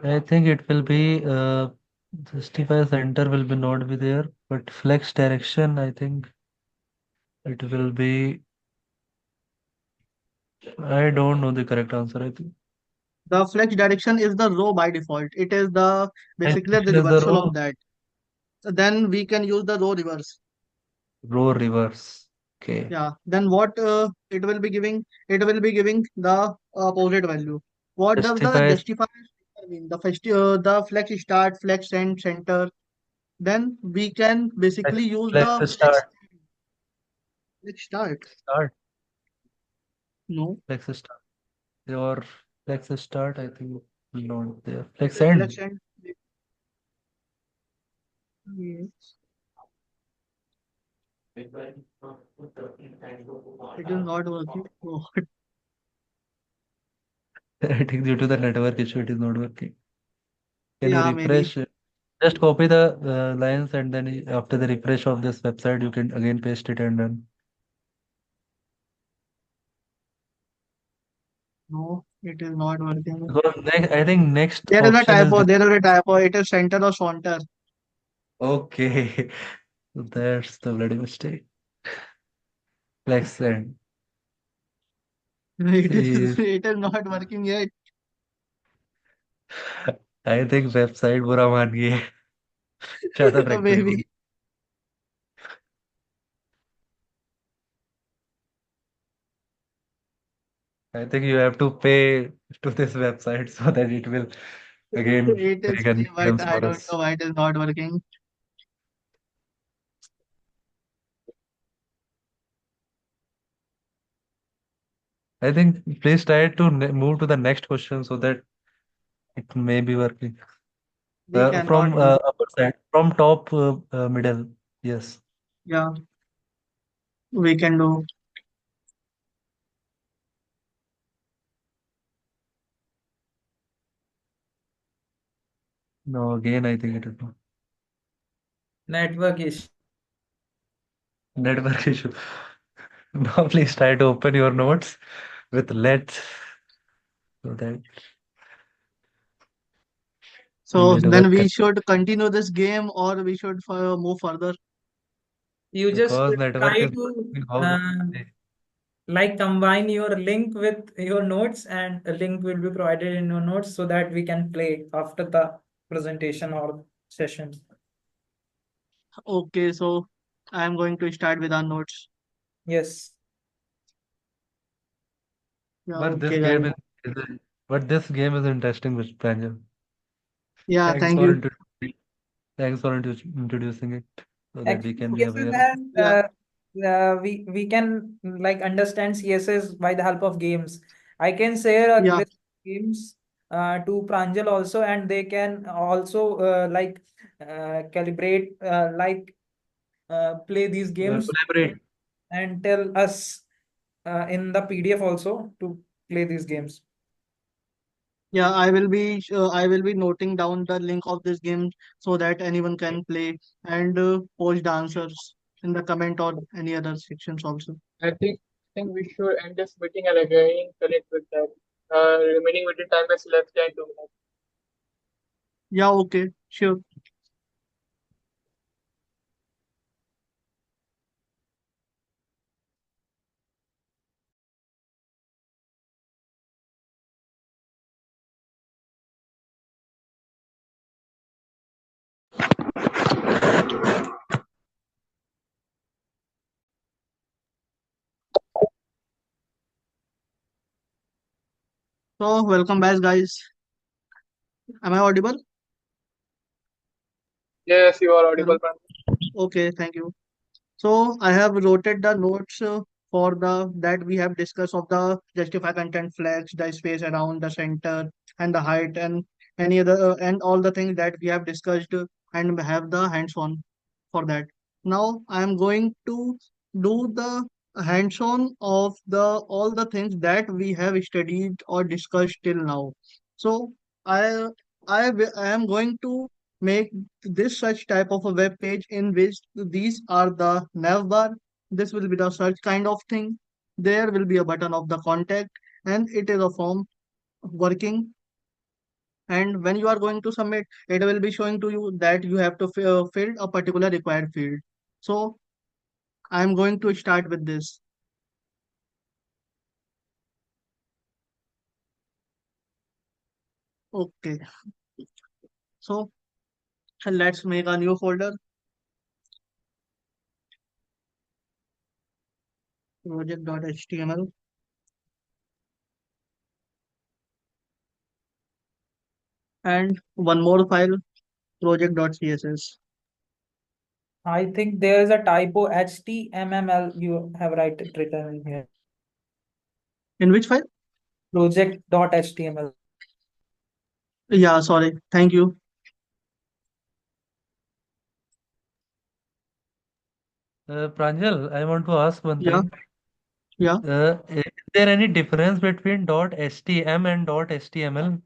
I think it will be justify center will be not be there, but flex direction, I think It will be. I don't know the correct answer. I think. The flex direction is the row by default. It is the basically the Direction is the reversal row. of that. So then we can use the row reverse. Row reverse. Okay. Yeah. Then what it will be giving? It will be giving the opposite value. What does the Justify justifier mean? The flex start, flex end, center. Then we can basically use the flex flex start. start. No, Flex start. Your flex start. I think not there. Flex flex end. end. Yes. It is not working. Oh, I think due to the network issue, it is not working. Can you yeah, maybe. refresh? Just copy the lines and then after the refresh of this website, you can again paste it and then. No, it is not working. Because I think next There is a option is typo. the. There is a typo. It is center or saunter. Okay. That's the bloody mistake. Flex end. It See, is. It is not working yet. I think website बुरा मान गई है ज्यादा practice हो गई Maybe. I think you have to pay to this website so that it will again It is make a new free, but games I for don't know us. why it is not working. I think please try to move to the next question so that it may be working. We cannot From do. upper side, from top middle. Yes. Yeah, we can do. No, again I think it is not. Network issue. Network issue. Now please try to open your notes with let so that So then network we can, should continue this game or we should move further. You just because network try is to working. How like combine your link with your notes, and a link will be provided in your notes so that we can play after the presentation or session. Okay, so I am going to start with our notes. Yes. Yeah, but this okay, guys. game but this game is interesting with Pranjal. Yeah, Thanks thank for you. introducing thanks for introducing it so that we Actually, can be aware CSS of. has Yeah, we can like understand CSS by the help of games. I can share a yeah, list of games to Pranjal also, and they can also calibrate play these games Collaborate. and tell us in the PDF also to play these games. yeah. I will be noting down the link of this game so that anyone can play and post the answers in the comment or any other sections also. I think we should end this meeting and again connect with that. Remaining meeting time is less than 2 minutes. Yeah, okay, sure. So welcome back, guys. Am I audible? Yes, you are audible, Hello. Pranjal. Okay, thank you. So I have noted the notes for the that we have discussed of the justify content flags, the space around the center and the height and any other and all the things that we have discussed and have the hands-on for that. Now I am going to do the hands-on of the all the things that we have studied or discussed till now. So I I am going to make this such type of a web page in which these are the nav bar. This will be the search kind of thing. There will be a button of the contact, and it is a form working. And when you are going to submit, it will be showing to you that you have to fill a particular required field. So I'm going to start with this. Okay, so let's make a new folder, project.html, and one more file, project.css. I think there is a typo HTML you have written in here. In which file? Project.html. Yeah, sorry. Thank you. Pranjal, I want to ask one Yeah, thing. yeah. Is there any difference between .htm and .html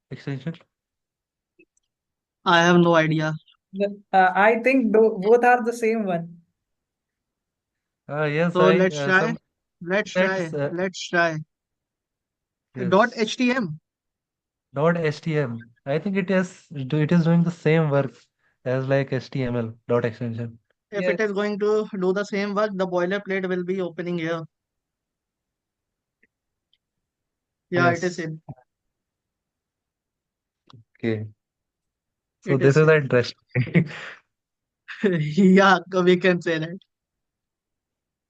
extension? I have no idea. I think both are the same one. Yes, So I let's try. some Let's try. that's Let's try. Dot yes. .htm. .htm. I think it is doing the same work as like HTML dot extension. If it Yes. is going to do the same work, the boilerplate will be opening here. Yeah, it is Yes. same. Okay. So It this is is same. interesting. Yeah, we can say that.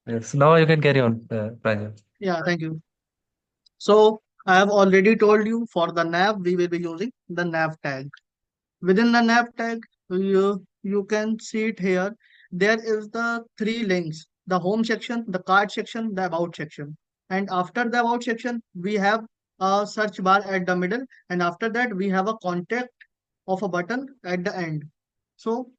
Yes. Now you can carry on, Pranjal. Yeah, thank you. So I have already told you for the nav, we will be using the nav tag. Within the nav tag, you can see it here. There is the three links, the home section, the card section, the about section. And after the about section, we have a search bar at the middle. And after that, we have a contact of a button at the end. So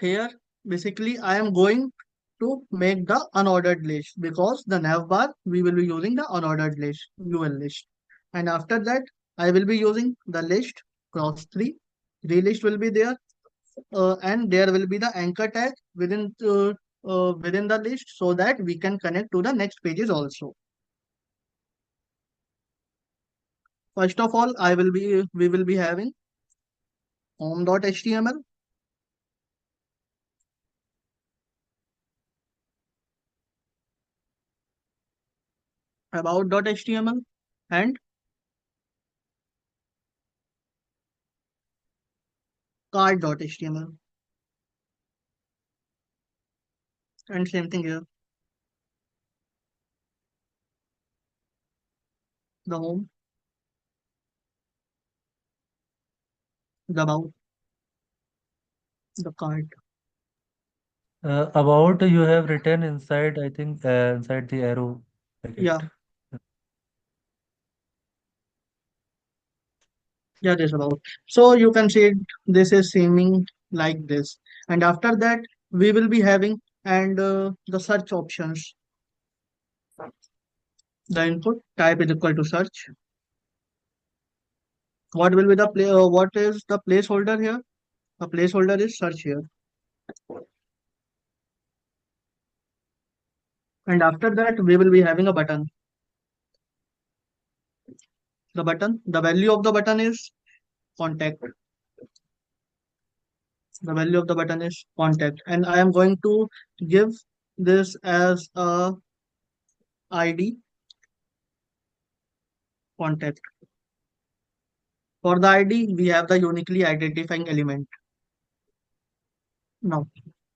here, basically, I am going to make the unordered list because the nav bar, we will be using the unordered list, UL list. And after that, I will be using the list cross 3. Three list will be there, and there will be the anchor tag within the list so that we can connect to the next pages also. First of all, we will be having home.html, about.html, and card.html. And same thing here, the home, the about, the card. About you have written inside, I think, inside the arrow bracket. Yeah, yeah, this about. So you can see this is seeming like this. And after that, we will be having and the search options. The input type is equal to search. What will be the what is the placeholder here? The placeholder is search here. And after that, we will be having a button. The button, the value of the button is contact. The value of the button is contact. And I am going to give this as a ID contact. For the ID, we have the uniquely identifying element. Now,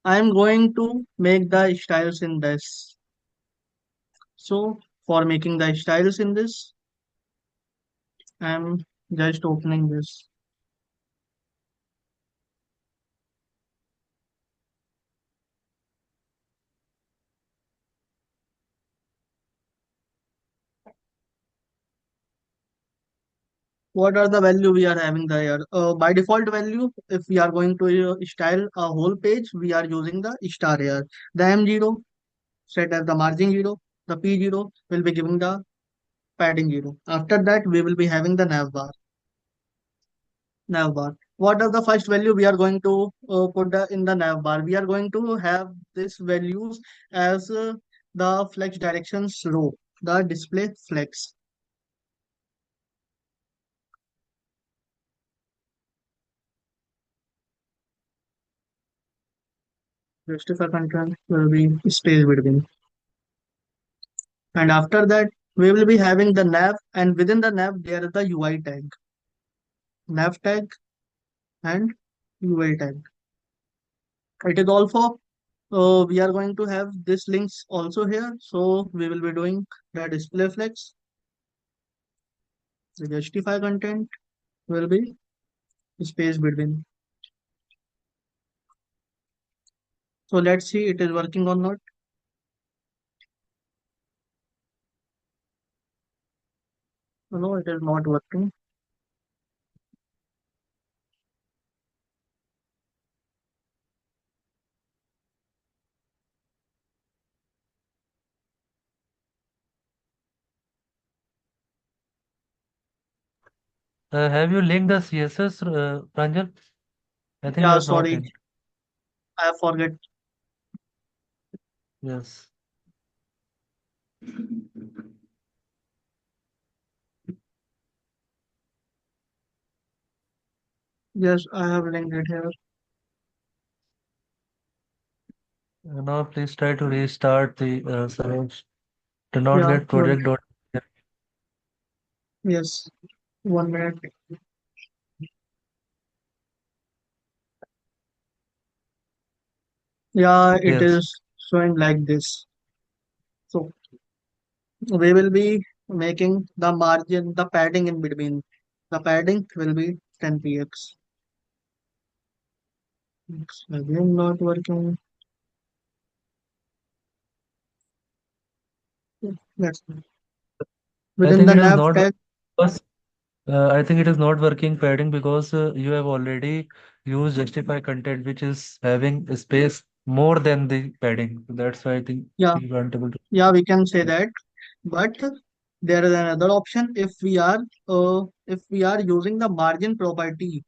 I am going to make the styles in this. So, for making the styles in this, I am just opening this. What are the value we are having there? By default value, if we are going to style a whole page, we are using the star here. The M0 set as the margin 0, the P0 will be giving the padding 0. After that, we will be having the nav bar. Nav bar. What are the first value we are going to in the nav bar? We are going to have this values as the flex directions row, the display flex. Justify content will be space between. And after that, we will be having the nav, and within the nav, there is the UI tag, nav tag and UI tag. It is also, we are going to have this links also here. So we will be doing the display flex. The justify content will be space between. So let's see it is working or not. No, it is not working. Have you linked the CSS, Pranjal? I think you Yeah, have not sorry, linked. I forget. Yes. Yes, I have linked it here. Now please try to restart the search. Do not Yeah, let project dot. yes, 1 minute. Yeah, it Yes. is showing like this. So we will be making the margin, the padding in between. The padding will be 10 px. It's again not working. Let's I within think the it is nav not tag. because I think it is not working padding because you have already used justify content which is having a space more than the padding. So that's why I think Yeah, you aren't able to. yeah, we can say that. But there is another option if we are using the margin property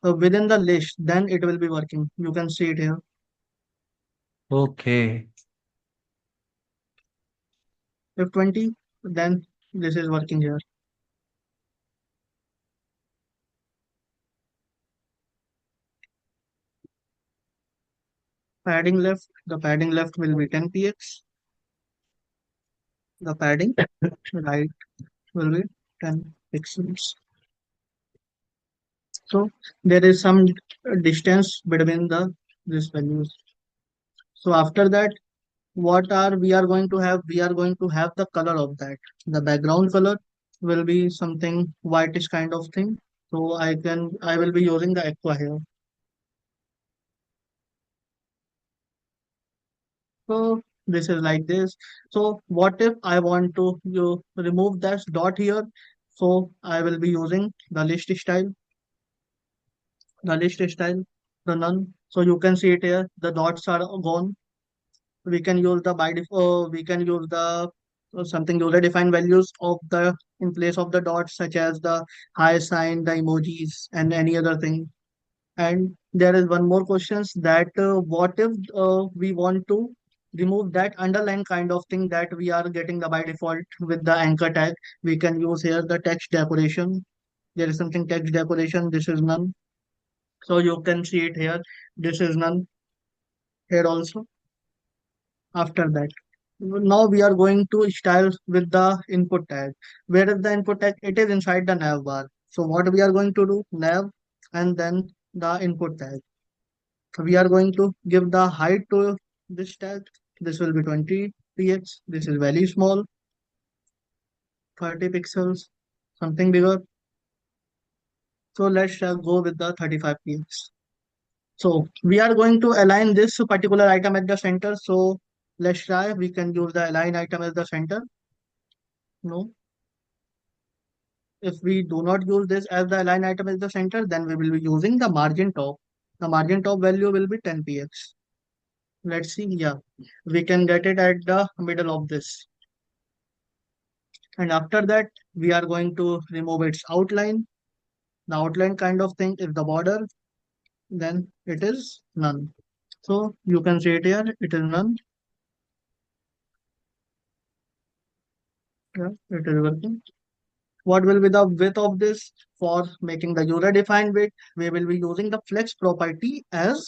within the list, then it will be working. You can see it here. Okay. If 20, then this is working here. Padding left, the padding left will be 10 px. The padding right will be 10 pixels. So there is some distance between the these values. So after that, what are we are going to have? We are going to have the color of that. The background color will be something whitish kind of thing. So I will be using the aqua here. So this is like this. So what if I want to remove that dot here? So I will be using the list style, the none. So you can see it here. The dots are gone. We can use the we can use the something user defined values of the in place of the dots, such as the high sign, the emojis, and any other thing. And there is one more questions that what if we want to remove that underline kind of thing that we are getting the by default with the anchor tag. We can use here the text decoration. There is something text decoration. This is none. So you can see it here. This is none here also. After that, now we are going to style with the input tag. Where is the input tag? It is inside the nav bar. So what we are going to do? Nav and then the input tag. We are going to give the height to this tag. This will be 20 px. This is very small, 30 pixels, something bigger. So let's go with the 35 px. So we are going to align this particular item at the center. So let's try. We can use the align item as the center. No. If we do not use this as the align item as the center, then we will be using the margin top. The margin top value will be 10 px. Let's see. Yeah, we can get it at the middle of this. And after that, we are going to remove its outline. The outline kind of thing is the border, then it is none. So you can see it here, it is none. Yeah, it is working. What will be the width of this? For making the user defined width, we will be using the flex property as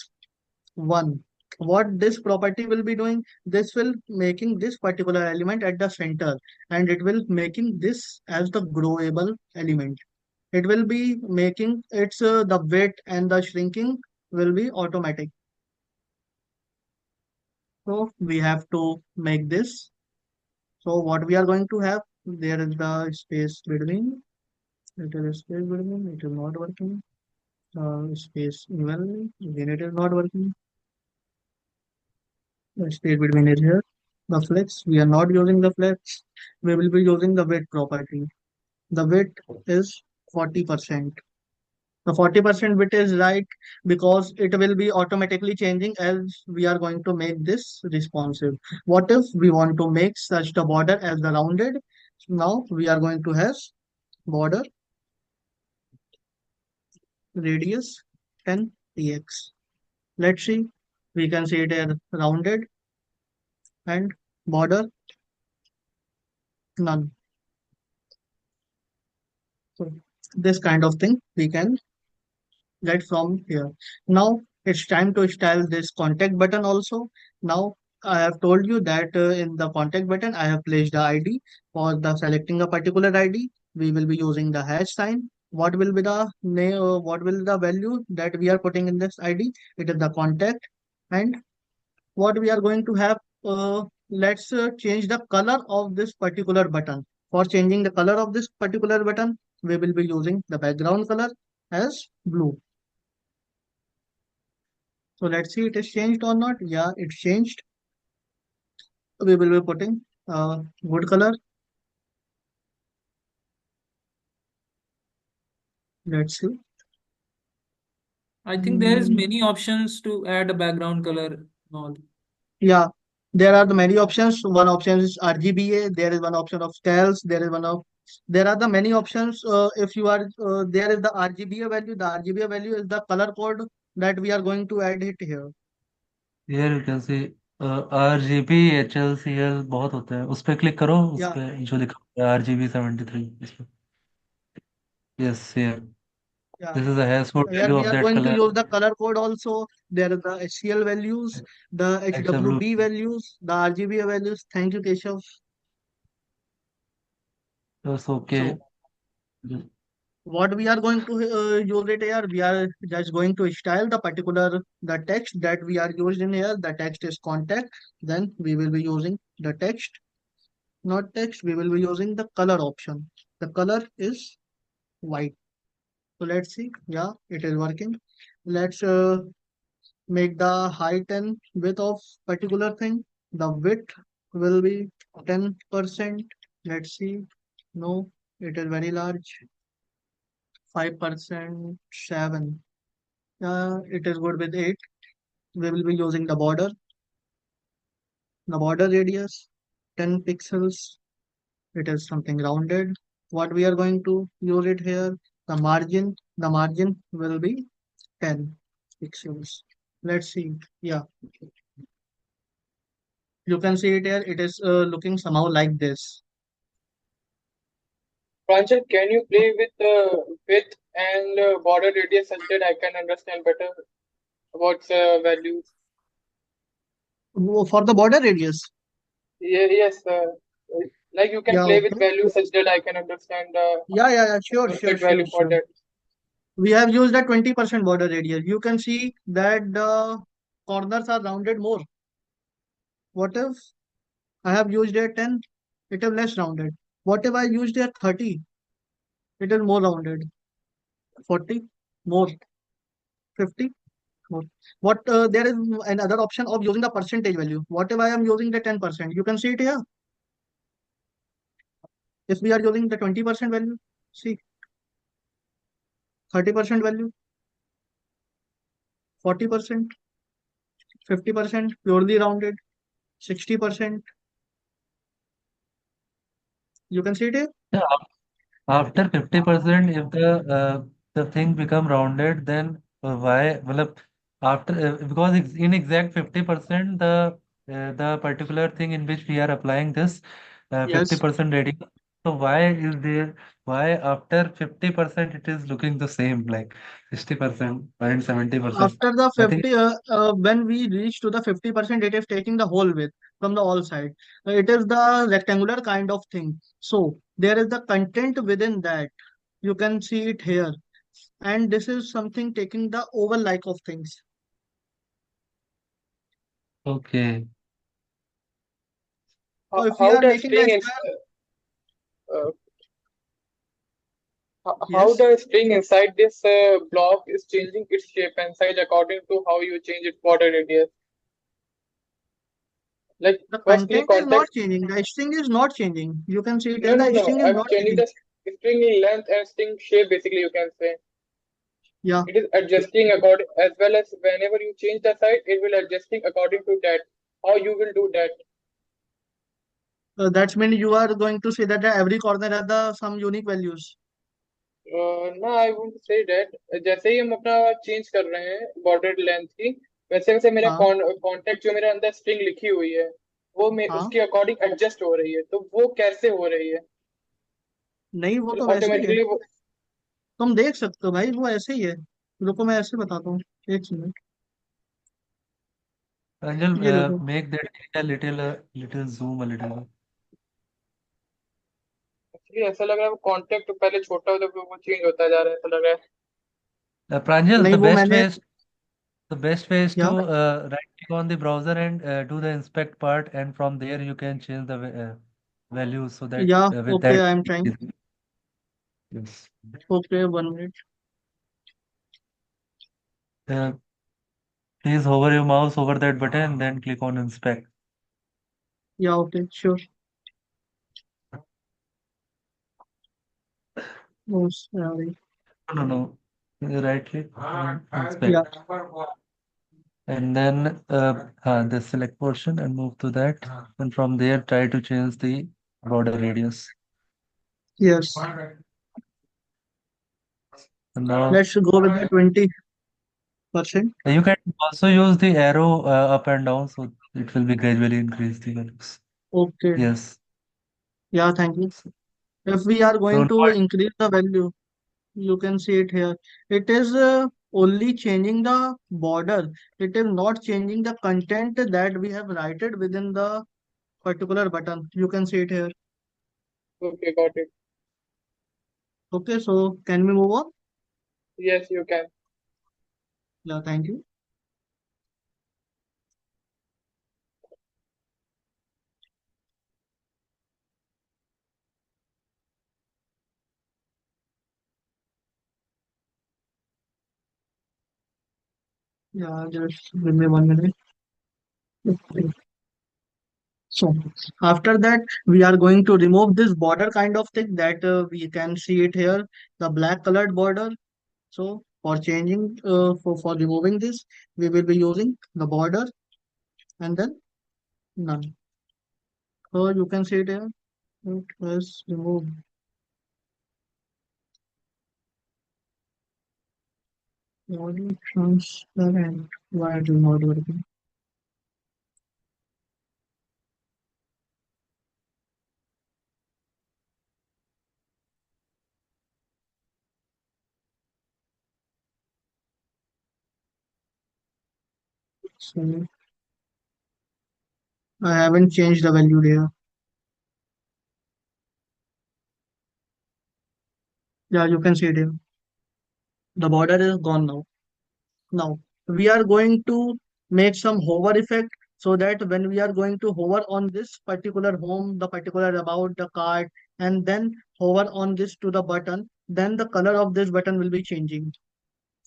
1. What this property will be doing, this will making this particular element at the center, and it will making this as the growable element. It will be making its the weight and the shrinking will be automatic. So we have to make this. So what we are going to have, there is the space between, it is a space between, it is not working. Space evenly, again it is not working. The space between is here. The flex, we are not using the flex. We will be using the weight property. The weight is 40%. The 40% width is right because it will be automatically changing as we are going to make this responsive. What if we want to make such the border as the rounded? Now we are going to have border radius 10 px. Let's see, we can see it as rounded and border none. So this kind of thing we can get from here. Now it's time to style this contact button also. Now I have told you that in the contact button I have placed the ID. For the selecting a particular ID, we will be using the hash sign. What will be the name? What will the value that we are putting in this ID? It is the contact. And what we are going to have, let's change the color of this particular button. For changing the color of this particular button, we will be using the background color as blue. So let's see it is changed or not. Yeah, it's changed. We will be putting wood color. Let's see. I think there is Mm, many options to add a background color and all. yeah, there are the many options. One option is RGBA. There is one option of styles. There are the many options. If you are there is the RGBA value. The RGBA value is the color code that we are going to add it here. Here you can see RGB HLCL बहुत होते हैं उस पे click करो उस Yeah, पे जो लिखा हुआ है RGB 73 इस पे yes here yeah. this is the hash code Here value we of are that going to color use the color code also. There are the HCL values, the HWB XWB values, the RGB values. Thank you, Keshav. that's okay. So what we are going to use it here, we are just going to style the particular the text that we are used in here. The text is contact. Then we will be using the text, not text. We will be using the color option. The color is white. So let's see. Yeah, it is working. Let's make the height and width of particular thing. The width will be 10%. Let's see. No, it is very large. 5%, 7. It is good with 8. We will be using the border radius, 10 pixels. It is something rounded. What we are going to use it here, the margin will be 10 pixels. Let's see. Yeah, you can see it here. It is looking somehow like this. Pranchal, can you play with the width and border radius such that I can understand better about the values? For the border radius. Yeah, yes, like you can Yeah, play with okay. values such that I can understand the Yeah. Sure, sure, perfect sure, value for sure. that. We have used a 20% border radius. You can see that the corners are rounded more. What if I have used a 10? It is less rounded. What if I used a 30? It is more rounded. 40? More. 50? More. What there is another option of using the percentage value. What if I am using the 10%? You can see it here. If we are using the 20% value, see 30% value, 40%, 50% purely rounded, 60%. You can see it here. Yeah, after 50% if the thing become rounded then why मतलब after because in exact 50% the particular thing in which we are applying this Yes. 50% radius So why after 50% it is looking the same, like 60%, 70%? After the I think, 50, when we reach to the 50%, it is taking the whole width from the all side. It is the rectangular kind of thing. So there is the content within that. You can see it here. And this is something taking the oval like of things. okay, So if we How are the making a string is star, uh, how yes, the string inside this block is changing its shape and size according to how you change its border radius. Like the firstly content is not context. changing. The string is not changing. You can see it No, here. no, The no. string is I'm not changing changing. the string length and string shape. Basically, you can say Yeah, it is adjusting according as well as whenever you change the side, it will adjusting according to that. How you will do that? that's mean you are going to say that every corner has the some unique values. ना I would say that जैसे ही हम अपना change कर रहे हैं border length की वैसे वैसे मेरा हाँ कॉन्टेक्ट जो मेरे अंदर स्ट्रिंग लिखी हुई है वो हाँ उसके अकॉर्डिंग एडजस्ट हो रही है तो वो कैसे हो रही है नहीं वो मतलब तो वैसे ही है। ऑटोमेटिकली वो तुम देख सकते हो भाई वो ऐसे ही है। रुको मैं ऐसे बताता हूँ। एक मिनट। Pranjal, ये देखो। make that a little zoom a little. Actually ऐसा लग रहा है वो कॉन्टेक्ट पहले छोटा होता है वो चेंज होता जा रहा है ऐसा लग रहा है Pranjal, नहीं वो मैंने the best way is to या right click on the browser and do the inspect part, and from there you can change the values so that या with okay that, I am trying. yes. Okay 1 minute. Uh, please hover your mouse over that button and then click on inspect. या okay sure. O sorry. No, no, no. Right click on या inspect. And then the select portion and move to that. And from there, try to change the border radius. Yes And now let's go with the 20%। you can also use the arrow up and down, so it will be gradually increase the values. Okay Yes. Yeah thank you. So, if we are so going now to increase the value you can see it here. It is only changing the border. It is not changing the content that we have written within the particular button. You can see it here. Okay got it Okay, so can we move on? Yes you can Yeah, thank you. Yeah, just give me 1 minute. Okay. So after that, we are going to remove this border kind of thing that we can see it here, the black colored border. So for changing, for removing this, we will be using the border and then none. So you can see it here. It was removed. Body transparent. Why it is not working? So I haven't changed the value here. Yeah, you can see it here. The border is gone now. Now we are going to make some hover effect so that when we are going to hover on this particular home, the particular about the card, and then hover on this to the button, then the color of this button will be changing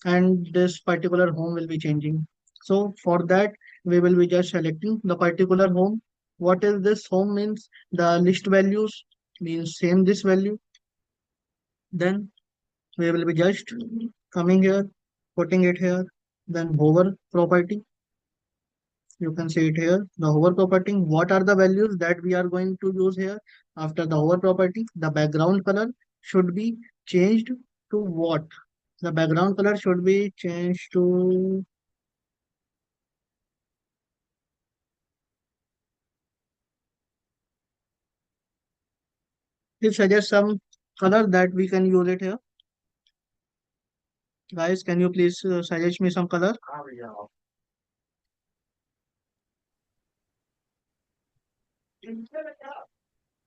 and this particular home will be changing. So for that, we will be just selecting the particular home. What is this home means? The list values means same this value. Then we will be just coming here, putting it here. Then hover property. You can see it here. The hover property. What are the values that we are going to use here? After the hover property, the background color should be changed to what? The background color should be changed to Please suggest some color that we can use it here. Guys, can you please suggest me some color?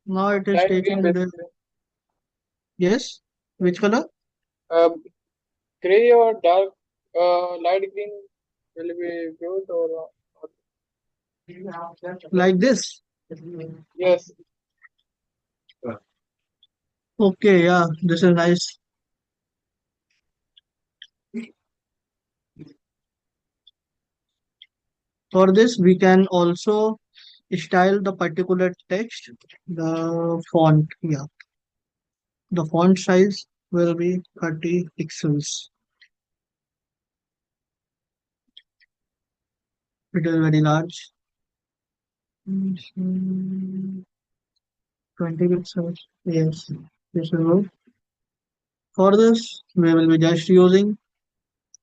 Now it is Light green, taking the, basically. yes. Which color? Um, Gray or dark, light green will be good, or Like this. yes. Okay, yeah, this is nice. For this, we can also style the particular text, the font. Yeah, the font size will be 30 pixels. It is very large. 20 pixels. Yes, this will work. For this, we will be just using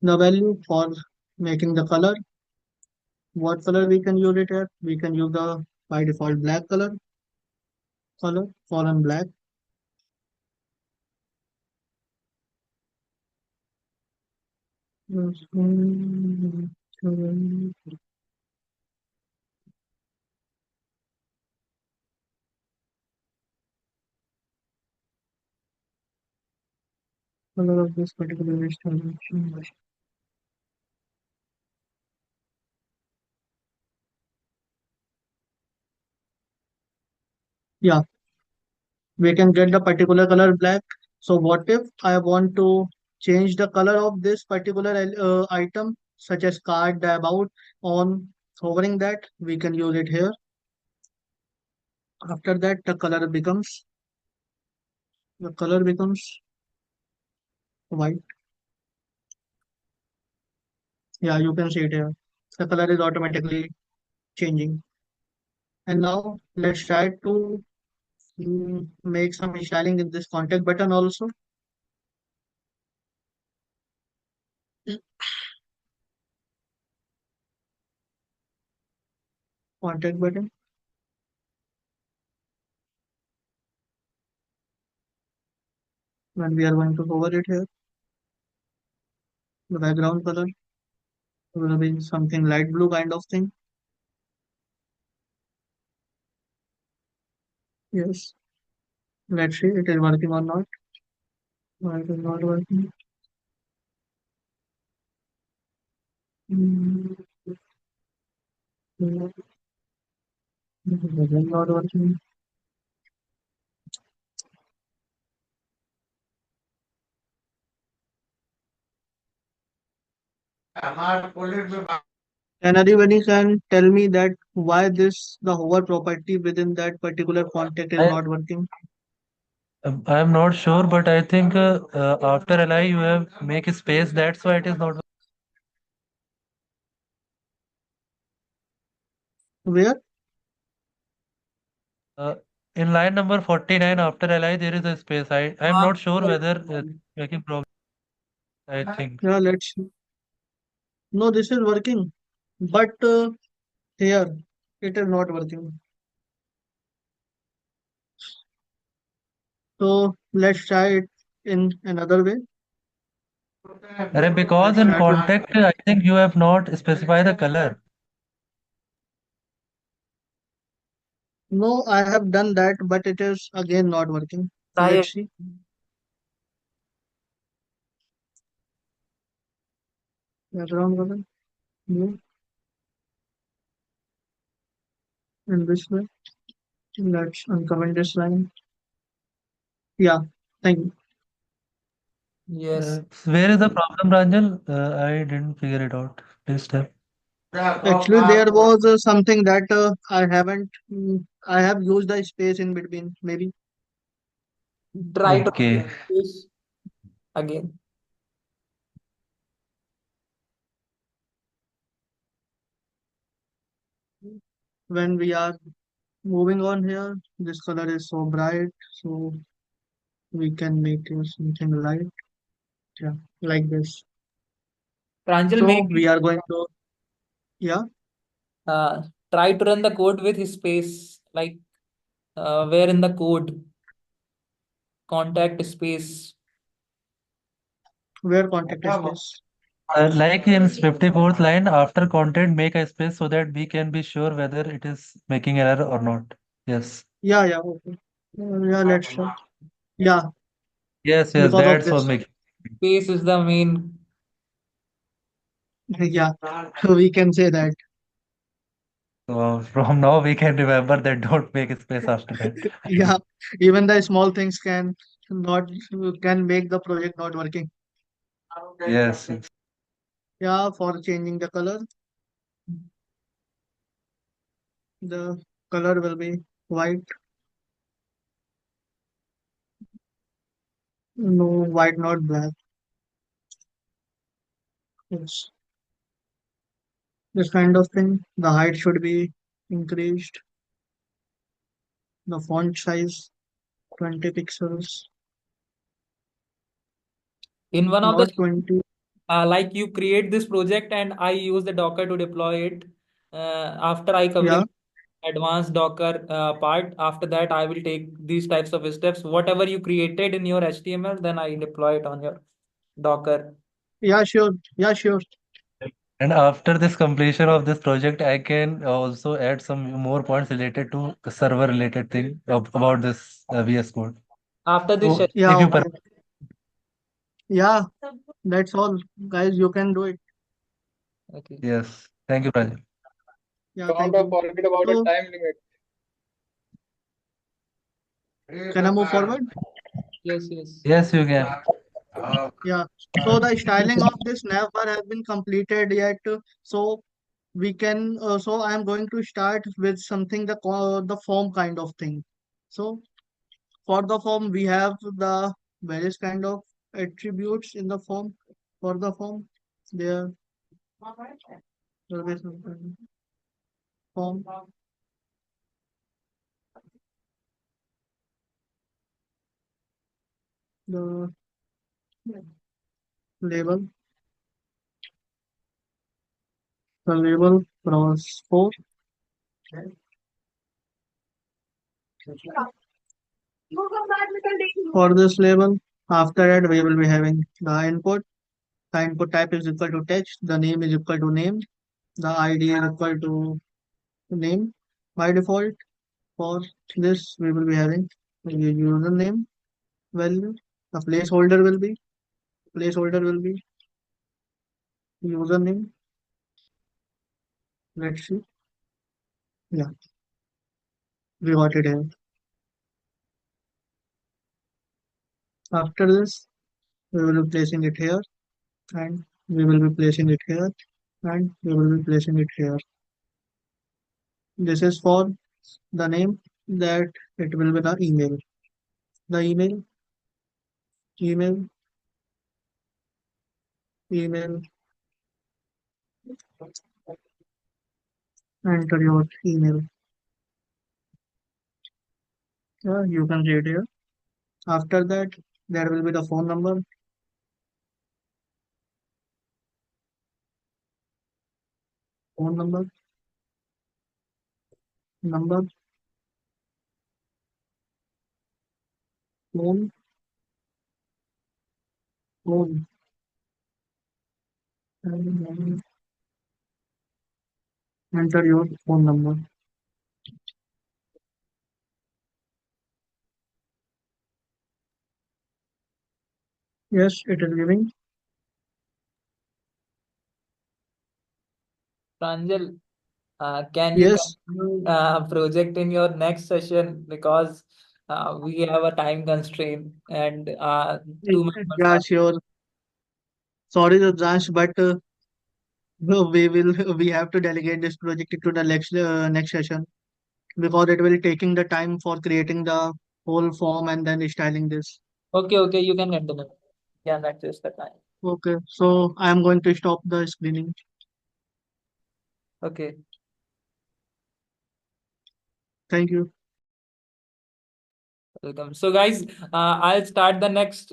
the value for making the color. What color we can use it at? We can use the by default black color, column black. Color of this particular list. Yeah, we can get the particular color black. So what if I want to change the color of this particular item, such as card, the about, on hovering that, we can use it here. After that, the color becomes white. Yeah, you can see it here. The color is automatically changing. And now let's try to make some styling in this contact button also. Contact button. When we are going to hover it here, the background color will be something light blue kind of thing. Yes. Let's see it is working or not. Why it is not working? Mm, mm, It is not working. Can anybody can tell me that why this the hover property within that particular contact is I not working? I am not sure, but I think after li you have make a space. That's why it is not. Where? Uh, in line number 49 after li there is a space. I am not sure whether making problem. I think. Yeah, let's see. No, this is working. But here it is not working. So let's try it in another way. Because Let's in try to. contact, I think you have not specified the color. No, I have done that, but it is again not working. Try it. Let's see. Background color, blue, in this way. Let's uncomment this line. Yeah, thank you. Yes. Where is the problem, Ranjan? I didn't figure it out. Please tell. Actually, there was something that I haven't. I have used the space in between, maybe. Try to Okay. this again. When we are moving on here, this color is so bright, so we can make it something light. Yeah, like this. Pranjal, So maybe we are going to, yeah, try to run the code with his space, like where in the code. contact space. Where contact space? Like in 54th line, after content, make a space so that we can be sure whether it is making error or not. Yes. Yeah, yeah, okay. Yeah, let's try. Yeah, Yes, yes, because of that's what this. making. Space is the main. Yeah, we can say that. So from now we can remember that don't make a space after that. Yeah, even the small things not can make the project not working. Yes, yes. Yeah, for changing the color, the color will be white. No, white, not black. Yes, this kind of thing. The height should be increased. The font size 20 pixels, In one of the not 20. like you create this project and I use the Docker to deploy it. After I Yeah, complete advanced Docker part, after that I will take these types of steps. Whatever you created in your HTML, then I deploy it on your Docker. yeah, sure. Yeah, sure. And after this completion of this project, I can also add some more points related to the server related thing about this VS Code. After this So Yeah, if you okay. Yeah, that's all. Guys, you can do it. okay. yes, thank you, Pranjal. Yeah, Don't thank you. forget about the So, time limit. can I move forward? Yes, yes. Yes, you can. Yeah. So the styling of this nav bar has been completed yet. So we can. So I am going to start with something the form kind of thing. So for the form we have the various kind of attributes in the form. For the form, there will be some form, the label, the label cross 4. For this label, after that we will be having the input. The input type is equal to text. The name is equal to name. The ID is equal to name. By default, for this we will be having the username value. The placeholder will be username. Let's see. Yeah, we got it here. After this, we will be placing it here, and we will be placing it here, and we will be placing it here. This is for the name that it will be the email. The email, email, enter your email. Yeah, you can read here. After that, there will be the phone number, number, phone, phone, and enter your phone number. Yes, it is giving. Pranjal, can you Yes, continue project in your next session because we have a time constraint and two members yeah, are. sure. Sorry, Rudransh, but we have to delegate this project to the next session because it will taking the time for creating the whole form and then styling this. Okay, okay, you can continue. Yeah, that's just the time. Okay, so I am going to stop the screening. Okay. Thank you. Welcome. So, guys, I'll start the next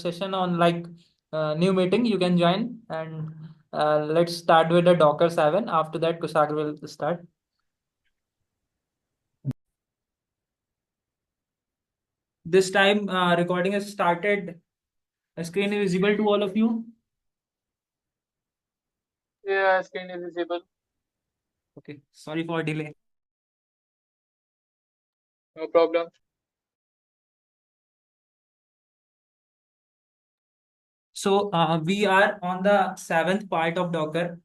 session on like new meeting. You can join and let's start with the Docker 7. After that, Kusagar will start. This time recording has started. The screen is visible to all of you. Yeah, screen is visible. Okay, sorry for delay. No problem. So we are on the seventh part of Docker.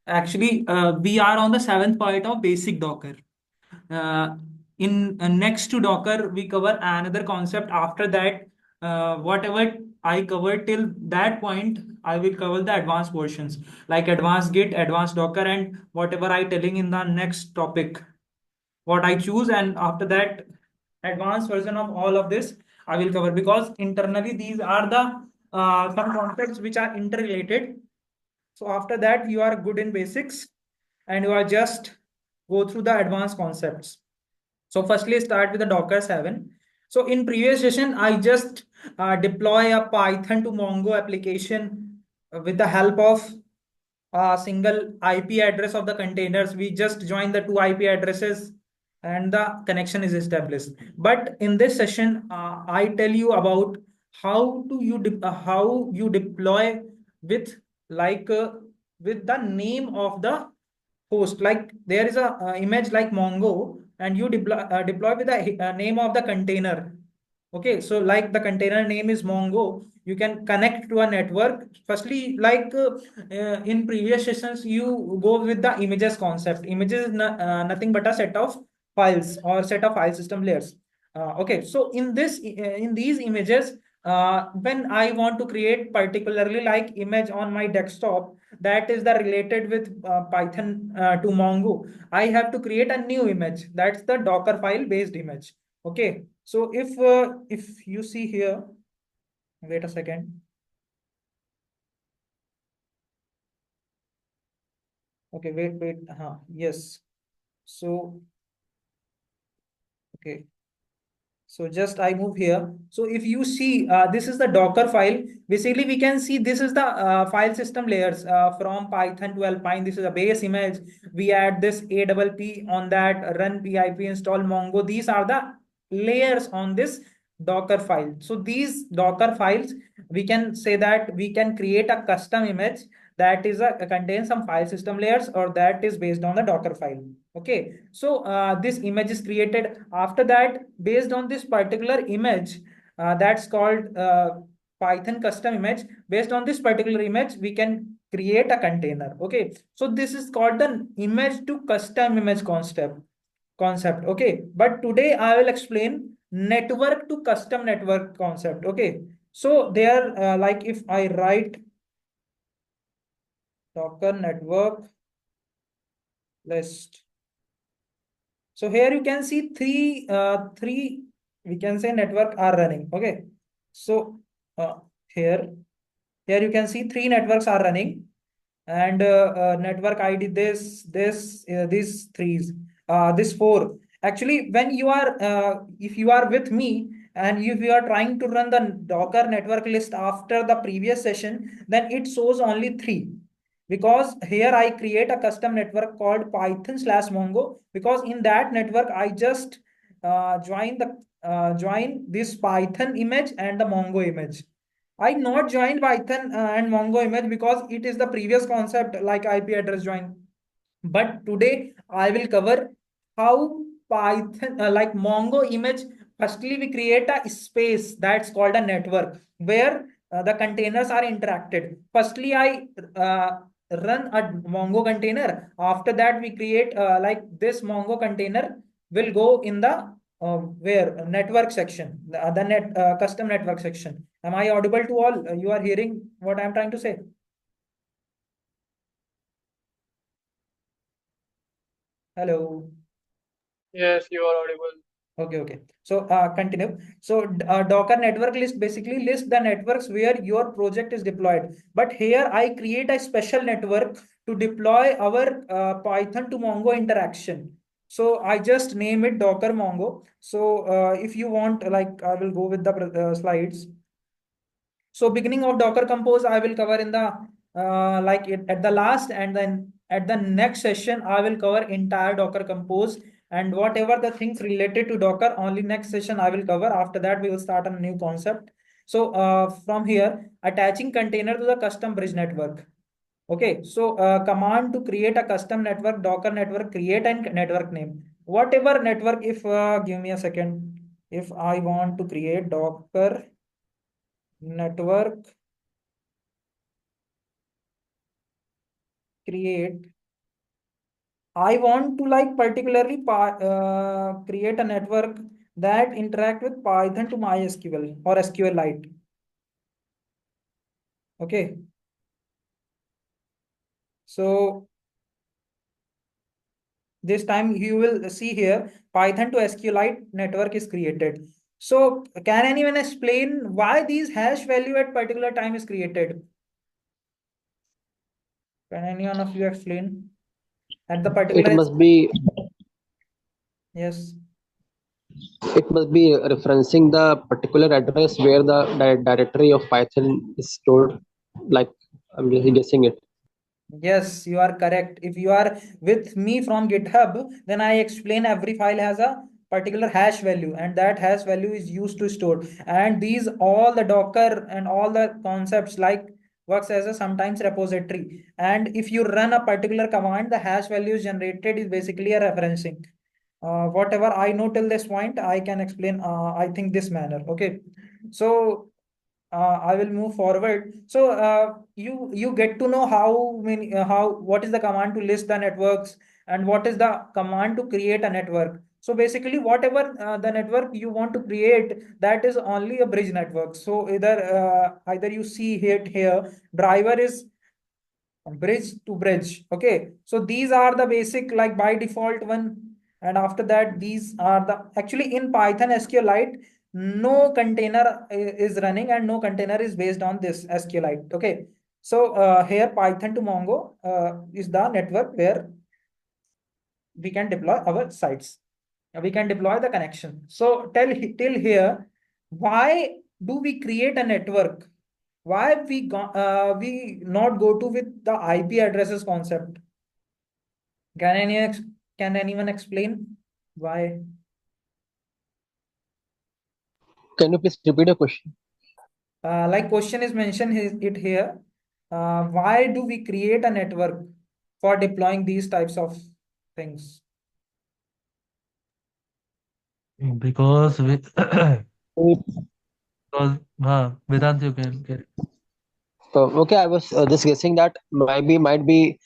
Actually, we are on the seventh part of basic Docker. Uh, in next to Docker, we cover another concept. After that, whatever I covered till that point, I will cover the advanced portions like advanced Git, advanced Docker, and whatever I telling in the next topic, what I choose, and after that, advanced version of all of this I will cover because internally these are the some concepts which are interrelated. So after that, you are good in basics, and you are just go through the advanced concepts. So firstly, start with the Docker 7. So in previous session, I just deploy a Python to Mongo application with the help of a single IP address of the containers. We just join the two IP addresses and the connection is established. But in this session, I tell you about how you deploy with like with the name of the host. Like there is a image like Mongo, and you deploy with the name of the container. Okay, so like the container name is Mongo, you can connect to a network. Firstly, like in previous sessions, you go with the images concept. Images is nothing but a set of files or set of file system layers. Okay, so in these images, when I want to create particularly like image on my desktop that is the related with Python to Mongo, I have to create a new image. That's the Docker file based image. Okay, so if you see here, wait a second. Okay, wait. Yes. So okay. So just I move here. So if you see, this is the Docker file. Basically, we can see this is the file system layers from Python to Alpine. This is a base image. We add this APP on that, run pip, install Mongo. These are the layers on this Docker file. So these Docker files, we can say that we can create a custom image that is contains some file system layers or that is based on the Docker file. Okay, so this image is created. After that, based on this particular image, that's called Python custom image. Based on this particular image, we can create a container. Okay, so this is called the image to custom image concept. Okay, but today I will explain network to custom network concept. Okay, so there, like if I write Docker network list. So here you can see three we can say network are running. Okay, so here you can see three networks are running, and network ID these threes this four. Actually, when you are if you are with me and if you are trying to run the Docker network list after the previous session, then it shows only three, because here I create a custom network called Python/Mongo, because in that network I just join this Python image and the Mongo image. I not joined Python and Mongo image because it is the previous concept like IP address join. But today I will cover how Python like Mongo image. Firstly, we create a space that's called a network where the containers are interacted. Firstly, I run a Mongo container. After that, we create like this Mongo container will go in the where network section, the net custom network section. Am I audible to all? You are hearing what I'm trying to say? Hello. Yes, you are audible. Okay. So continue. So Docker network list basically lists the networks where your project is deployed. But here I create a special network to deploy our Python to Mongo interaction. So I just name it Docker Mongo. So if you want, like I will go with the slides. So beginning of Docker Compose, I will cover in the like it at the last, and then at the next session, I will cover entire Docker Compose and whatever the things related to Docker, only next session I will cover. After that, we will start a new concept. So from here, attaching container to the custom bridge network. Okay, so command to create a custom network, Docker network, create a network name. Whatever network, if give me a second, if I want to create Docker network, create, I want to like particularly create a network that interact with Python to MySQL or SQLite. Okay, so this time you will see here Python to SQLite network is created. So can anyone explain why these hash value at particular time is created? Can anyone of you explain? At the It particular, must be yes. it must be referencing the particular address where the directory of Python is stored. Like I'm just guessing it. Yes, you are correct. If you are with me from GitHub, then I explain every file has a particular hash value, and that hash value is used to store. And these all the Docker and all the concepts like works as a sometimes repository. And if you run a particular command, the hash value generated is basically a referencing. Whatever I know till this point, I can explain. I think this manner. Okay, so I will move forward. So you get to know how many how what is the command to list the networks and what is the command to create a network. So basically, whatever the network you want to create, that is only a bridge network. So either you see it here, driver is bridge to bridge. Okay, so these are the basic like by default one, and after that these are the actually in Python SQLite no container is running and no container is based on this SQLite. Okay, so here Python to Mongo is the network where we can deploy our sites. We can deploy the connection. So till here, why do we create a network? Why we not go to with the IP addresses concept? Can can anyone explain why? Can you please repeat your question? Like question is mentioned it here. Why do we create a network for deploying these types of things? Because we because Vedant, you can get. Okay, I was just guessing that might be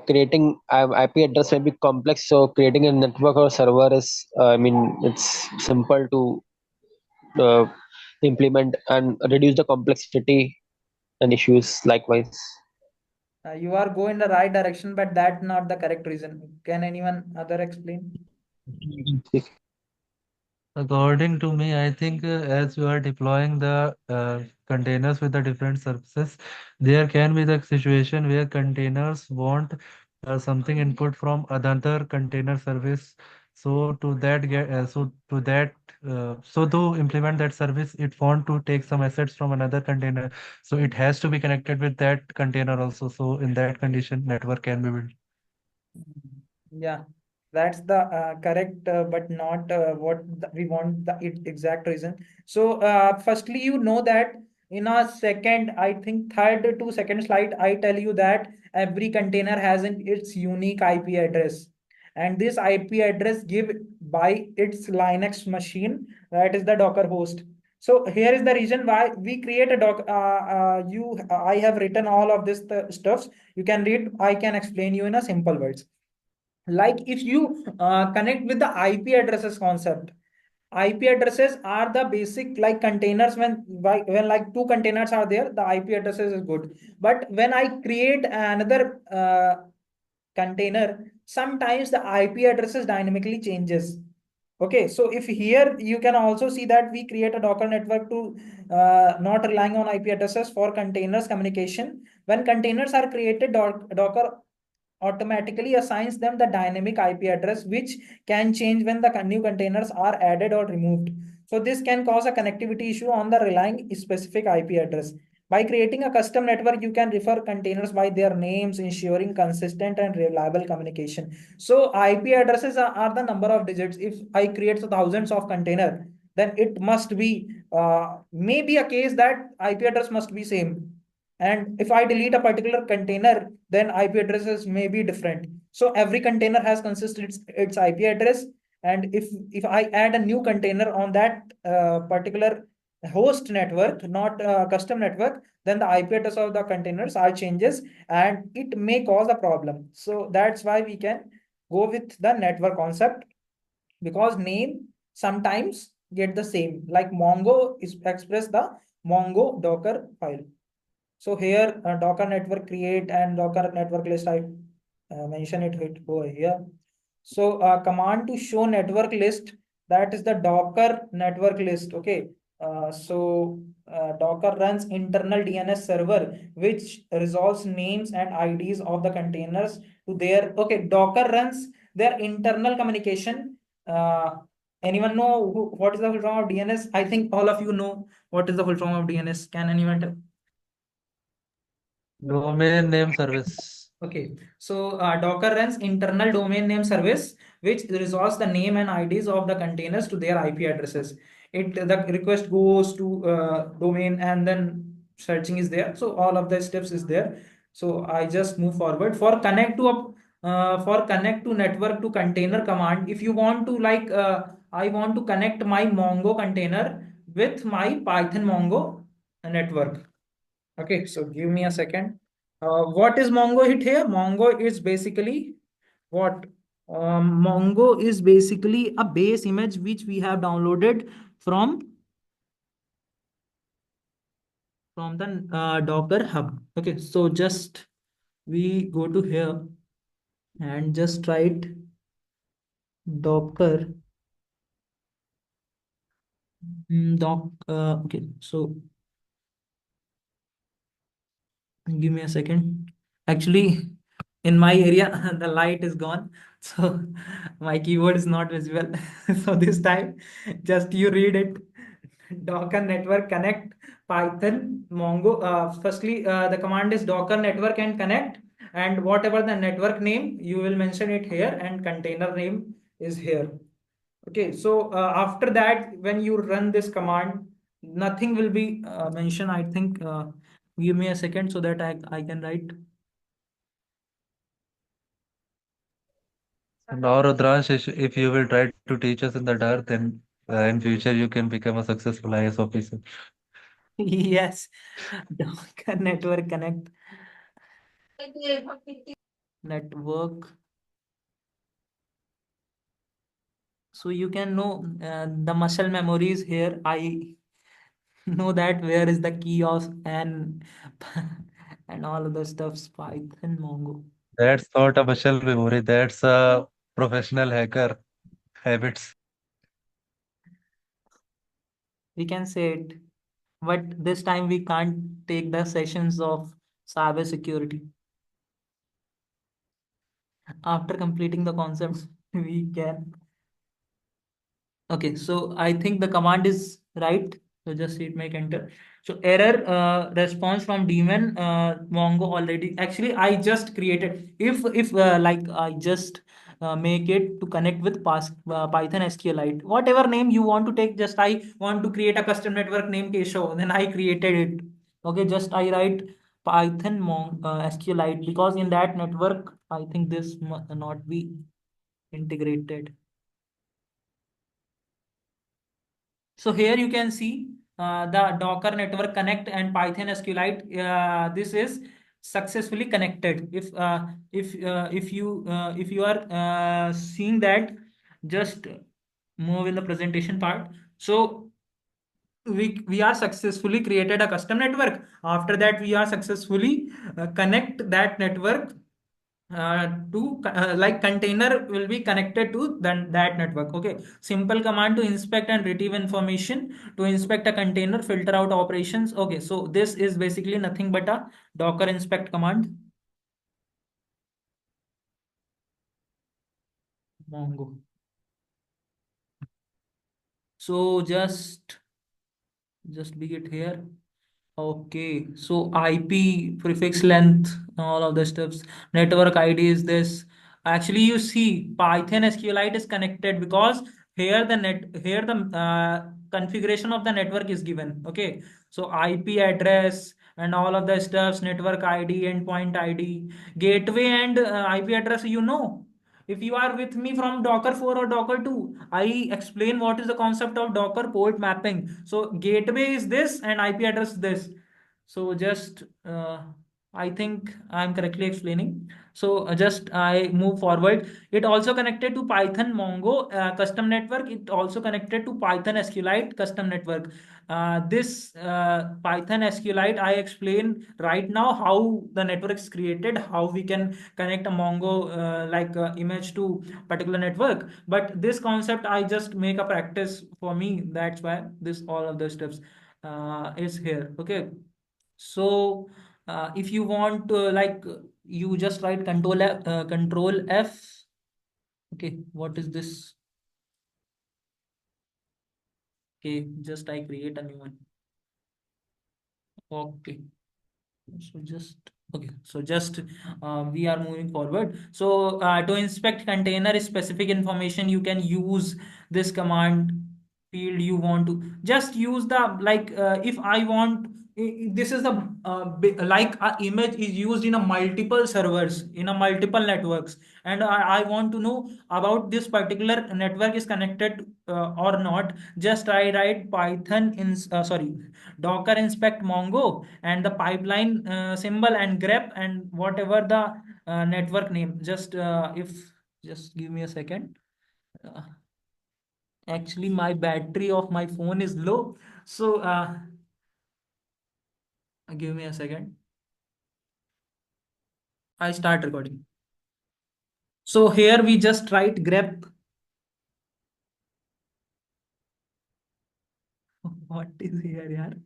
creating IP address may be complex. So creating a network or server is, I mean, it's simple to uh, implement and reduce the complexity and issues likewise. You are going the right direction, but that's not the correct reason. Can anyone other explain? According to me, I think as you are deploying the containers with the different services, there can be the situation where containers want something input from another container service. So to implement that service, it want to take some assets from another container. So it has to be connected with that container also. So in that condition, network can be built. Yeah, that's the correct, but not we want the exact reason. So, firstly, you know that in a second, I think third to second slide, I tell you that every container has its unique IP address, and this IP address give by its Linux machine, that is the Docker host. So here is the reason why we create a I have written all of this stuff. You can read. I can explain you in a simple words. Like if you connect with the IP addresses concept, IP addresses are the basic like containers. When like two containers are there, the IP addresses is good. But when I create another container, sometimes the IP addresses dynamically changes. Okay, so if here you can also see that we create a Docker network to not relying on IP addresses for containers communication. When containers are created, Docker automatically assigns them the dynamic IP address, which can change when the new containers are added or removed. So this can cause a connectivity issue on the relying specific IP address. By creating a custom network, you can refer containers by their names, ensuring consistent and reliable communication. So IP addresses are the number of digits. If I create thousands of container, then it must be maybe a case that IP address must be same. And if I delete a particular container, then IP addresses may be different. So every container has consisted its IP address. And if I add a new container on that particular host network, not custom network, then the IP address of the containers are changes and it may cause a problem. So that's why we can go with the network concept, because name sometimes get the same. Like Mongo is express the Mongo Docker file. So here Docker network create and Docker network list, I mention it over here. So command to show network list, that is the Docker network list. Okay. Docker runs internal DNS server, which resolves names and IDs of the containers to their, okay, Docker runs their internal communication. Anyone know what is the full form of DNS? I think all of you know what is the full form of DNS. Can anyone tell? Domain name service. Okay, so Docker runs internal domain name service, which resolves the name and IDs of the containers to their IP addresses. The request goes to domain and then searching is there. So all of the steps is there. So I just move forward for connect to network to container command. If you want to I want to connect my Mongo container with my Python Mongo network. Okay, so give me a second. What is Mongo hit here? Mongo is basically what? Mongo is basically a base image which we have downloaded from the Docker Hub. Okay, so just we go to here and just write Docker okay, so give me a second. Actually, in my area, the light is gone, so my keyboard is not visible. So this time, just you read it. Docker network connect Python Mongo. Firstly, the command is Docker network and connect, and whatever the network name, you will mention it here, and container name is here. Okay, so after that, when you run this command, nothing will be mentioned. I think. Give me a second so that I can write. Now, Rudransh, if you will try to teach us in the dark, then in future you can become a successful IS officer. Yes, Docker network connect network. So you can know the muscle memories here. I know that where is the key of and and all of the stuffs. Python Mongo. That's not a muscle memory. That's a professional hacker habits. We can say it, but this time we can't take the sessions of cyber security. After completing the concepts, we can. Okay, so I think the command is right. So just hit make enter. So error response from daemon Mongo already. Actually, I just created. If like I just make it to connect with Python SQLite. Whatever name you want to take, just I want to create a custom network name Keshav. Then I created it. Okay, just I write Python SQLite, because in that network I think this must not be integrated. So here you can see the Docker network connect and Python SQLite. This is successfully connected. If you are seeing that, just move in the presentation part. So we are successfully created a custom network. After that, we are successfully connect that network to like container will be connected to that network. Okay, simple command to inspect and retrieve information. To inspect a container, filter out operations. Okay, so this is basically nothing but a Docker inspect command. Mongo. So just be it here. Okay, so IP, prefix length, all of the stuffs. Network ID is this. Actually, you see, Python SQLite is connected because here the configuration of the network is given. Okay, so IP address and all of the stuffs, network ID, endpoint ID, gateway and IP address. If you are with me from Docker 4 or Docker 2, I explain what is the concept of Docker port mapping. So gateway is this and IP address is this. So just I think I'm correctly explaining. So just I move forward. It also connected to Python Mongo custom network. It also connected to Python SQLite custom network. This Python SQLite I explain right now how the network is created, how we can connect a Mongo image to particular network. But this concept I just make a practice for me. That's why this all of the steps is here. Okay. So if you want you just write control F. Okay, what is this? Okay, just I create a new one. Okay. So just okay. So just we are moving forward. So to inspect container specific information, you can use this command field. You want to just use the if I want this is the like a image is used in a multiple servers in a multiple networks, and I want to know about this particular network is connected or not. Just I write Python in sorry Docker inspect Mongo and the pipeline symbol and grep and whatever the network name. Just if just give me a second. Uh, Actually, my battery of my phone is low, so give me a second. I start recording. So here we just write grep. What is here, yaar?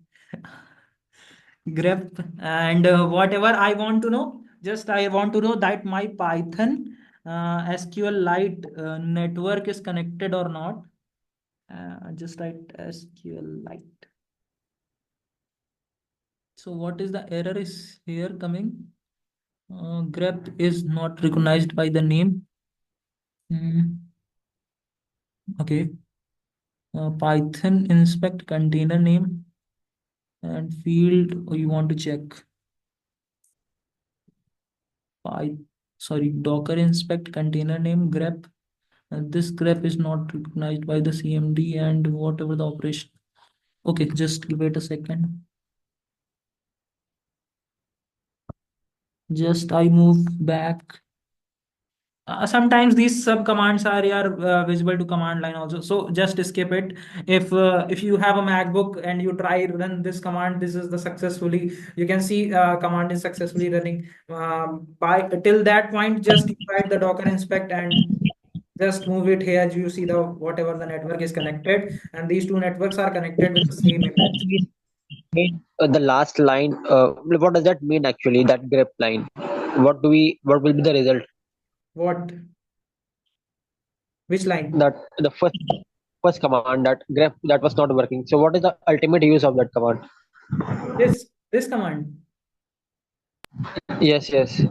Grep and whatever I want to know. Just I want to know that my Python SQLite network is connected or not. Just write SQLite. So what is the error is here coming? Grep is not recognized by the name. Okay. Python inspect container name and field you want to check. Sorry, Docker inspect container name grep. This grep is not recognized by the CMD and whatever the operation. Okay, just give it a second. Just I move back. Sometimes these sub commands are visible to command line also. So just skip it. If you have a MacBook and you try run this command, this is the successfully. You can see command is successfully running. By till that point, just write the Docker inspect and just move it here. You see the whatever the network is connected, and these two networks are connected with the same image. The last line, what does that mean actually? That grep line. What will be the result? What? Which line? That the first command that grep that was not working. So what is the ultimate use of that command? This command. Yes, yes.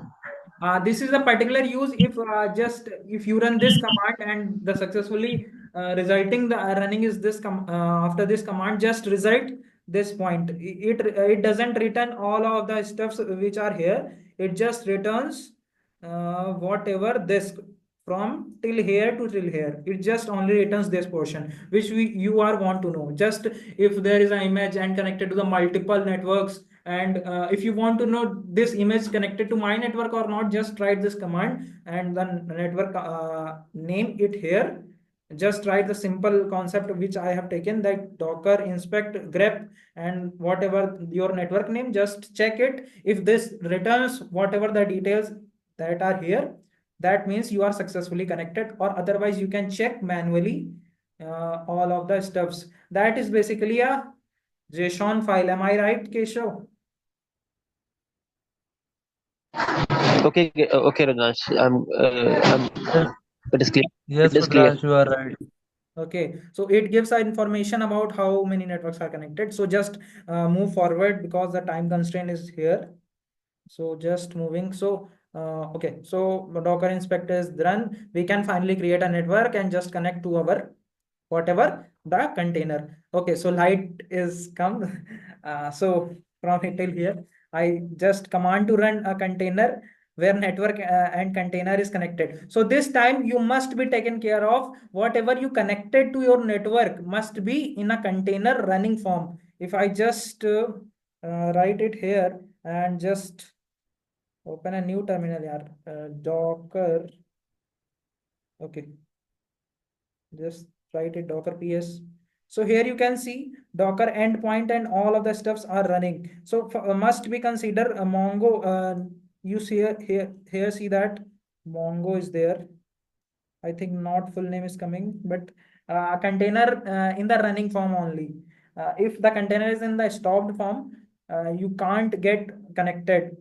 This is a particular use if you run this command and the successfully resulting the running is this after this command just result this point. It doesn't return all of the stuffs which are here. It just returns whatever this from till here to till here. It just only returns this portion which you are want to know. Just if there is an image and connected to the multiple networks, and if you want to know this image connected to my network or not, just write this command and then network name it here. Just write the simple concept which I have taken, that docker inspect grep and whatever your network name. Just check it. If this returns whatever the details that are here, that means you are successfully connected, or otherwise you can check manually all of the stuffs. That is basically a JSON file. Am I right, Keshav? Okay, Rajnash. I'm. It is clear. Yes, It is clear. Rudraj, you are right. Okay, so it gives information about how many networks are connected. So just move forward because the time constraint is here. So just moving. So okay, so Docker inspector is done. We can finally create a network and just connect to our whatever the container. Okay, so light is come. So from it till here, I just command to run a container where network and container is connected. So this time you must be taken care of. Whatever you connected to your network must be in a container running form. If I just write it here and just open a new terminal here, Docker. Okay, just write it Docker PS. So here you can see Docker endpoint and all of the stuffs are running. So must be consider a Mongo. You see here see that Mongo is there. I think not full name is coming, but container in the running form only. If the container is in the stopped form, you can't get connected.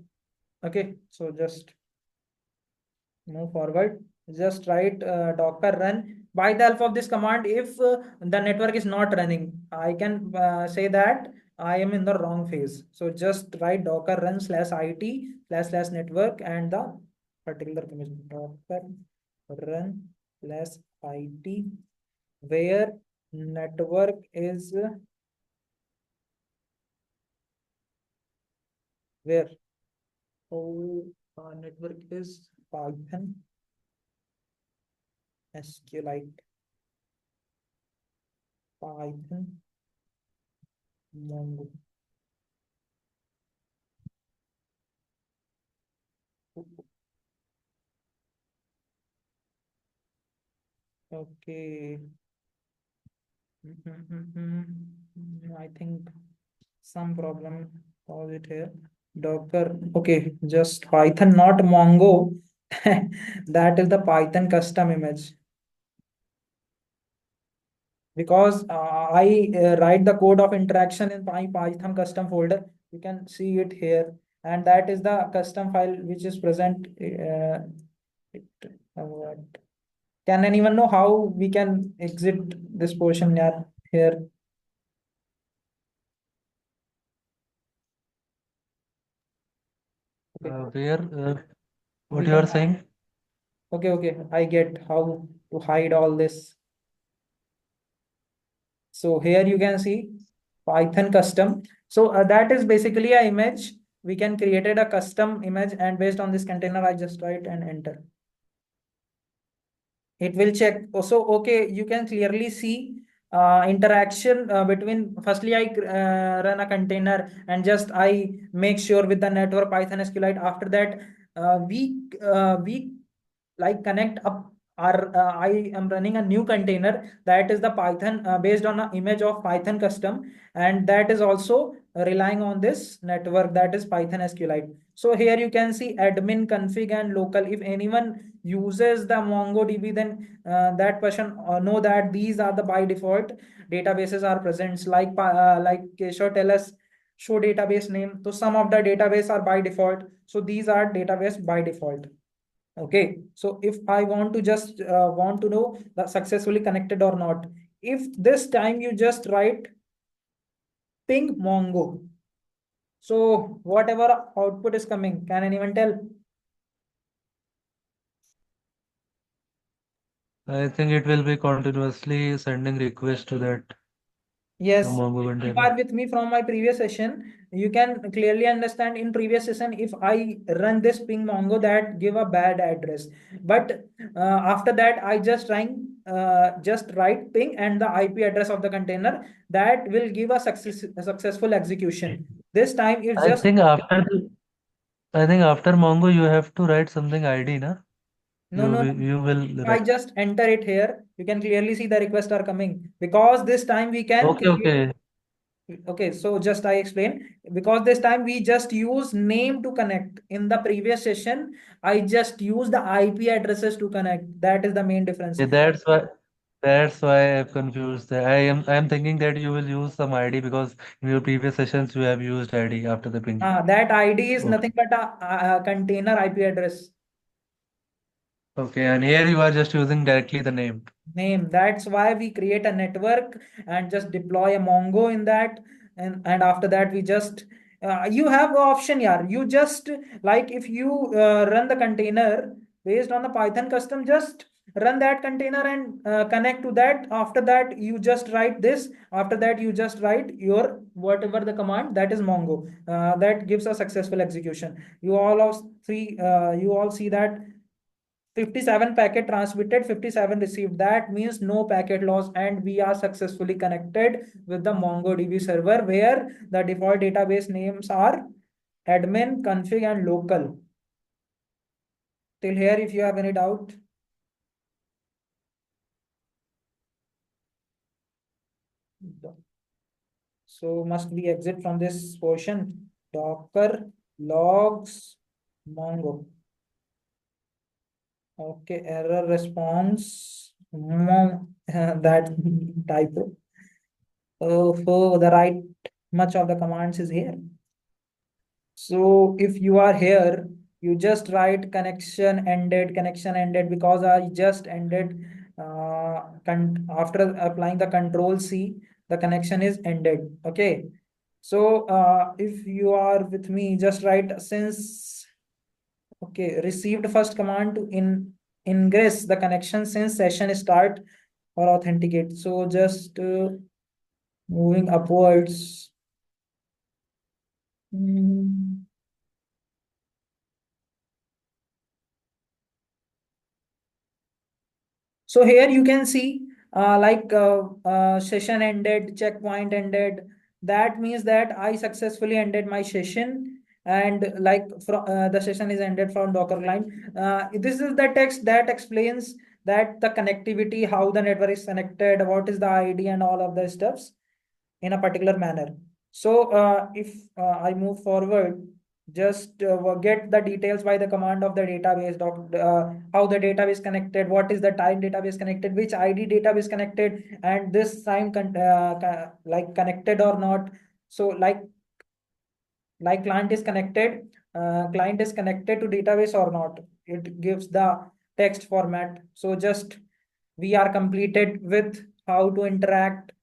Okay, so just move forward. Just write Docker run. By the help of this command, if the network is not running, I can say that I am in the wrong phase. So just write Docker run /it// network and the particular command Docker run /it where network is where network is Python SQLite Python Mongo. Okay. I think some problem was it here. Docker. Okay, just Python, not Mongo. That is the Python custom image. Because I write the code of interaction in my Python custom folder. You can see it here, and that is the custom file which is present. What? Can anyone know how we can exit this portion here? Okay. What you are saying? Okay, I get how to hide all this. So here you can see Python custom. So that is basically a image. We can created a custom image, and based on this container, I just write and enter. It will check. Also, okay, you can clearly see interaction between. Firstly, I run a container and just I make sure with the network Python SQLite. After that, we like connect up our I am running a new container that is the Python based on an image of Python custom, and that is also relying on this network that is Python SQLite. So here you can see admin config and local. If anyone uses the MongoDB, then that person know that these are the by default databases are present. Like Keshav tell us show database name. So some of the database are by default. So these are database by default. Okay, so if I want to just want to know that successfully connected or not, if this time you just write ping Mongo, so whatever output is coming, can anyone tell? I think it will be continuously sending request to that Yes, Mongo if you container. are with me from my previous session, you can clearly understand in previous session, if I run this ping Mongo that give a bad address. But after that, I just trying just write ping and the IP address of the container that will give a successful execution. This time it's I just think after I think after Mongo you have to write something ID, na? no. You will If I write. just enter it here, you can clearly see the requests are coming because this time we can Okay, create. okay. Okay, so just I explain because this time we just use name to connect. In the previous session, I just use the IP addresses to connect. That is the main difference. Yeah, that's why I'm confused. I am thinking that you will use some ID because in your previous sessions you have used ID after the ping. That ID is Okay. nothing but a container IP address. Okay, and here you are just using directly the name. Name. That's why we create a network and just deploy a Mongo in that. And after that, we just, you have the option, yeah. You just, like, if you run the container based on the Python custom, just run that container and connect to that. After that, you just write this. After that, you just write your whatever the command, that is Mongo. That gives a successful execution. You all see that 57 packet transmitted, 57 received. That means no packet loss, and we are successfully connected with the MongoDB server, where the default database names are admin, config, and local. Till here, if you have any doubt. So must we exit from this portion? Docker logs Mongo. Okay, error response. That typo. So the right much of the commands is here. So if you are here, you just write connection ended, because I just ended after applying the control C, the connection is ended. Okay. So if you are with me, just write since, okay, received first command to ingress the connection since session start or authenticate. So just moving upwards. Hmm. So here you can see session ended, checkpoint ended. That means that I successfully ended my session, and the session is ended from Docker client. This is the text that explains that the connectivity, how the network is connected, what is the ID, and all of the stuffs in a particular manner. So if I move forward, just get the details by the command of the database, how the database connected, what is the time database connected, which ID database connected, and this time like connected or not. So client is connected to database or not. It gives the text format. So just we are completed with how to interact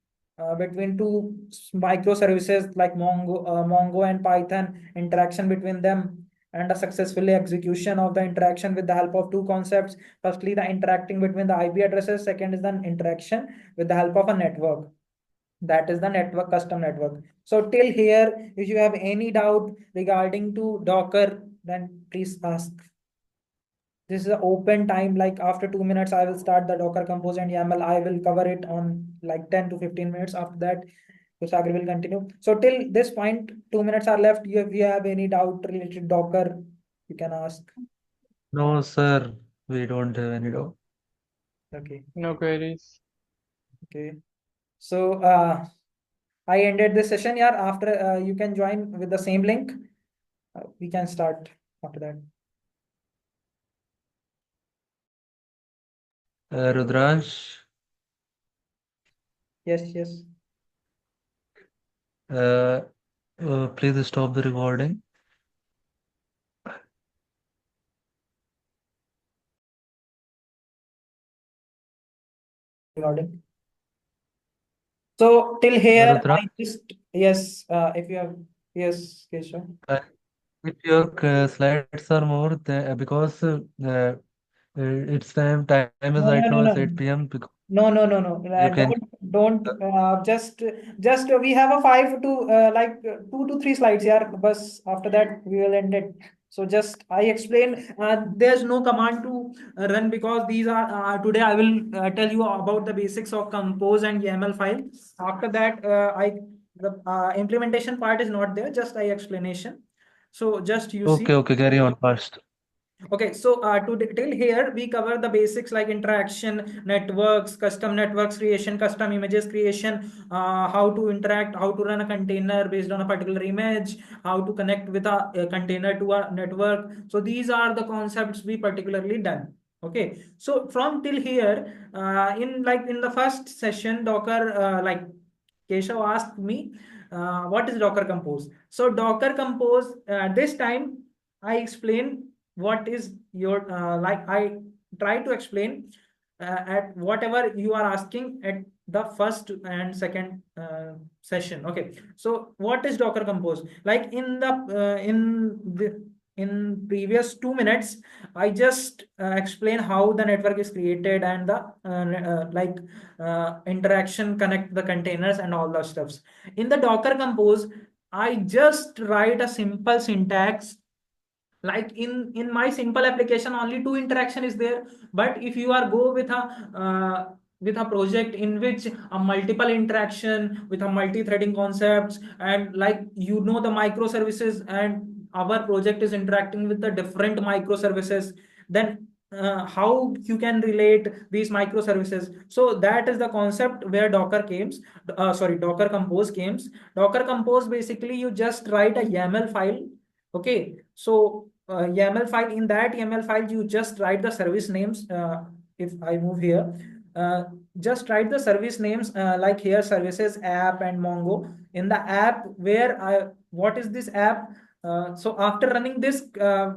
between two microservices like Mongo and Python, interaction between them, and a successful execution of the interaction with the help of two concepts. Firstly, the interacting between the IP addresses. Second is the interaction with the help of a network. That is the network, custom network. So till here, if you have any doubt regarding to Docker, then please ask. This is an open time, like after 2 minutes, I will start the Docker Compose and YAML. I will cover it on like 10 to 15 minutes. After that, Kusagri will continue. So till this point, 2 minutes are left. If you have any doubt related to Docker, you can ask. No, sir, we don't have any doubt. Okay. No queries. Okay. So I ended this session. Yeah, after you can join with the same link. We can start after that. Rudransh, Yes. uh, please stop the recording. Recording. So till here, Rudransh, I just, yes, if you have, yes, Keshav. if your slides are more because time is No, right no, now no, is no. 8 p.m. because No. you can Don't. Just we have a 2 to 3 slides here. But after that, we will end it. So just I explain. There's no command to run, because these are today. I will tell you about the basics of Compose and YAML file. After that, the implementation part is not there. Just I explanation. So just you see. okay, carry on first. Okay, so till here we cover the basics like interaction, networks, custom networks creation, custom images creation, how to interact, how to run a container based on a particular image, how to connect with a container to a network. So these are the concepts we particularly done. Okay, so from till here, in the first session, Docker Keshav asked me, what is Docker Compose? So Docker Compose, this time I explain what is your try to explain at whatever you are asking at the first and second session. Okay, so what is Docker Compose? Like in previous 2 minutes, I just explain how the network is created and the interaction, connect the containers and all those stuffs. In the Docker Compose, I just write a simple syntax. Like in my simple application, only two interaction is there. But if you are go with a project in which a multiple interaction with a multi-threading concepts, and like the microservices, and our project is interacting with the different microservices, then how you can relate these microservices. So that is the concept where Docker Compose comes. Docker Compose, basically you just write a YAML file. Okay, so YAML file, in that YAML file you just write the service names. If I move here, uh, just write the service names, like here services app and Mongo. In the app, what is this app? So after running this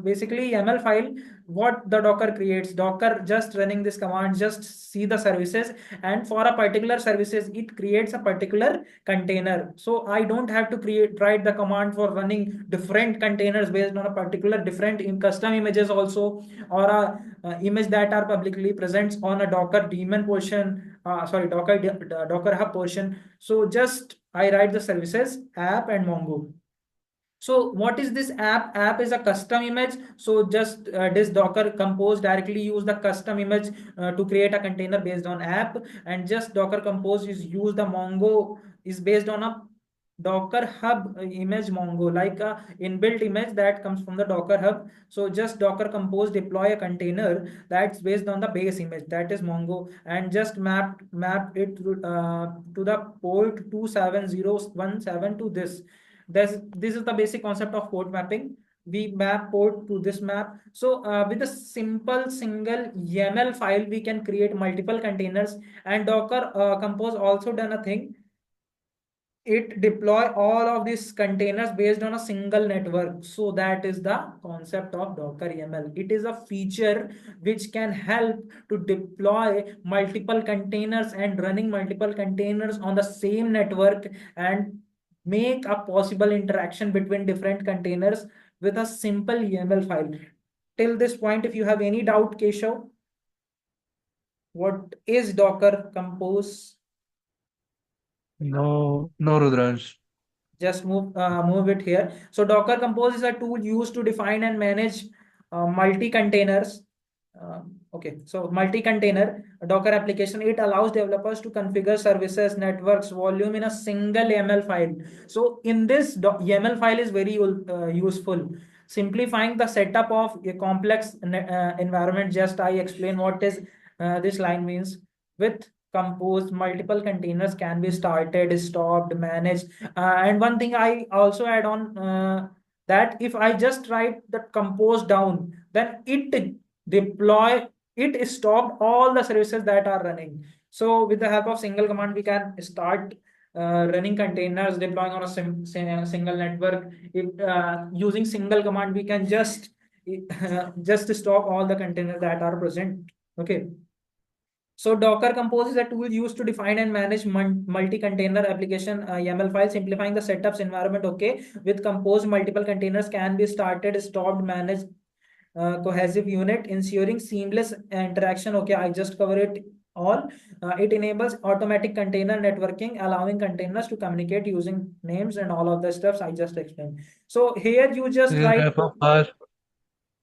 basically YAML file, what the Docker creates, Docker just running this command, just see the services, and for a particular services it creates a particular container. So I don't have to write the command for running different containers based on a particular different in custom images also, or a image that are publicly present on a Docker daemon portion, Docker hub portion. So just I write the services app and Mongo. So what is this app? App is a custom image. So just this Docker Compose directly use the custom image to create a container based on app, and just Docker Compose is use the Mongo is based on a Docker Hub image Mongo, like a inbuilt image that comes from the Docker Hub. So just Docker Compose deploy a container that's based on the base image, that is Mongo, and just map it to the port 27017 to this. This is the basic concept of port mapping. We map port to this map. So with a simple single YAML file, we can create multiple containers. And Docker Compose also done a thing. It deploy all of these containers based on a single network. So that is the concept of Docker YAML. It is a feature which can help to deploy multiple containers and running multiple containers on the same network, and make a possible interaction between different containers with a simple YAML file. Till this point, if you have any doubt, Keshav, what is Docker Compose? No, no, Rudransh. Just move it here. So Docker Compose is a tool used to define and manage multi-containers. Okay, so multi-container Docker application, it allows developers to configure services, networks, volume in a single YAML file. So in this YAML file is very useful, simplifying the setup of a complex environment. Just I explain what is this line means. With Compose, multiple containers can be started, stopped, managed. And one thing I also add on, that if I just write the Compose down, then it deploy, it stop all the services that are running. So with the help of single command, we can start running containers, deploying on a single network. Using single command, we can just just stop all the containers that are present. Okay. So Docker Compose is a tool used to define and manage multi-container application YAML file, simplifying the setups environment. Okay, with Compose, multiple containers can be started, stopped, managed, cohesive unit, ensuring seamless interaction. Okay, I just cover it all. It enables automatic container networking, allowing containers to communicate using names and all of the stuffs I just explained. So here you just Please write, wrap up fast.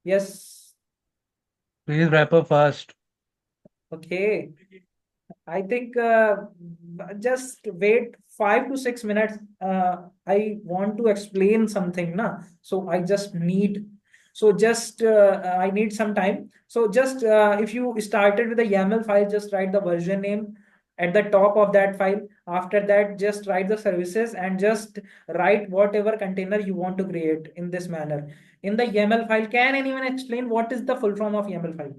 yes, Please wrap up fast. okay. I think just wait 5 to 6 minutes. I want to explain something, na. So I just need. So just I need some time. So just if you started with a YAML file, just write the version name at the top of that file. After that, just write the services and just write whatever container you want to create in this manner. In the YAML file, can anyone explain what is the full form of YAML file?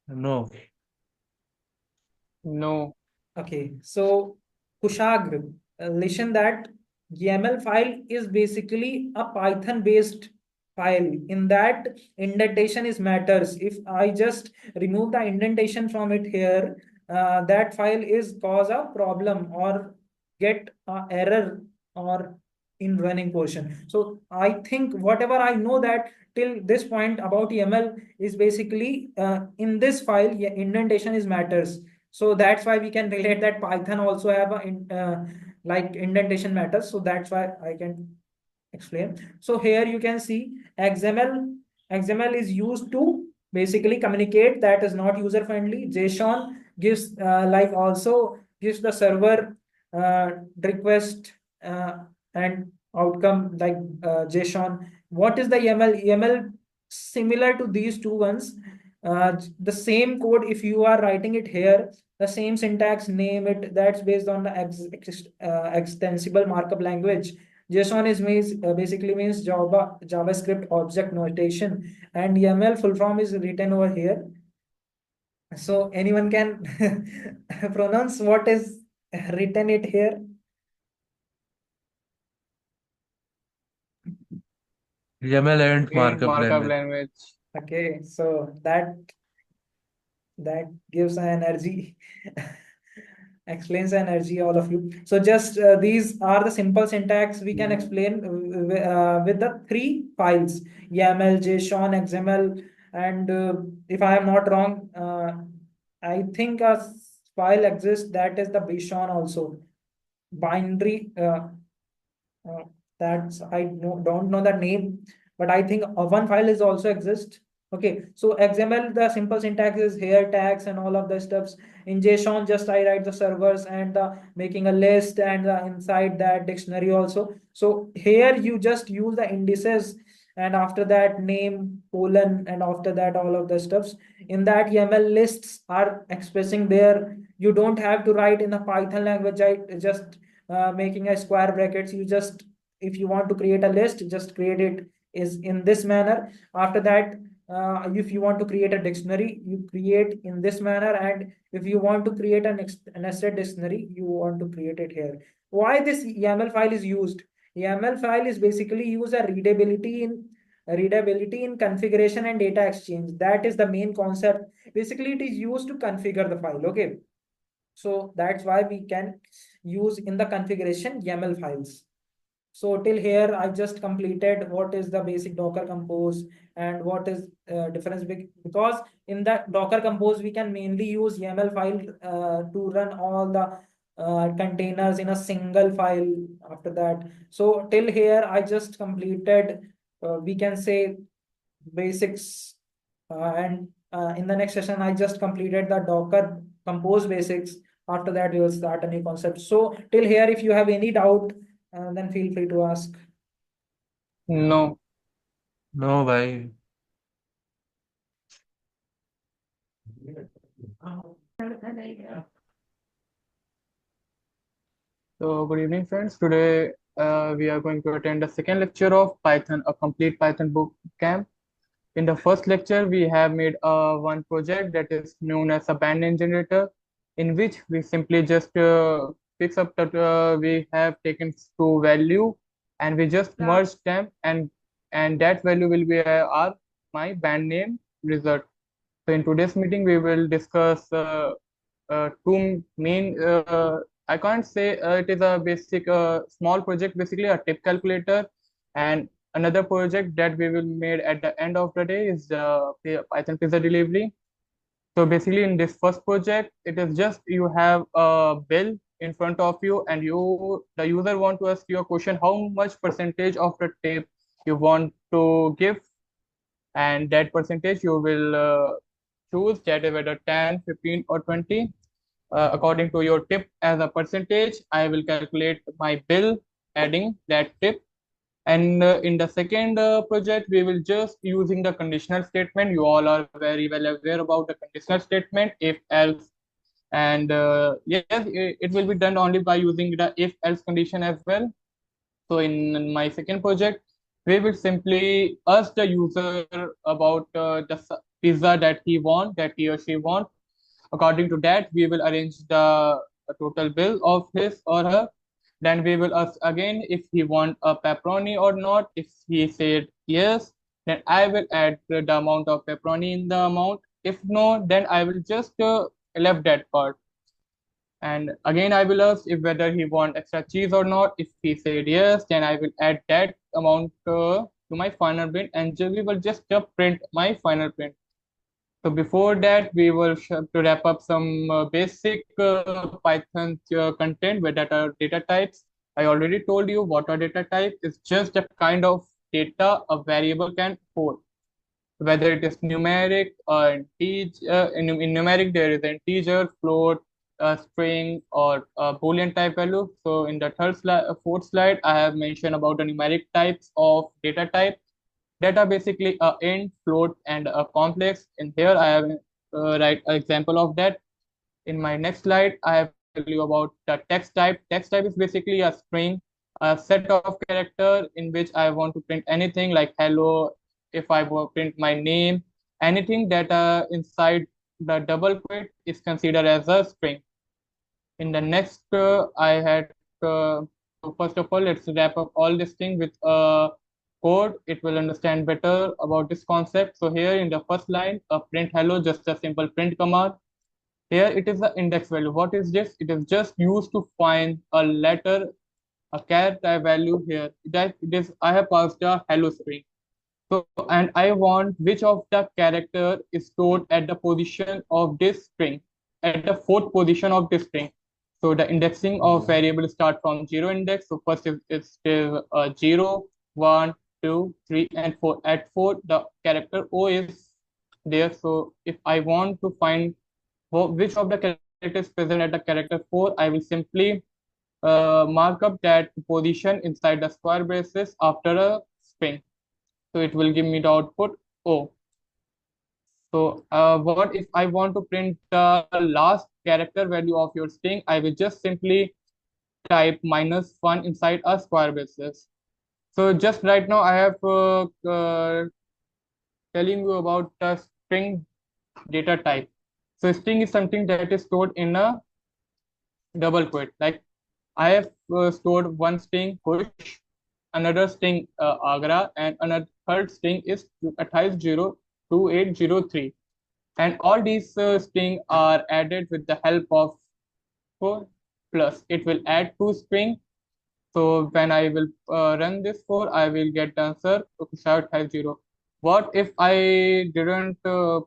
No. No. Okay, so Kushagra, listen that YAML file is basically a Python based file, in that indentation is matters. If I just remove the indentation from it here, that file is cause a problem or get a error or in running portion. So I think whatever I know that till this point about YAML is basically in this file, yeah, indentation is matters. So that's why we can relate that Python also have like indentation matters. So that's why I can explain. So here you can see XML is used to basically communicate, that is not user friendly. JSON gives like also gives the server request and outcome like JSON. What is the YAML? YAML similar to these two ones. The same code, if you are writing it here, the same syntax, name it, that's based on the extensible markup language. JSON is basically means JavaScript object notation, and YAML full form is written over here. So anyone can pronounce what is written it here? YAML and Again, markup markup language. language. Okay, so that gives an energy. Explains the energy, all of you. So just these are the simple syntax we can explain with the three files: YAML, JSON, XML, and if I am not wrong, I think a file exists that is the BSON also, binary. Uh, that's I don't know the name, but I think one file is also exist. Okay, so XML, the simple syntax is here tags and all of the stuffs. In JSON, just I write the servers and the making a list and inside that dictionary also. So here you just use the indices and after that name colon and after that all of the stuffs. In that YAML lists are expressing there. You don't have to write in a Python language. I just making a square brackets. You just, if you want to create a list, just create it is in this manner. After that, if you want to create a dictionary, you create in this manner, and if you want to create a nested dictionary, you want to create it here. Why this YAML file is used? YAML file is basically use a readability in configuration and data exchange. That is the main concept. Basically, it is used to configure the file. Okay, so that's why we can use in the configuration YAML files. So till here, I just completed what is the basic Docker Compose and what is difference because in the Docker Compose, we can mainly use YAML file to run all the containers in a single file after that. So till here, I just completed, we can say basics and in the next session, I just completed the Docker Compose basics. After that, we will start a new concept. So till here, if you have any doubt, then feel free to ask. No. No, bhai. So, good evening, friends. Today, we are going to attend the second lecture of Python, a complete Python boot camp. In the first lecture, we have made one project that is known as a band name generator, in which we simply just fix up that we have taken two value and we just merge them, and that value will be our my band name result. So in today's meeting, we will discuss two main. I can't say it is a basic small project, basically a tip calculator, and another project that we will made at the end of the day is Python pizza delivery. So basically, in this first project, it is just you have a bill in front of you, and the user want to ask you a question: how much percentage of the tip you want to give, and that percentage you will choose that is whether 10, 15, or 20. According to your tip as a percentage, I will calculate my bill adding that tip. And in the second project, we will just using the conditional statement. You all are very well aware about the conditional statement, if else. And yes, it will be done only by using the if else condition as well. So in my second project, we will simply ask the user about the pizza that he or she want. According to that, we will arrange the total bill of his or her. Then we will ask again if he want a pepperoni or not. If he said yes, then I will add the amount of pepperoni in the amount. If no, then I will just left that part. And again, I will ask if whether he want extra cheese or not. If he said yes, then I will add that amount to my final print, and we will just print my final print. So before that, we will to wrap up some basic Python content with data types. I already told you what are data types. It's just a kind of data a variable can hold, whether it is numeric or integer. In numeric, there is integer, float, string, or boolean type value. So in the fourth slide, I have mentioned about the numeric types of data type. Data basically a int, float, and a complex. In here, I have write an example of that. In my next slide, I have tell you about the text type. Text type is basically a string, a set of character in which I want to print anything like hello. If I want to print my name, anything that inside the double quote is considered as a string. In the next, I had so first of all, let's wrap up all this thing with code. It will understand better about this concept. So here in the first line, print hello, just a simple print command. Here it is the index value. What is this? It is just used to find a letter, a character value here. That it is, I have passed a hello string. So, and I want which of the character is stored at the position of this string, at the fourth position of this string. So the indexing of variable start from zero index. So first is 0, 1, 2, 3, and 4. At 4, the character O is there. So if I want to find which of the characters present at the character 4, I will simply mark up that position inside the square braces after a string. So it will give me the output O. So what if I want to print the last character value of your string? I will just simply type -1 inside a square braces. So just right now I have telling you about the string data type. So string is something that is stored in a double quote. Like I have stored one string push, another string Agra, and another third string is 2803. And all these strings are added with the help of for plus. It will add two string. So when I will run this for, I will get the answer shout type 0. What if I didn't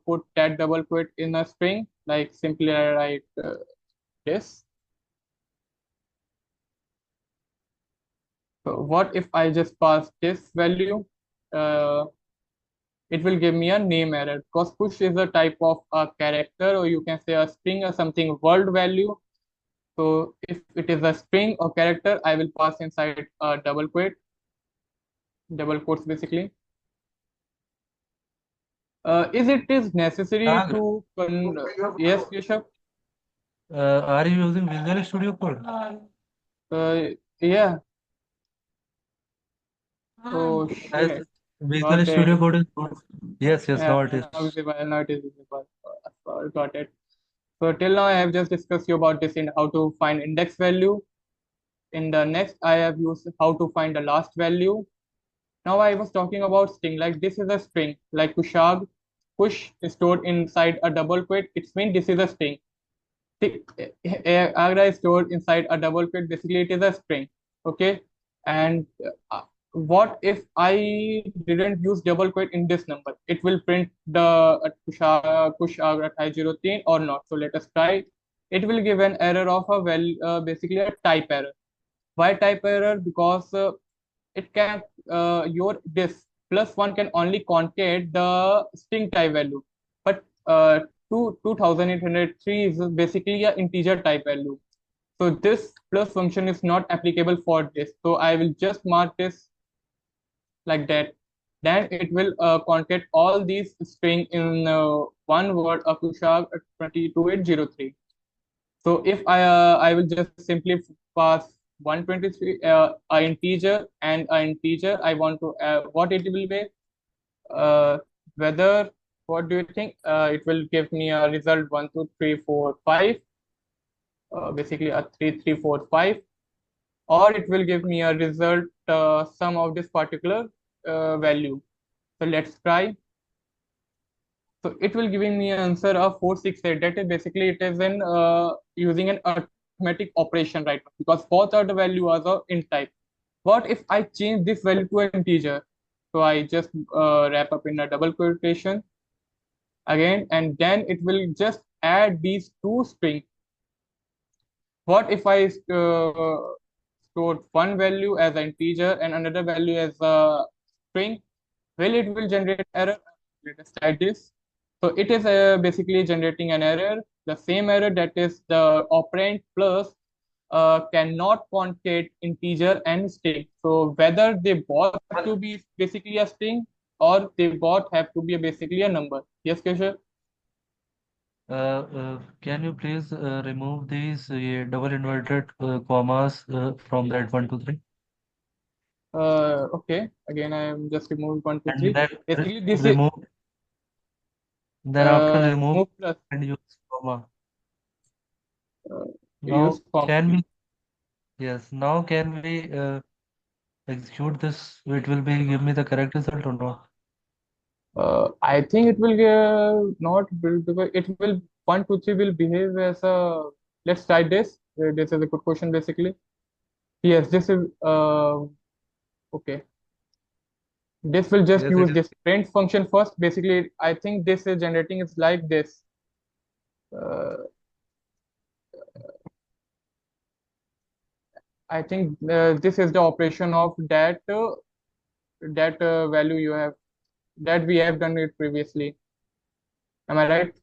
put that double quote in a string? Like simply I write this. So what if I just pass this value? Uh, it will give me a name error because push is a type of a character, or you can say a string or something world value. So if it is a string or character, I will pass inside a double quotes basically. Is it is necessary Sagar, to yes, Keshav? are you using Visual Studio Code? Yeah. Oh As shit. Visual Got it. Studio Code is good. Yes, yes, Yeah, now it is. now it is visible. Got it. So till now I have just discussed you about this in how to find index value. In the next, I have used how to find the last value. Now I was talking about string, like this is a string, like Kushag, push is stored inside a double quote. It means this is a string. Agra is stored inside a double quote. Basically, it is a string. Okay. And what if I didn't use double quote in this number? It will print the push Agra 503 or not. So let us try. It will give an error of a basically a type error. Why type error? Because it can your this +1 can only concat the string type value, but 2803 is basically an integer type value. So this plus function is not applicable for this. So I will just mark this like that. Then it will concat all these string in one word Akushag 22803. So if I will just simply pass 123 a integer and an integer, I want to what it will be whether what do you think it will give me a result 1 2 3 4 5 basically a 3 3 4 5, or it will give me a result sum of this particular value. So let's try. So it will giving me an answer of 468. That is basically it is in using an arithmetic operation right now, because fourth order value was a int type. What if I change this value to an integer? So I just wrap up in a double quotation again, and then it will just add these two strings. What if I stored one value as an integer and another value as a string? Well, it will generate error. Let us try this. So it is basically generating an error, the same error, that is the operand plus cannot concatenate integer and string. So whether they both have to be basically a string or they both have to be basically a number. Yes, Keshav? Can you please remove these double inverted commas from that 1, 2, 3? Okay. Again, I am just removing one, two, And three. then Basically, this is remove, then after remove remove plus and use comma. uh, use Now comma. can we, yes, now can we execute this? It will be give me the correct result or not? I think it will not build because it will 1, 2, 3 will behave as a. Let's try this. This is a good question basically. Yes, this is okay. This will just Yes, it use is. this print function first. Basically, I think this is generating is like this. Uh, I think this is the operation of that value you have that we have done it previously. Am I right?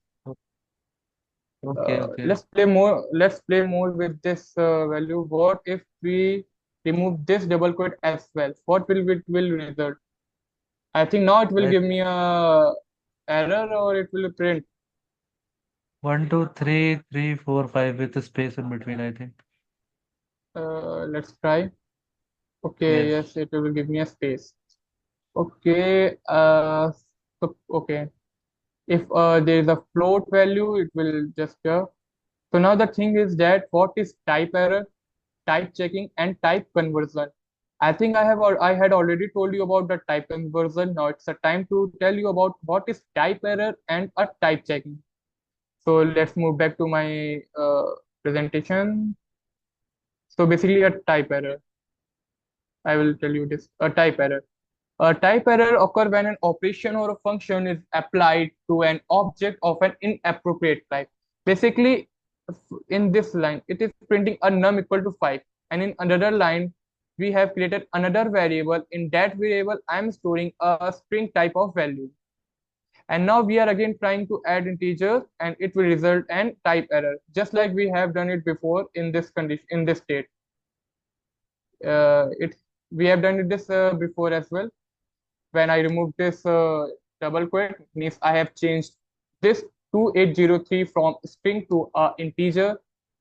Okay, okay. Let's play more with this value. What if we remove this double quote as well? What will result? I think now it will I give me a error or it will print. 1, 2, 3, 3, 4, 5 with a space in between, I think. Let's try. Okay, Yes. yes, it will give me a space. Okay, so okay, if there is a float value, it will just so now the thing is that what is type error, type checking, and type conversion? I think I had already told you about the type conversion. Now it's a time to tell you about what is type error and a type checking. So let's move back to my presentation. So basically a type error. I will tell you this, a type error. A type error occurs when an operation or a function is applied to an object of an inappropriate type. Basically, in this line, it is printing a num equal to 5. And in another line, we have created another variable. In that variable, I am storing a string type of value. And now we are again trying to add integers and it will result in type error, just like we have done it before in this condition, in this state. It We have done it this before as well. When I remove this double quote, means I have changed this 2803 from string to integer.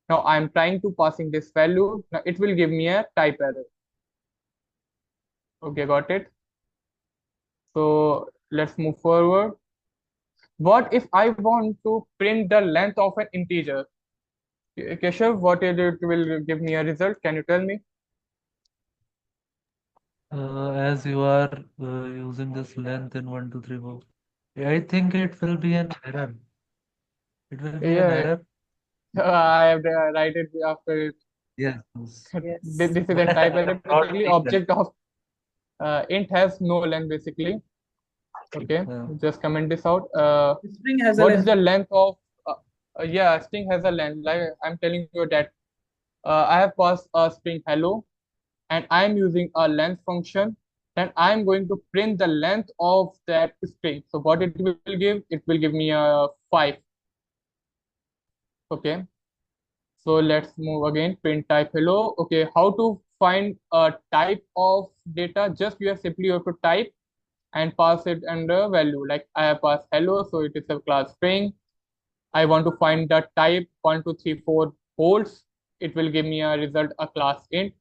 Now I am trying to passing this value. Now it will give me a type error. Okay, got it. So let's move forward. What if I want to print the length of an integer? Keshav, what is it will give me a result? Can you tell me? As you are using this length in 1, 2, 3, 4, I think it will be an error. It will be an Yeah, error. I have to write it after it. Yes. Yes. This is a But type I error. have not Basically, seen that. object of int has no length basically. Okay, Uh, just comment this out. String has a What is length. the length of yeah, string has a length, like I'm telling you that I have passed a string hello and I'm using a length function, then I'm going to print the length of that string. So what it will give, it will give me a 5. Okay, so let's move again, print type hello. Okay, how to find a type of data? Just you have to type and pass it under value. Like I have passed hello, so it is a class string. I want to find the type 1234 holds. It will give me a result, a class int.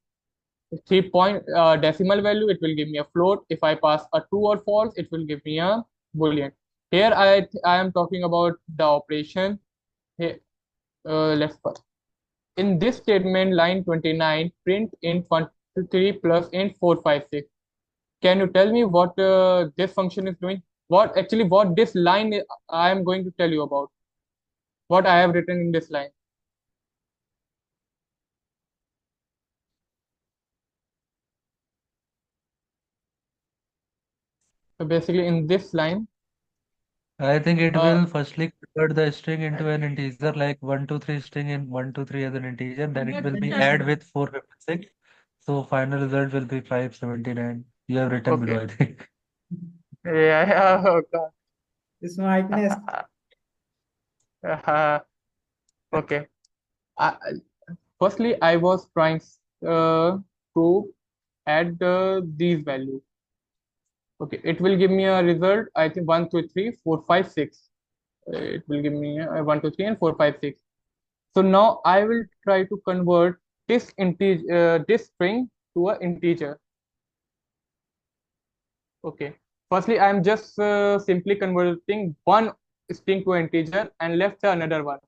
3 point decimal value, it will give me a float. If I pass a true or false, it will give me a boolean. Here I am talking about the operation. Here, let's first. In this statement, line 29, print int 123 plus int 456. can you tell me what this function is doing? What actually what this line I am going to tell you about? What I have written in this line. So basically in this line, I think it uh, will firstly convert the string into an integer like 123 string in 123 as an integer, then it will be add with 456. So final result will be 579. You have written below, okay. I think. Yeah, yeah, okay. Smartness. Okay. I, firstly, I was trying to add these values. Okay, it will give me a result. I think 1, 2, 3, 4, 5, 6. It will give me 1, 2, 3, and 4, 5, 6. So now I will try to convert this integer, this string to an integer. Okay. Firstly, I am just simply converting one string to an integer and left another one.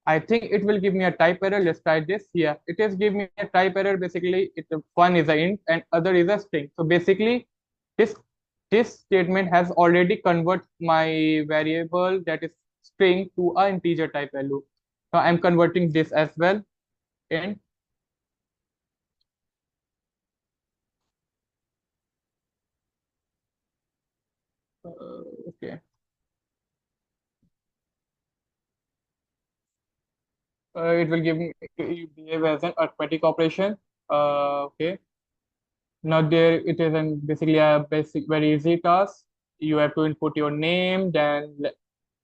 I think it will give me a type error. Let's try this. Yeah, it is give me a type error. Basically, one is a int and other is a string. So basically, this this statement has already convert my variable that is string to a integer type value. Now I'm converting this as well. And okay, it will give me behave as an arithmetic operation. Okay. Now there it is an basically a basic very easy task. You have to input your name, then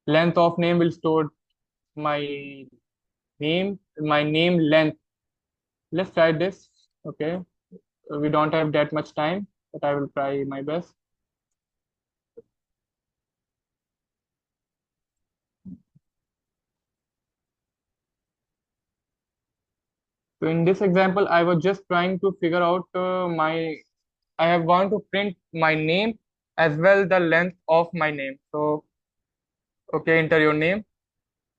length of name will store my my name length. Let's try this. Okay, we don't have that much time, but I will try my best. So in this example, I was just trying to figure out I have want to print my name as well the length of my name. So okay, enter your name.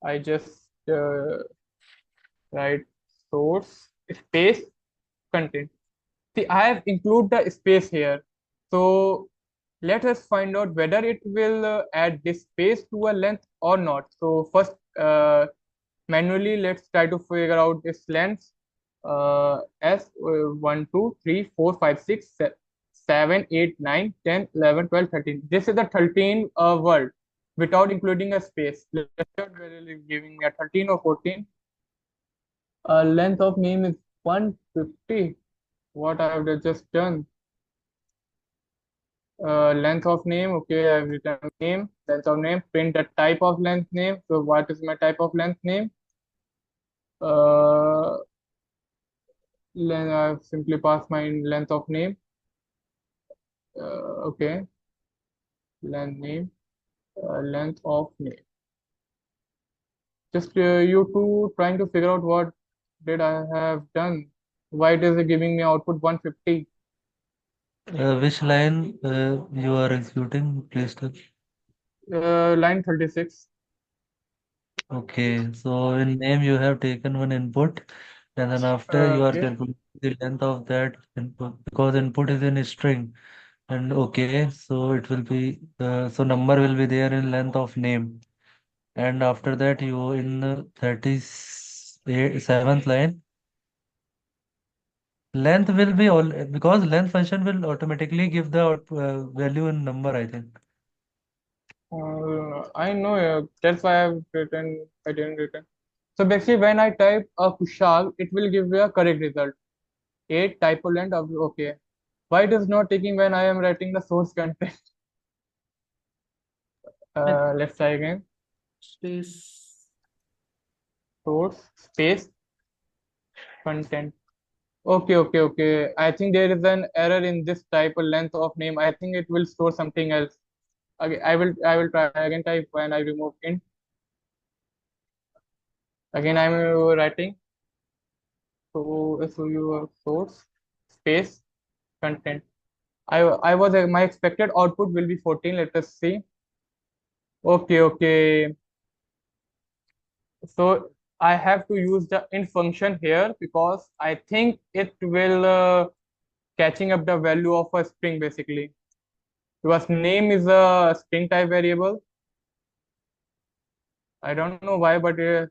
I just write source space content. See, I have include the space here. So let us find out whether it will add this space to a length or not. So first, manually, let's try to figure out this length. S 1, 2, 3, 4, 5, 6, 7, 8, 9, 10, 11, 12, 13. This is the 13 word without including a space. Let's check whether it is giving me a 13 or 14. Length of name is 150. What I have just done. Length of name, okay, I've written name, length of name, print the type of length name. So what is my type of length name? uh, I've simply passed my length of name. Okay, length name, length of name. Just you two trying to figure out what did I have done. Why it is giving me output 150? Which line you are executing, please tell. Line 36. Okay, so in name you have taken one input, and then after you are Okay. calculating the length of that input because input is in a string. And okay, so it will be so number will be there in length of name. And after that, you in 37th line, length will be all because length function will automatically give the value in number, I think. I know, that's why I didn't written. So basically, when I type a Kushal, it will give me a correct result. 8 typo length of okay. Why it is not taking when I am writing the source content? Let's try again. Space. Source space content. Okay, okay, okay. I think there is an error in this type of length of name. I think it will store something else. Okay, I will try again type when I remove int. Again I'm writing. So your source space content. I was my expected output will be 14. Let us see. Okay, okay. So I have to use the int function here because I think it will catching up the value of a string basically. Because name is a string type variable. I don't know why, but it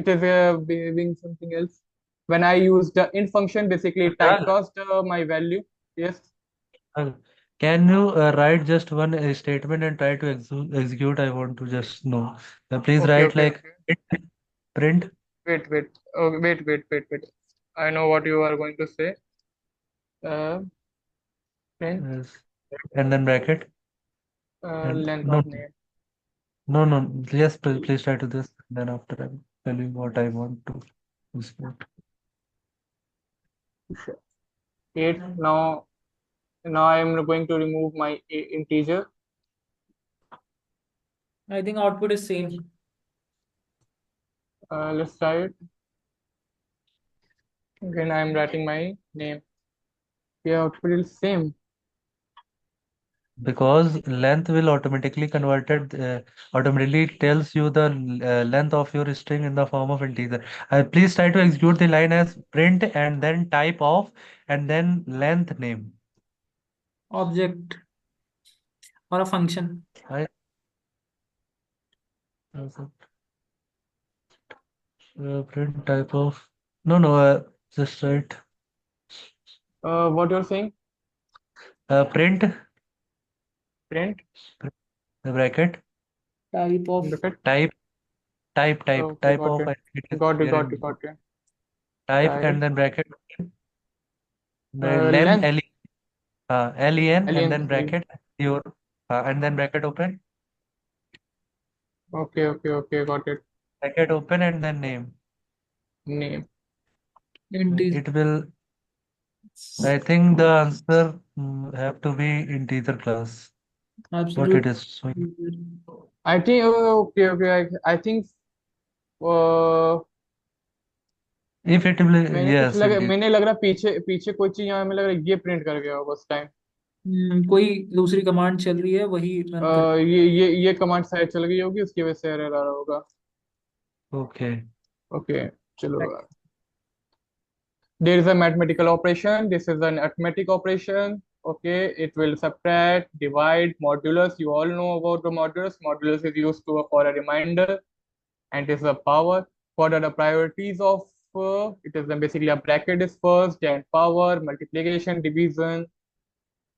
is behaving something else. When I use the int function, basically Raj, typecast my value. Yes. uh, can you write just one statement and try to execute? I want to just know. Please Okay, write okay, like okay. print. Wait. Oh, wait. I know what you are going to say. Uh, print Yes. And then bracket. And length no, of name. no. Yes, please try to this. Then after I'm telling what I want to execute. Sure. 8. Now I am going to remove my integer. I think output is same. Let's try it. Again, I am writing my name. Yeah, output is same. Because length will automatically tells you the length of your string in the form of integer. Please try to execute the line as print and then type of and then length name. Object or a function. I print type of just write What you're saying? print Print the bracket Type of. bracket. type Okay, type got of it. I think it is Got it. here Got it. in Got it. type Type and then bracket len length. len and Alien. then bracket your and then bracket open. Okay. Got it. Bracket open and then name. Name. Integer. It will, I think the answer have to be integer class. What Absolute. it is. So I think. Okay. I think. Uh, if it will, yes, indeed. मैंने लग रहा पीछे पीछे कोई चीज यहाँ में लग रहा है ये प्रिंट कर गया होगा उस टाइम. कोई दूसरी कमांड चल रही है वही रन कर। ये कमांड शायद चल गई होगी उसकी वजह से एरर आ रहा होगा. Okay. ओके चलो. There is a mathematical operation. This is an arithmetic operation. Okay, it will subtract, divide, modulus. You all know about the modulus. Modulus is used for a reminder, and it is a power. What are the priorities of it? Is basically a bracket is first, then power, multiplication, division.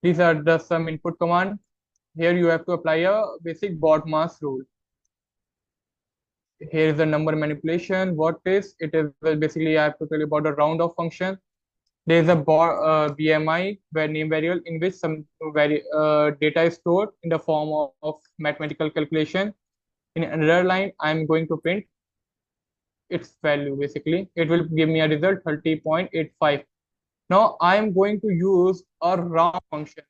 These are the some input command. Here you have to apply a basic BODMAS rule. Here is the number manipulation. What is it? Is basically I have to tell you about the round off function. There is a BMI where name variable in which some data is stored in the form of mathematical calculation. In another line, I'm going to print its value. Basically, it will give me a result 30.85. Now I'm going to use a round function.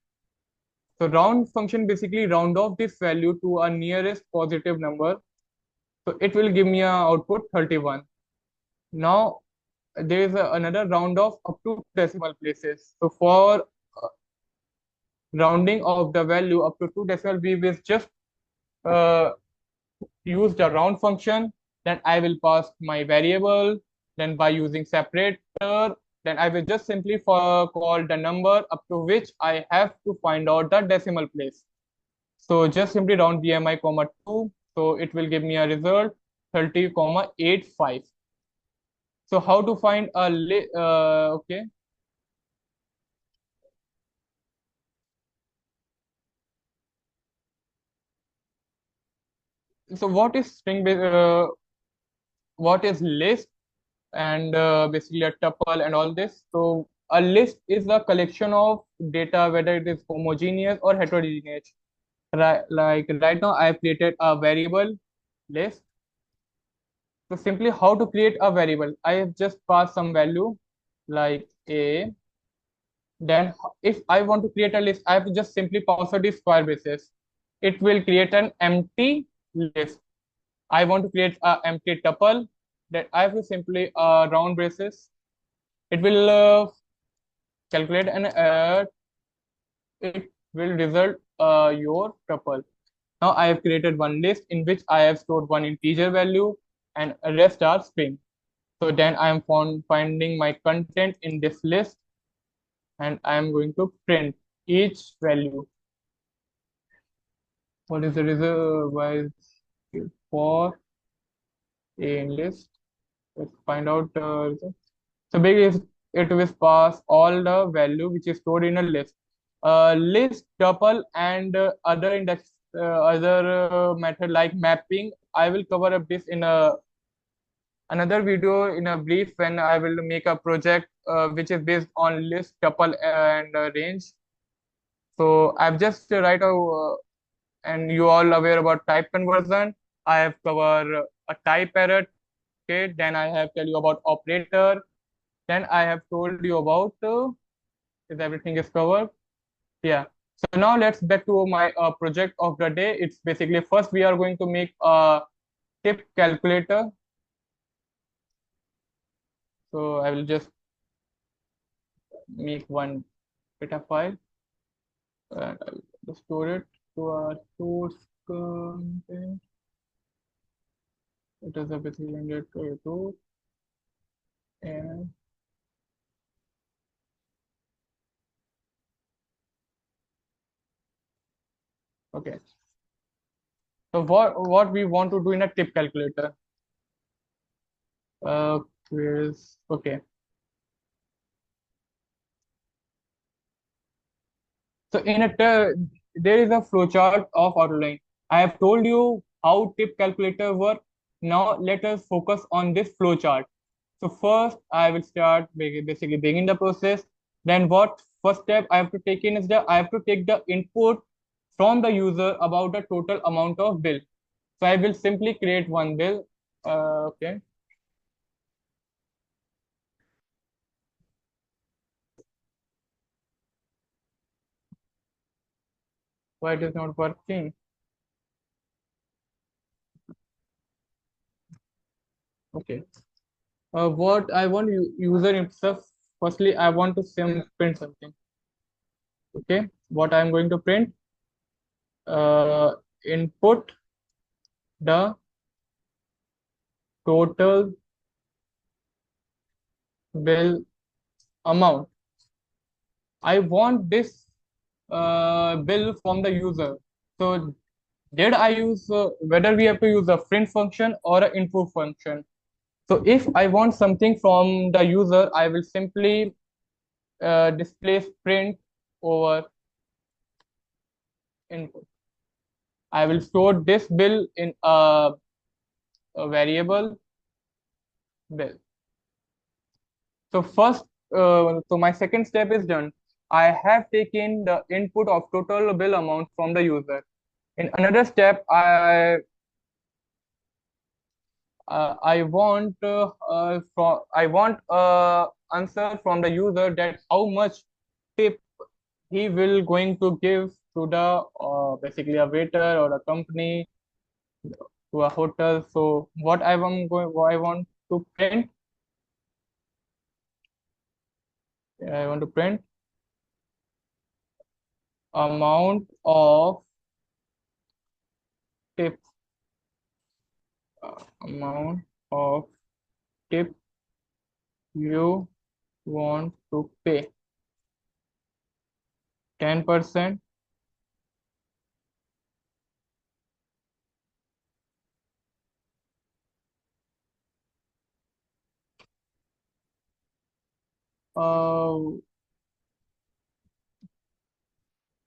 So round function basically round off this value to a nearest positive number. So it will give me a output 31. Now there is another round off up to decimal places. So for rounding of the value up to 2 decimal, we will just uh, use the round function. Then I will pass my variable. Then by using separator, then I will just simply call the number up to which I have to find out the decimal place. So just simply round BMI comma 2. So it will give me a result 30,85. So how to find a okay. So what is string what is list and basically a tuple and all this. So a list is a collection of data, whether it is homogeneous or heterogeneous. Right, like right now I've created a variable list. So simply how to create a variable, I have just passed some value like a. Then if I want to create a list, I have to just simply pass out the square braces. It will create an empty list. I want to create an empty tuple, that I have to simply round braces. It will calculate and it will result your tuple. Now I have created one list in which I have stored one integer value and rest are string. So then I am finding my content in this list. and I am going to print each value. What is the result? Why is for a in list? Let's find out the result. So basically, it will pass all the value which is stored in a list. List, tuple, and other index, other method like mapping. I will cover up this in another video in a brief when I will make a project which is based on list, tuple, and range. So I've just write and you all aware about type conversion. I have covered a type error. Okay, then I have tell you about operator. Then I have told you about is everything is covered. Yeah. So now let's back to my project of the day. It's basically first we are going to make a tip calculator. So I will just make one data file and I will store it to our source content. It is a bit 322 and okay. So what we want to do in a tip calculator? Okay. So there is a flowchart of outline. I have told you how tip calculator work. Now let us focus on this flowchart. So first I will start basically begin the process. Then what first step I have to take in is I have to take the input from the user about the total amount of bill. So I will simply create one bill. Okay. Why it is not working? Okay. What I want user itself. Firstly, I want to print something. Okay, what I'm going to print, input the total bill amount. I want this bill from the user. So did I use whether we have to use a print function or an input function? So if I want something from the user, I will simply displace print over input. I will store this bill in a variable bill. So first, so my second step is done. I have taken the input of total bill amount from the user. In another step, I want answer from the user that how much tip he will going to give to the basically a waiter or a company to a hotel. So what I want to print, I want to print amount of tip amount of tip you want to pay. 10%,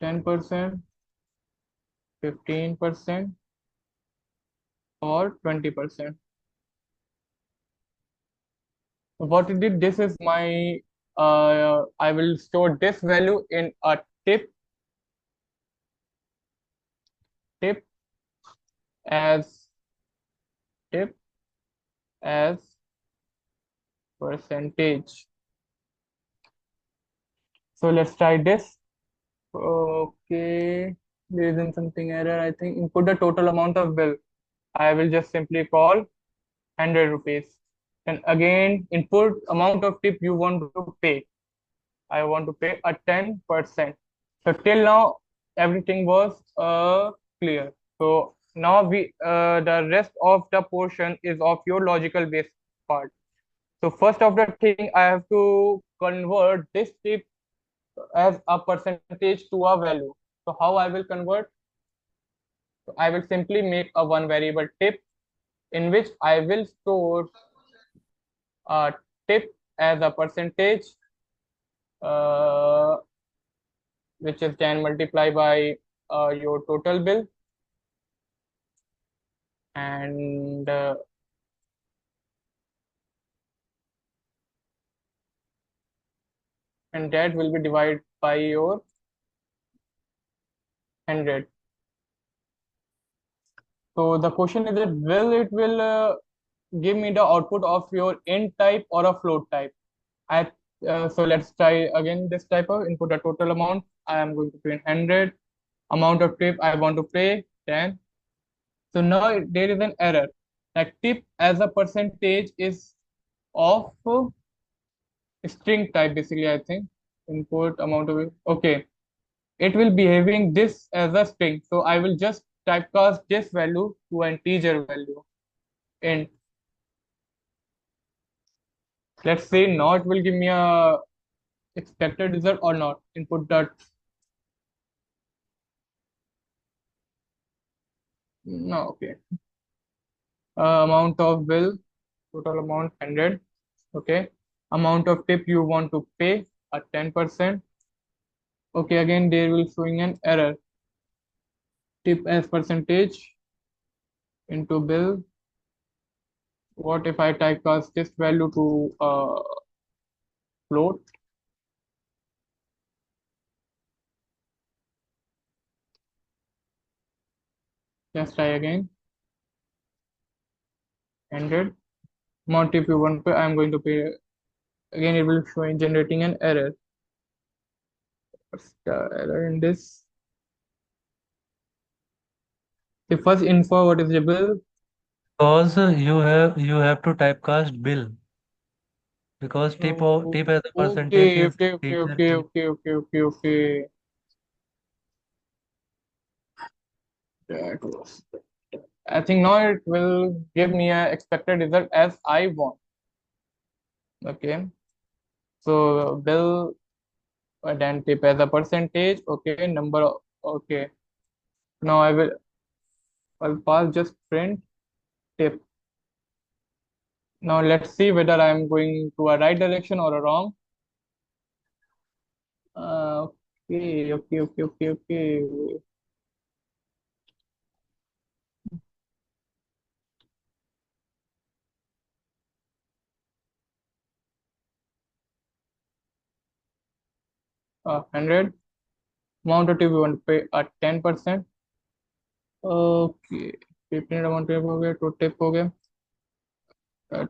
10%, 15%, or 20%. What it did, this is my I will store this value in a tip as tip as percentage. So let's try this. Okay, there isn't something error. I think input the total amount of bill. I will just simply call 100 rupees. And again, input amount of tip you want to pay. I want to pay a 10%. So till now, everything was clear. So now the rest of the portion is of your logical based part. So first of the thing, I have to convert this tip as a percentage to a value. So how I will convert? So I will simply make a one variable tip in which I will store a tip as a percentage, uh, which is 10 multiplied by your total bill, and and that will be divided by your 100. So the question is that will give me the output of your int type or a float type. I So let's try again this type of input the total amount. I am going to print 100. Amount of tip I want to pay 10. So now there is an error. That tip as a percentage is of string type basically. I think input amount of it. Okay, it will behaving this as a string. So I will just typecast this value to an integer value. And let's say now it will give me a expected result or not. Input dot no. Okay, amount of bill, total amount 100. Okay, amount of tip you want to pay at 10%. Okay, again there will showing an error. Tip as percentage into bill. What if I typecast this value to float? Let's try again. 100. Amount if you want to pay, I'm going to pay. Again it will showing generating an error. What's the error in this? The first info, what is the bill? Because you have to typecast bill because tip as a percentage Okay, is okay, okay, teacher okay, fee. okay, okay, okay, okay. That was. I think now it will give me a expected result as I want. Okay, so bill then tip as a percentage. Okay, number. Okay, now I'll pass just print tip. Now let's see whether I'm going to a right direction or a wrong. Okay, okay, okay, okay, okay. 100. Amount of tip we want to pay at 10%. Okay, tip amount tip हो गया, to tip हो गया,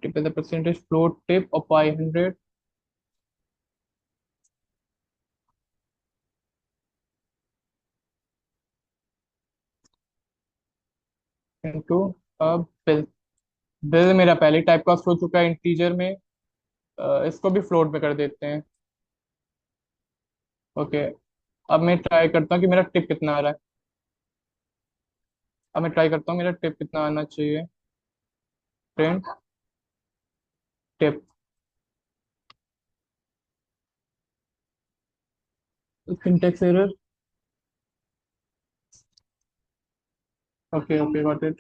tip is the percentage float tip of 500 into a bill. Bill मेरा पहले type cast हो चुका है integer में, इसको भी फ्लोट में कर देते हैं. ओके, अब मैं ट्राई करता हूँ कि मेरा टिप कितना आ रहा है. अब मैं ट्राई करता हूँ मेरा टिप कितना आना चाहिए. Print tip. Syntax error. Okay, okay, got it.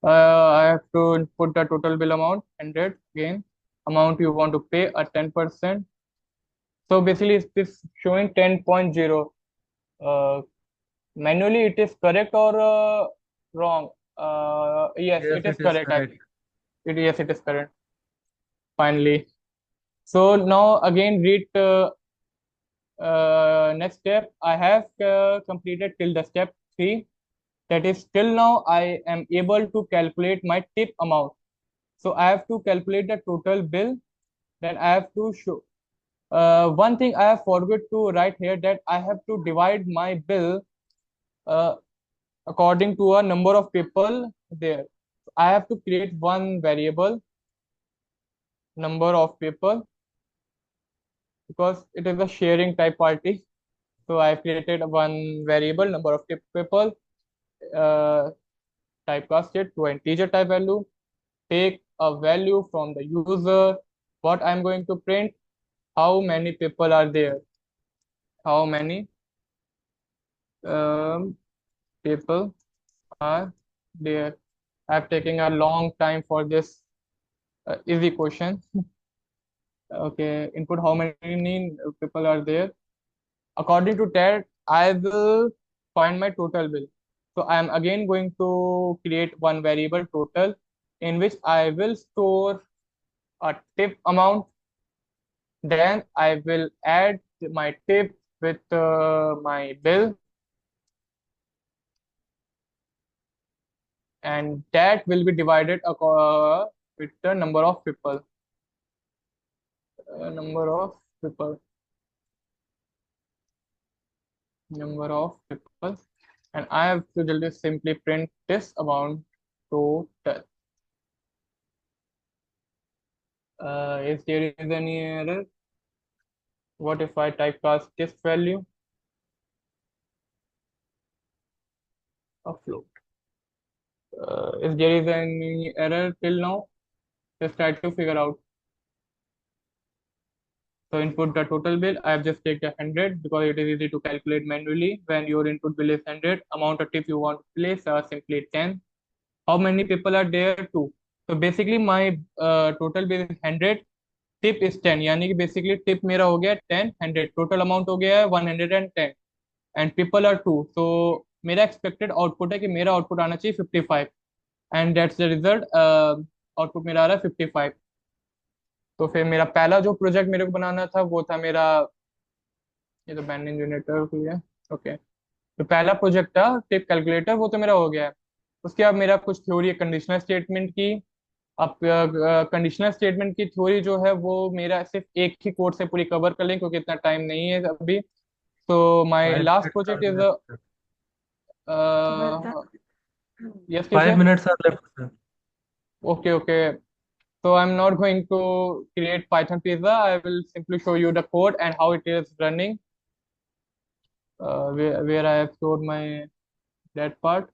I have to input the total bill amount 100 again. Amount you want to pay at 10%. So basically, is this showing 10.0? Manually, it is correct or wrong? Yes, Yes, it is it is correct. I correct. think yes, it is correct. Finally. So now again read next step. I have completed till the step 3. That is till now I am able to calculate my tip amount. So I have to calculate the total bill. Then I have to show. One thing I have forgot to write here, that I have to divide my bill uh, according to a number of people there. I have to create one variable, number of people, because it is a sharing type party. So I have created one variable, number of people, uh, typecast it to integer type value, take a value from the user, what I'm going to print, how many people are there? How many people are there? I'm taking a long time for this easy question. Okay, input how many people are there. According to that, I will find my total bill. So I am again going to create one variable total in which I will store a tip amount. Then I will add my tip with my bill, and that will be divided with the number of people. Number of people. Number of people. And I have to just simply print this amount total. If there is any error, what if I typecast this value? Upload. If there is any error till now, just try to figure out. So input the total bill. I have just taken 100 because it is easy to calculate manually. When your input bill is 100, amount of tip you want to place are simply 10. How many people are there? 2. So basically my total bill is 100, tip is 10. यानी कि basically tip मेरा हो गया 10, 100. Total amount हो गया है 110 and people are 2. So मेरा expected output है कि मेरा output आना चाहिए 55 and that's the result. Output मेरा आ रहा है 55. तो फिर मेरा पहला जो प्रोजेक्ट मेरे को बनाना था वो था मेरा, ये तो बैंडिंग जनरेटर हुई है। ओके, तो पहला प्रोजेक्ट था टिप कैलकुलेटर, वो तो मेरा हो गया है। उसके बाद मेरा कुछ थ्योरी है कंडीशनल स्टेटमेंट की। अब कंडीशनल स्टेटमेंट की थ्योरी जो है वो मेरा सिर्फ एक ही कोड से पूरी कवर कर लें क्योंकि इतना टाइम नहीं है अभी। तो my last project is yes 5 minutes are left, sir. Okay okay. So I'm not going to create Python pizza. I will simply show you the code and how it is running. Where I have stored my that part.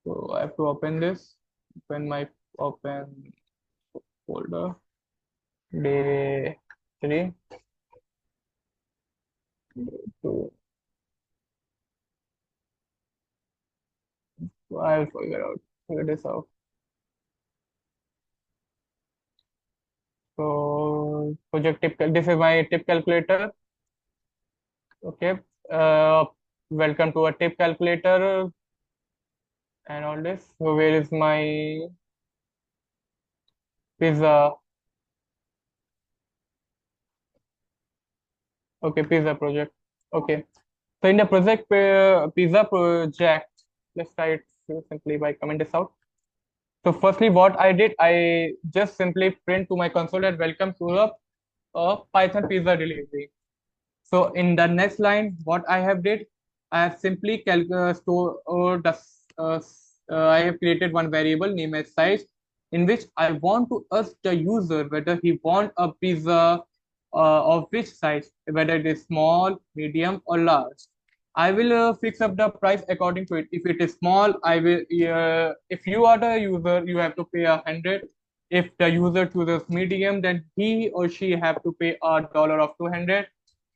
So I have to open this. Open folder. Day 3. So I'll figure this out. So project tip. This is my tip calculator. Okay. Welcome to a tip calculator and all this. So where is my pizza? Okay, pizza project. Okay. So in the project pizza project, let's try it simply by comment this out. So firstly, what I did, I just simply print to my console that welcome to the Python pizza delivery. So in the next line, what I have did, I have simply I have created one variable named as size, in which I want to ask the user whether he want a pizza of which size, whether it is small, medium, or large. I will fix up the price according to it. If it is small, I will. If you are the user, you have to pay 100. If the user chooses medium, then he or she have to pay $1 of 200.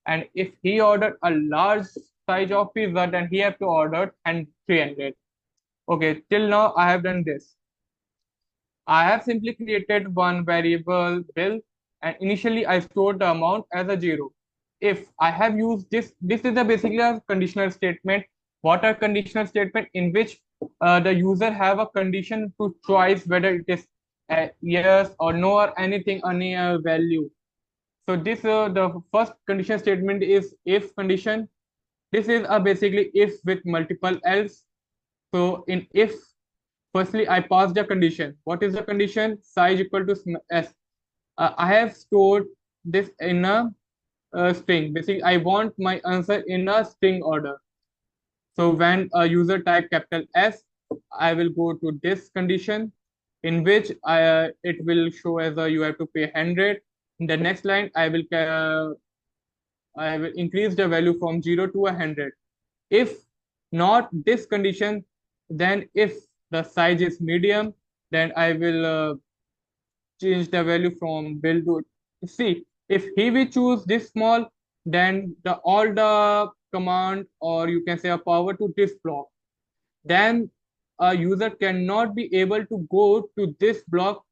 And if he ordered a large size of pizza, then he have to order and 300. Okay, till now I have done this. I have simply created one variable bill, and initially I stored the amount as a 0. If I have used this is basically a conditional statement. What a conditional statement in which the user have a condition to choice whether it is yes or no or anything, any value. So this the first condition statement is if condition. This is basically if with multiple else. So in if, firstly I pass the condition. What is the condition? Size equal to s. I have stored this in a string. Basically, I want my answer in a string order. So when a user type capital S, I will go to this condition in which it will show as a you have to pay 100. In the next line, I will increase the value from 0 to 100. If not this condition, then if the size is medium, then I will change the value from bill to C. If he will choose this small, then all the command, or you can say a power to this block, then a user cannot be able to go to this block.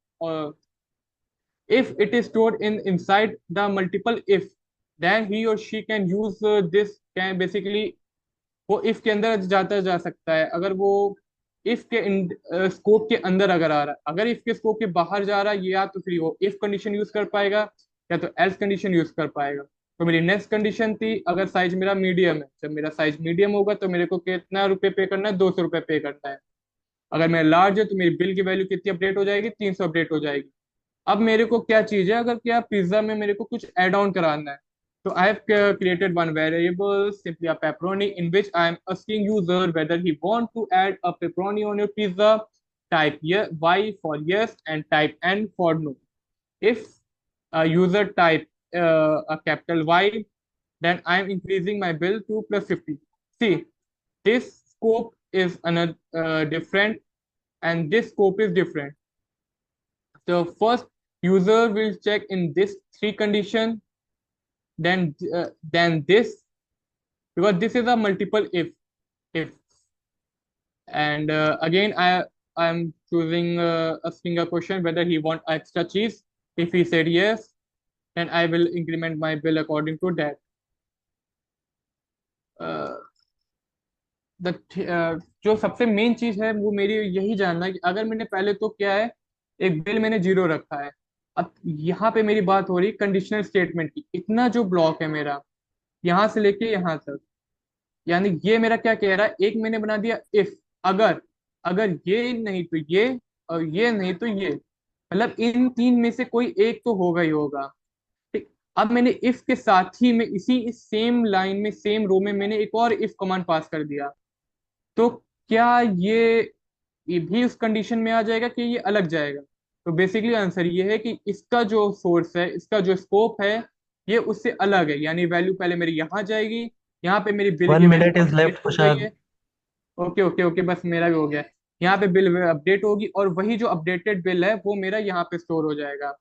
If it is stored inside the multiple if, then he or she can use this, can basically वो if के अंदर जाता जा सकता है, अगर वो if के स्कोप के अंदर अगर आ रहा है। अगर इफ के स्कोप के बाहर जा रहा है, ये या तो फिर वो इफ कंडीशन यूज कर पाएगा या तो एल्स कंडीशन यूज कर पाएगा। तो मेरी नेक्स्ट कंडीशन थी, अगर साइज मेरा मीडियम है, जब मेरा साइज मीडियम होगा तो मेरे को कितना रुपए पे करना है, 200 रुपये पे करना है। अगर मेरा लार्ज है तो मेरी बिल की वैल्यू कितनी अपडेट हो जाएगी, 300 अपडेट हो जाएगी। अब मेरे को क्या चीज है, अगर क्या पिज्जा में मेरे को कुछ एड ऑन कराना है, तो I have created one variable, simply a pepperoni, in which I am asking user whether he want to add a pepperoni on your pizza. Type y for yes and type n for no. If a user type a capital Y, then I am increasing my bill to plus 50. See, this scope is another different, and this scope is different. So first, user will check in this three condition, then this, because this is a multiple if, and again I am choosing asking a question whether he want extra cheese. If he said yes, then I will increment my bill according to that. जो सबसे main चीज है वो मेरी यही जानना है कि अगर मैंने पहले तो क्या है, एक बिल मैंने 0 रखा है। अब यहाँ पे मेरी बात हो रही कंडीशनल स्टेटमेंट की, इतना जो ब्लॉक है मेरा यहाँ से लेके यहाँ तक, यानी ये मेरा क्या कह रहा है, एक मैंने बना दिया इफ, अगर अगर ये नहीं तो ये, और ये नहीं तो ये, मतलब इन तीन में से कोई एक तो होगा ही होगा। ठीक, अब मैंने इफ के साथ ही में इसी इस सेम लाइन में सेम रो में मैंने एक और इफ कमांड पास कर दिया, तो क्या ये भी उस कंडीशन में आ जाएगा कि ये अलग जाएगा? तो बेसिकली आंसर ये है कि इसका जो सोर्स है, इसका जो स्कोप है, ये उससे अलग है, यानी वैल्यू पहले मेरी यहाँ जाएगी, यहाँ पे मेरी बिल की 1 minute value is update left, हो गई Kushag. है। ओके ओके ओके, बस मेरा भी हो गया। यहाँ पे बिल अपडेट होगी और वही जो अपडेटेड बिल है वो मेरा यहाँ पे स्टोर हो जाएगा।